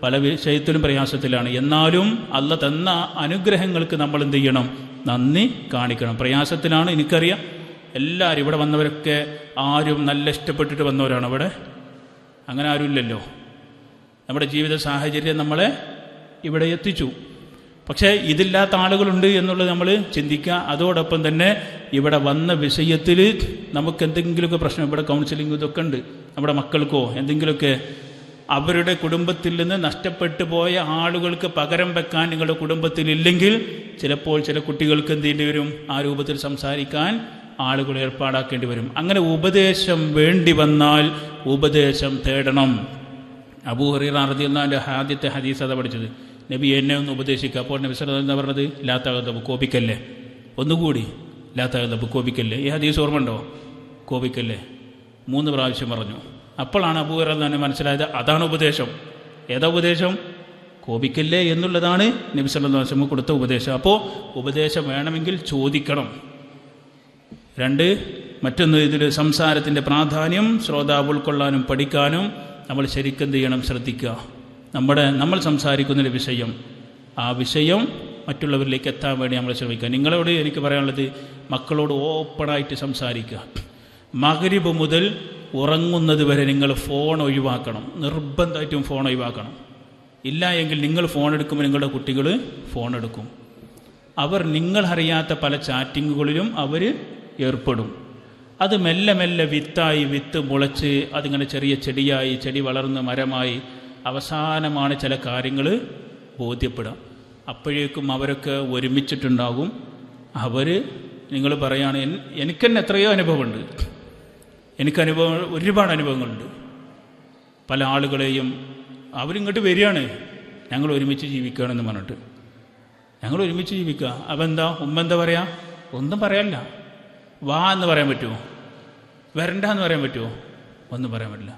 പല വിഷയത്തിലും പ്രയാസത്തിലാണ്. എന്നാലും അള്ള തന്ന അനുഗ്രഹങ്ങൾക്ക് നമ്മൾ എന്ത് ചെയ്യണം, നന്ദി കാണിക്കണം. പ്രയാസത്തിലാണ്, എനിക്കറിയാം. എല്ലാവരും ഇവിടെ വന്നവരൊക്കെ ആരും നല്ല ഇഷ്ടപ്പെട്ടിട്ട് വന്നവരാണ്. ഇവിടെ അങ്ങനെ ആരുമില്ലല്ലോ. നമ്മുടെ ജീവിത സാഹചര്യം നമ്മളെ ഇവിടെ എത്തിച്ചു. പക്ഷേ ഇതില്ലാത്ത ആളുകളുണ്ട് എന്നുള്ളത് നമ്മൾ ചിന്തിക്കുക. അതോടൊപ്പം തന്നെ ഇവിടെ വന്ന വിഷയത്തിൽ നമുക്ക് എന്തെങ്കിലുമൊക്കെ പ്രശ്നം, ഇവിടെ കൗൺസിലിംഗ് ഇതൊക്കെ ഉണ്ട്. നമ്മുടെ മക്കൾക്കോ എന്തെങ്കിലുമൊക്കെ അവരുടെ കുടുംബത്തിൽ നിന്ന് നഷ്ടപ്പെട്ടു പോയ ആളുകൾക്ക് പകരം വെക്കാൻ നിങ്ങളുടെ കുടുംബത്തിലില്ലെങ്കിൽ ചിലപ്പോൾ ചില കുട്ടികൾക്ക് എന്ത് ചെയ്യേണ്ടി വരും, ആ രൂപത്തിൽ സംസാരിക്കാൻ ആളുകൾ ഏർപ്പാടാക്കേണ്ടി വരും. അങ്ങനെ ഉപദേശം വേണ്ടി വന്നാൽ ഉപദേശം തേടണം. അബൂ ഹുറൈറ റളിയല്ലാഹു അൻഹു ആദ്യത്തെ ഹദീസ് അതാ പഠിച്ചത്. നബി എന്നെ ഒന്ന് ഉപദേശിക്കുക. അപ്പോൾ നബി സല്ലല്ലാഹു അലൈഹി വസല്ലം പറഞ്ഞത് ലാ തഗ്ദബ്, കോപിക്കല്ലേ. ഒന്നുകൂടി ലാ തഗ്ദബ്, കോപിക്കല്ലേ. ഈ ഹദീസ് ഓർമ്മ ഉണ്ടോ? കോപിക്കല്ലേ 3 പ്രാവശ്യം പറഞ്ഞു. അപ്പോഴാണ് അബൂ ഹുറൈറ തന്നെ മനസ്സിലായത് അതാണ് ഉപദേശം. ഏതാ ഉപദേശം? കോപിക്കല്ലേ എന്നുള്ളതാണ് നബി സല്ലല്ലാഹു അലൈഹി വസല്ലം കൊടുത്ത ഉപദേശം. അപ്പോൾ ഉപദേശം വേണമെങ്കിൽ ചോദിക്കണം. 2, മറ്റൊന്ന്, ഇതിൽ സംസാരത്തിൻ്റെ പ്രാധാന്യം ശ്രോതാവ് ഉൾക്കൊള്ളാനും പഠിക്കാനും നമ്മൾ ശരിക്കും എന്ത് ചെയ്യണം, ശ്രദ്ധിക്കുക. നമ്മൾ സംസാരിക്കുന്നൊരു വിഷയം, ആ വിഷയം മറ്റുള്ളവരിലേക്ക് എത്താൻ വേണ്ടി നമ്മൾ ശ്രമിക്കുക. നിങ്ങളോട് എനിക്ക് പറയാനുള്ളത്, മക്കളോട് ഓപ്പണായിട്ട് സംസാരിക്കുക. മഗ്രിബ് മുതൽ ഉറങ്ങുന്നത് വരെ നിങ്ങൾ ഫോൺ ഒഴിവാക്കണം. നിർബന്ധമായിട്ടും ഫോൺ ഒഴിവാക്കണം. ഇല്ല എങ്കിൽ നിങ്ങൾ ഫോൺ എടുക്കുമ്പോൾ നിങ്ങളുടെ കുട്ടികൾ ഫോൺ എടുക്കും. അവർ നിങ്ങളറിയാത്ത പല ചാറ്റിങ്ങുകളിലും അവർ ഏർപ്പെടും. അത് മെല്ലെ മെല്ലെ വിത്ത് മുളച്ച് അതിങ്ങനെ ചെറിയ ചെടിയായി, ചെടി വളർന്ന് മരമായി, അവസാനമാണ് ചില കാര്യങ്ങൾ ബോധ്യപ്പെടുക. അപ്പോഴേക്കും അവരൊക്കെ ഒരുമിച്ചിട്ടുണ്ടാകും. നിങ്ങൾ പറയാണ്, എനിക്കെന്നെ എത്രയോ അനുഭവമുണ്ട്. ഒരുപാട് അനുഭവങ്ങളുണ്ട്. പല ആളുകളെയും അവരിങ്ങോട്ട് വരികയാണ്, ഞങ്ങൾ ഒരുമിച്ച് ജീവിക്കുകയാണെന്ന് പറഞ്ഞിട്ട്. ഞങ്ങൾ ഒരുമിച്ച് ജീവിക്കുക. അപ്പം എന്താ ഉമ്മ എന്താ പറയുക? ഒന്നും പറയാനില്ല. വാ എന്ന് പറയാൻ പറ്റുമോ? വരണ്ട എന്ന് പറയാൻ പറ്റുമോ? ഒന്നും പറയാൻ പറ്റില്ല.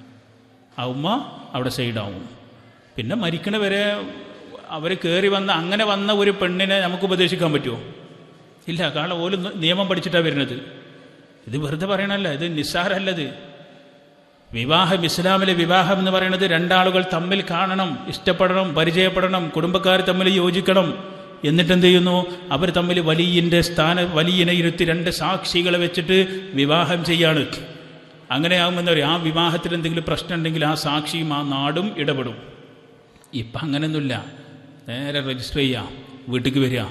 ആ ഉമ്മ അവിടെ സൈഡാവും. പിന്നെ മരിക്കണ വരെ അവർ കയറി അങ്ങനെ വന്ന ഒരു പെണ്ണിനെ നമുക്ക് ഉപദേശിക്കാൻ പറ്റുമോ? ഇല്ല. കാരണം ഓല് നിയമം പഠിച്ചിട്ടാണ് വരുന്നത്. ഇത് വെറുതെ പറയണല്ല, ഇത് നിസ്സാരല്ലത്. വിവാഹം, ഇസ്ലാമിലെ വിവാഹം എന്ന് പറയുന്നത് രണ്ടാളുകൾ തമ്മിൽ കാണണം, ഇഷ്ടപ്പെടണം, പരിചയപ്പെടണം, കുടുംബക്കാർ തമ്മിൽ യോജിക്കണം. എന്നിട്ടെന്ത് ചെയ്യുന്നു? അവർ തമ്മിൽ വലിയനെ ഇരുത്തി 2 സാക്ഷികളെ വെച്ചിട്ട് വിവാഹം ചെയ്യാണ്. അങ്ങനെയാകുമെന്ന് പറയും. ആ വിവാഹത്തിൽ എന്തെങ്കിലും പ്രശ്നം ഉണ്ടെങ്കിൽ ആ സാക്ഷിയും ആ നാടും ഇടപെടും. ഇപ്പം അങ്ങനെയൊന്നുമില്ല. നേരെ രജിസ്റ്റർ ചെയ്യുക, വീട്ടിലേക്ക് വരിക.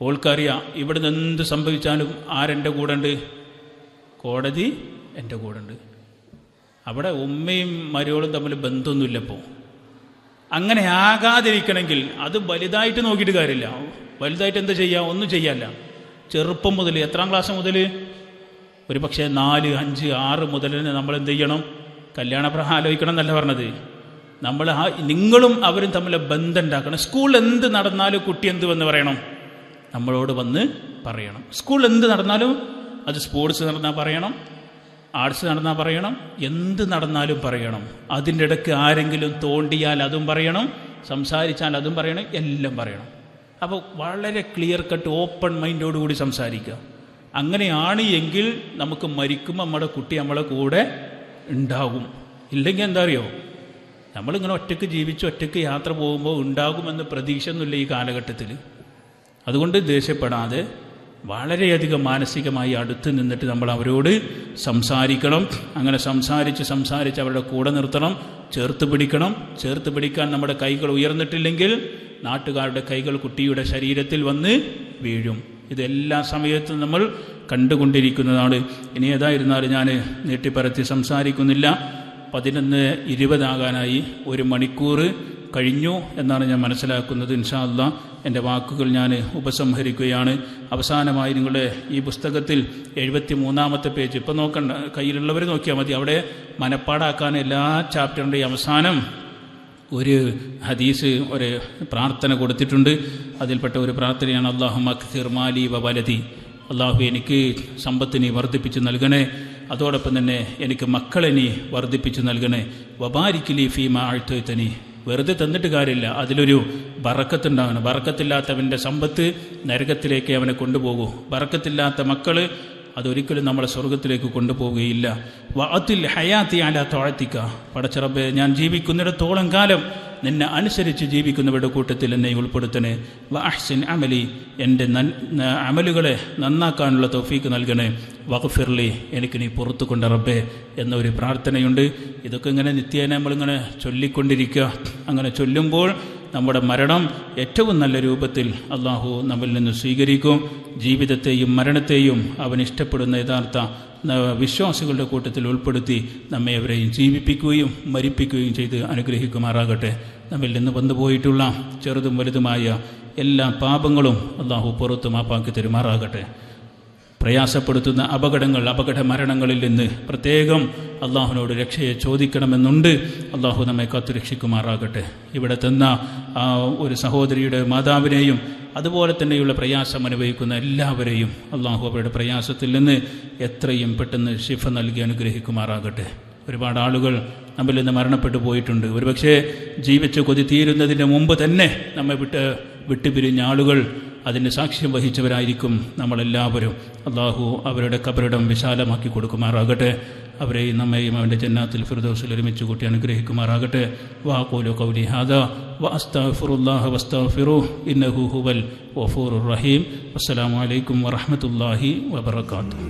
ഓൾക്കറിയാം ഇവിടുന്ന് എന്ത് സംഭവിച്ചാലും ആരെൻ്റെ കൂടെ ഉണ്ട്? കോടതി എൻ്റെ കൂടെ ഉണ്ട്. അവിടെ ഉമ്മയും മരുമകളും തമ്മിൽ ബന്ധമൊന്നുമില്ലപ്പോൾ. അങ്ങനെ ആകാതിരിക്കണമെങ്കിൽ അത് വലുതായിട്ട് നോക്കിയിട്ട് കാര്യമില്ല. വലുതായിട്ട് എന്താ ചെയ്യുക? ഒന്നും ചെയ്യാല്ല. ചെറുപ്പം മുതൽ, എത്രാം ക്ലാസ് മുതൽ? ഒരു പക്ഷേ 4, 5, 6 മുതൽ നമ്മൾ എന്ത് ചെയ്യണം? കല്യാണപ്രായം ആലോചിക്കണം എന്നല്ല പറഞ്ഞത്. നിങ്ങളും അവരും തമ്മിൽ ബന്ധം ഉണ്ടാക്കണം. സ്കൂളിൽ എന്ത് നടന്നാലും കുട്ടി എന്ത് വന്ന് പറയണം? നമ്മളോട് വന്ന് പറയണം. സ്കൂളിൽ എന്ത് നടന്നാലും, അത് സ്പോർട്സ് നടന്നാൽ പറയണം, ആർട്സ് നടന്നാൽ പറയണം, എന്ത് നടന്നാലും പറയണം. അതിൻ്റെ ഇടയ്ക്ക് ആരെങ്കിലും തോണ്ടിയാൽ അതും പറയണം, സംസാരിച്ചാൽ അതും പറയണം, എല്ലാം പറയണം. അപ്പോൾ വളരെ ക്ലിയർ കട്ട് ഓപ്പൺ മൈൻഡോടുകൂടി സംസാരിക്കുക. അങ്ങനെയാണ് എങ്കിൽ നമുക്ക് മരിക്കുമ്പോൾ നമ്മുടെ കുട്ടി നമ്മളെ കൂടെ ഉണ്ടാകും. ഇല്ലെങ്കിൽ എന്താ അറിയോ, നമ്മളിങ്ങനെ ഒറ്റയ്ക്ക് ജീവിച്ച് ഒറ്റയ്ക്ക് യാത്ര പോകുമ്പോൾ ഉണ്ടാകുമെന്ന് പ്രതീക്ഷ ഒന്നുമില്ല ഈ കാലഘട്ടത്തിൽ. അതുകൊണ്ട് ദേഷ്യപ്പെടാതെ വളരെയധികം മാനസികമായി അടുത്ത് നിന്നിട്ട് നമ്മൾ അവരോട് സംസാരിക്കണം. അങ്ങനെ സംസാരിച്ച് അവരുടെ കൂടെ നിർത്തണം, ചേർത്ത് പിടിക്കണം. ചേർത്ത് പിടിക്കാൻ നമ്മുടെ കൈകൾ ഉയർന്നിട്ടില്ലെങ്കിൽ നാട്ടുകാരുടെ കൈകൾ കുട്ടിയുടെ ശരീരത്തിൽ വന്ന് വീഴും. ഇതെല്ലാ സമയത്തും നമ്മൾ കണ്ടുകൊണ്ടിരിക്കുന്നതാണ്. ഇനി ഏതായിരുന്നാലും ഞാൻ നീട്ടിപ്പരത്തി സംസാരിക്കുന്നില്ല. 11:20 1 മണിക്കൂർ കഴിഞ്ഞു എന്നാണ് ഞാൻ മനസ്സിലാക്കുന്നത്. ഇൻഷാ അല്ലാഹ് എൻ്റെ വാക്കുകൾ ഞാൻ ഉപസംഹരിക്കുകയാണ്. അവസാനമായി നിങ്ങളുടെ ഈ പുസ്തകത്തിൽ 73-ാമത്തെ പേജ്, ഇപ്പം നോക്കണ്ട, കയ്യിലുള്ളവർ നോക്കിയാൽ മതി. അവിടെ മനപ്പാടാക്കാൻ എല്ലാ ചാപ്റ്ററിൻ്റെയും അവസാനം ഒരു ഹദീസ്, ഒരു പ്രാർത്ഥന കൊടുത്തിട്ടുണ്ട്. അതിൽപ്പെട്ട ഒരു പ്രാർത്ഥനയാണ് അല്ലാഹുമ്മ അക്സിർ മാലി വ വലദി. അള്ളാഹു എനിക്ക് സമ്പത്തിനെ വർദ്ധിപ്പിച്ച് നൽകണേ, അതോടൊപ്പം തന്നെ എനിക്ക് മക്കളെ നീ വർദ്ധിപ്പിച്ച് നൽകണേ. വബാരിക് ലി ഫീമാ അഅ്തൈതനി. വെറുതെ തന്നിട്ട് കാര്യമില്ല, അതിലൊരു ബറക്കത്തുണ്ടാകണം. ബറക്കത്തില്ലാത്തവൻ്റെ സമ്പത്ത് നരകത്തിലേക്ക് അവനെ കൊണ്ടുപോകൂ. ബറക്കത്തില്ലാത്ത മക്കൾ അതൊരിക്കലും നമ്മളെ സ്വർഗത്തിലേക്ക് കൊണ്ടുപോവുകയില്ല. വഅത്തിൽ ഹയാത്തി അലാ തഅതിക. പടച്ച റബ്ബേ, ഞാൻ ജീവിക്കുന്നിടത്തോളം കാലം നിന്നെ അനുസരിച്ച് ജീവിക്കുന്നവരുടെ കൂട്ടത്തിൽ എന്നെ ഉൾപ്പെടുത്തണേ. വഅഹ്സിൻ അമലി. എൻ്റെ അമലുകളെ നന്നാക്കാനുള്ള തൗഫീക്ക് നൽകണേ. വഗ്ഫിർലി. എനിക്ക് നീ പുറത്തു കൊണ്ട് റബ്ബേ എന്നൊരു പ്രാർത്ഥനയുണ്ട്. ഇതൊക്കെ ഇങ്ങനെ നിത്യേന നമ്മളിങ്ങനെ ചൊല്ലിക്കൊണ്ടിരിക്കുക. അങ്ങനെ ചൊല്ലുമ്പോൾ നമ്മുടെ മരണം ഏറ്റവും നല്ല രൂപത്തിൽ അള്ളാഹു നമ്മിൽ നിന്ന് സ്വീകരിക്കും. ജീവിതത്തെയും മരണത്തെയും അവൻ ഇഷ്ടപ്പെടുന്ന യഥാർത്ഥ വിശ്വാസികളുടെ കൂട്ടത്തിൽ ഉൾപ്പെടുത്തി നമ്മെ അവരെയും ജീവിപ്പിക്കുകയും മരിപ്പിക്കുകയും ചെയ്ത് അനുഗ്രഹിക്കുമാറാകട്ടെ. നമ്മിൽ നിന്ന് വന്നുപോയിട്ടുള്ള ചെറുതും വലുതുമായ എല്ലാ പാപങ്ങളും അള്ളാഹു പുറത്തു മാപ്പാക്കി തരുമാറാകട്ടെ. പ്രയാസപ്പെടുത്തുന്ന അപകട മരണങ്ങളിൽ നിന്ന് പ്രത്യേകം അള്ളാഹുവിനോട് രക്ഷയെ ചോദിക്കണമെന്നുണ്ട്. അള്ളാഹു നമ്മെ കാത്തുരക്ഷിക്കുമാറാകട്ടെ. ഇവിടെ തന്ന ആ ഒരു സഹോദരിയുടെ മാതാവിനെയും അതുപോലെ തന്നെയുള്ള പ്രയാസം അനുഭവിക്കുന്ന എല്ലാവരെയും അള്ളാഹു അവരുടെ പ്രയാസത്തിൽ നിന്ന് എത്രയും പെട്ടെന്ന് ശിഫ നൽകി അനുഗ്രഹിക്കുമാറാകട്ടെ. ഒരുപാട് ആളുകൾ നമ്മിൽ നിന്ന് മരണപ്പെട്ടു പോയിട്ടുണ്ട്. ഒരുപക്ഷെ ജീവിച്ച് കൊതി തീരുന്നതിന് മുമ്പ് തന്നെ നമ്മെ വിട്ടുപിരിഞ്ഞ ആളുകൾ അതിന് സാക്ഷ്യം വഹിച്ചവരായിരിക്കും നമ്മളെല്ലാവരും. അള്ളാഹു അവരുടെ ഖബറിടം വിശാലമാക്കി കൊടുക്കുമാറാകട്ടെ. അവരെയും നമ്മയും അവൻ്റെ ജന്നാത്തിൽ ഫിർദൗസിൽ ഒരുമിച്ച് കൂട്ടി അനുഗ്രഹിക്കുമാറാകട്ടെ. വഅഖൂലു ഖൗലി ഹാദാ വഅസ്തഗ്ഫിറുല്ലാഹ വസ്തഗ്ഫിറുഹു ഇന്നഹു ഹുവൽ ഗഫൂറുർ റഹീം. അസ്സലാമു അലൈക്കും വറഹ്മത്തുള്ളാഹി വബറകാതുഹു.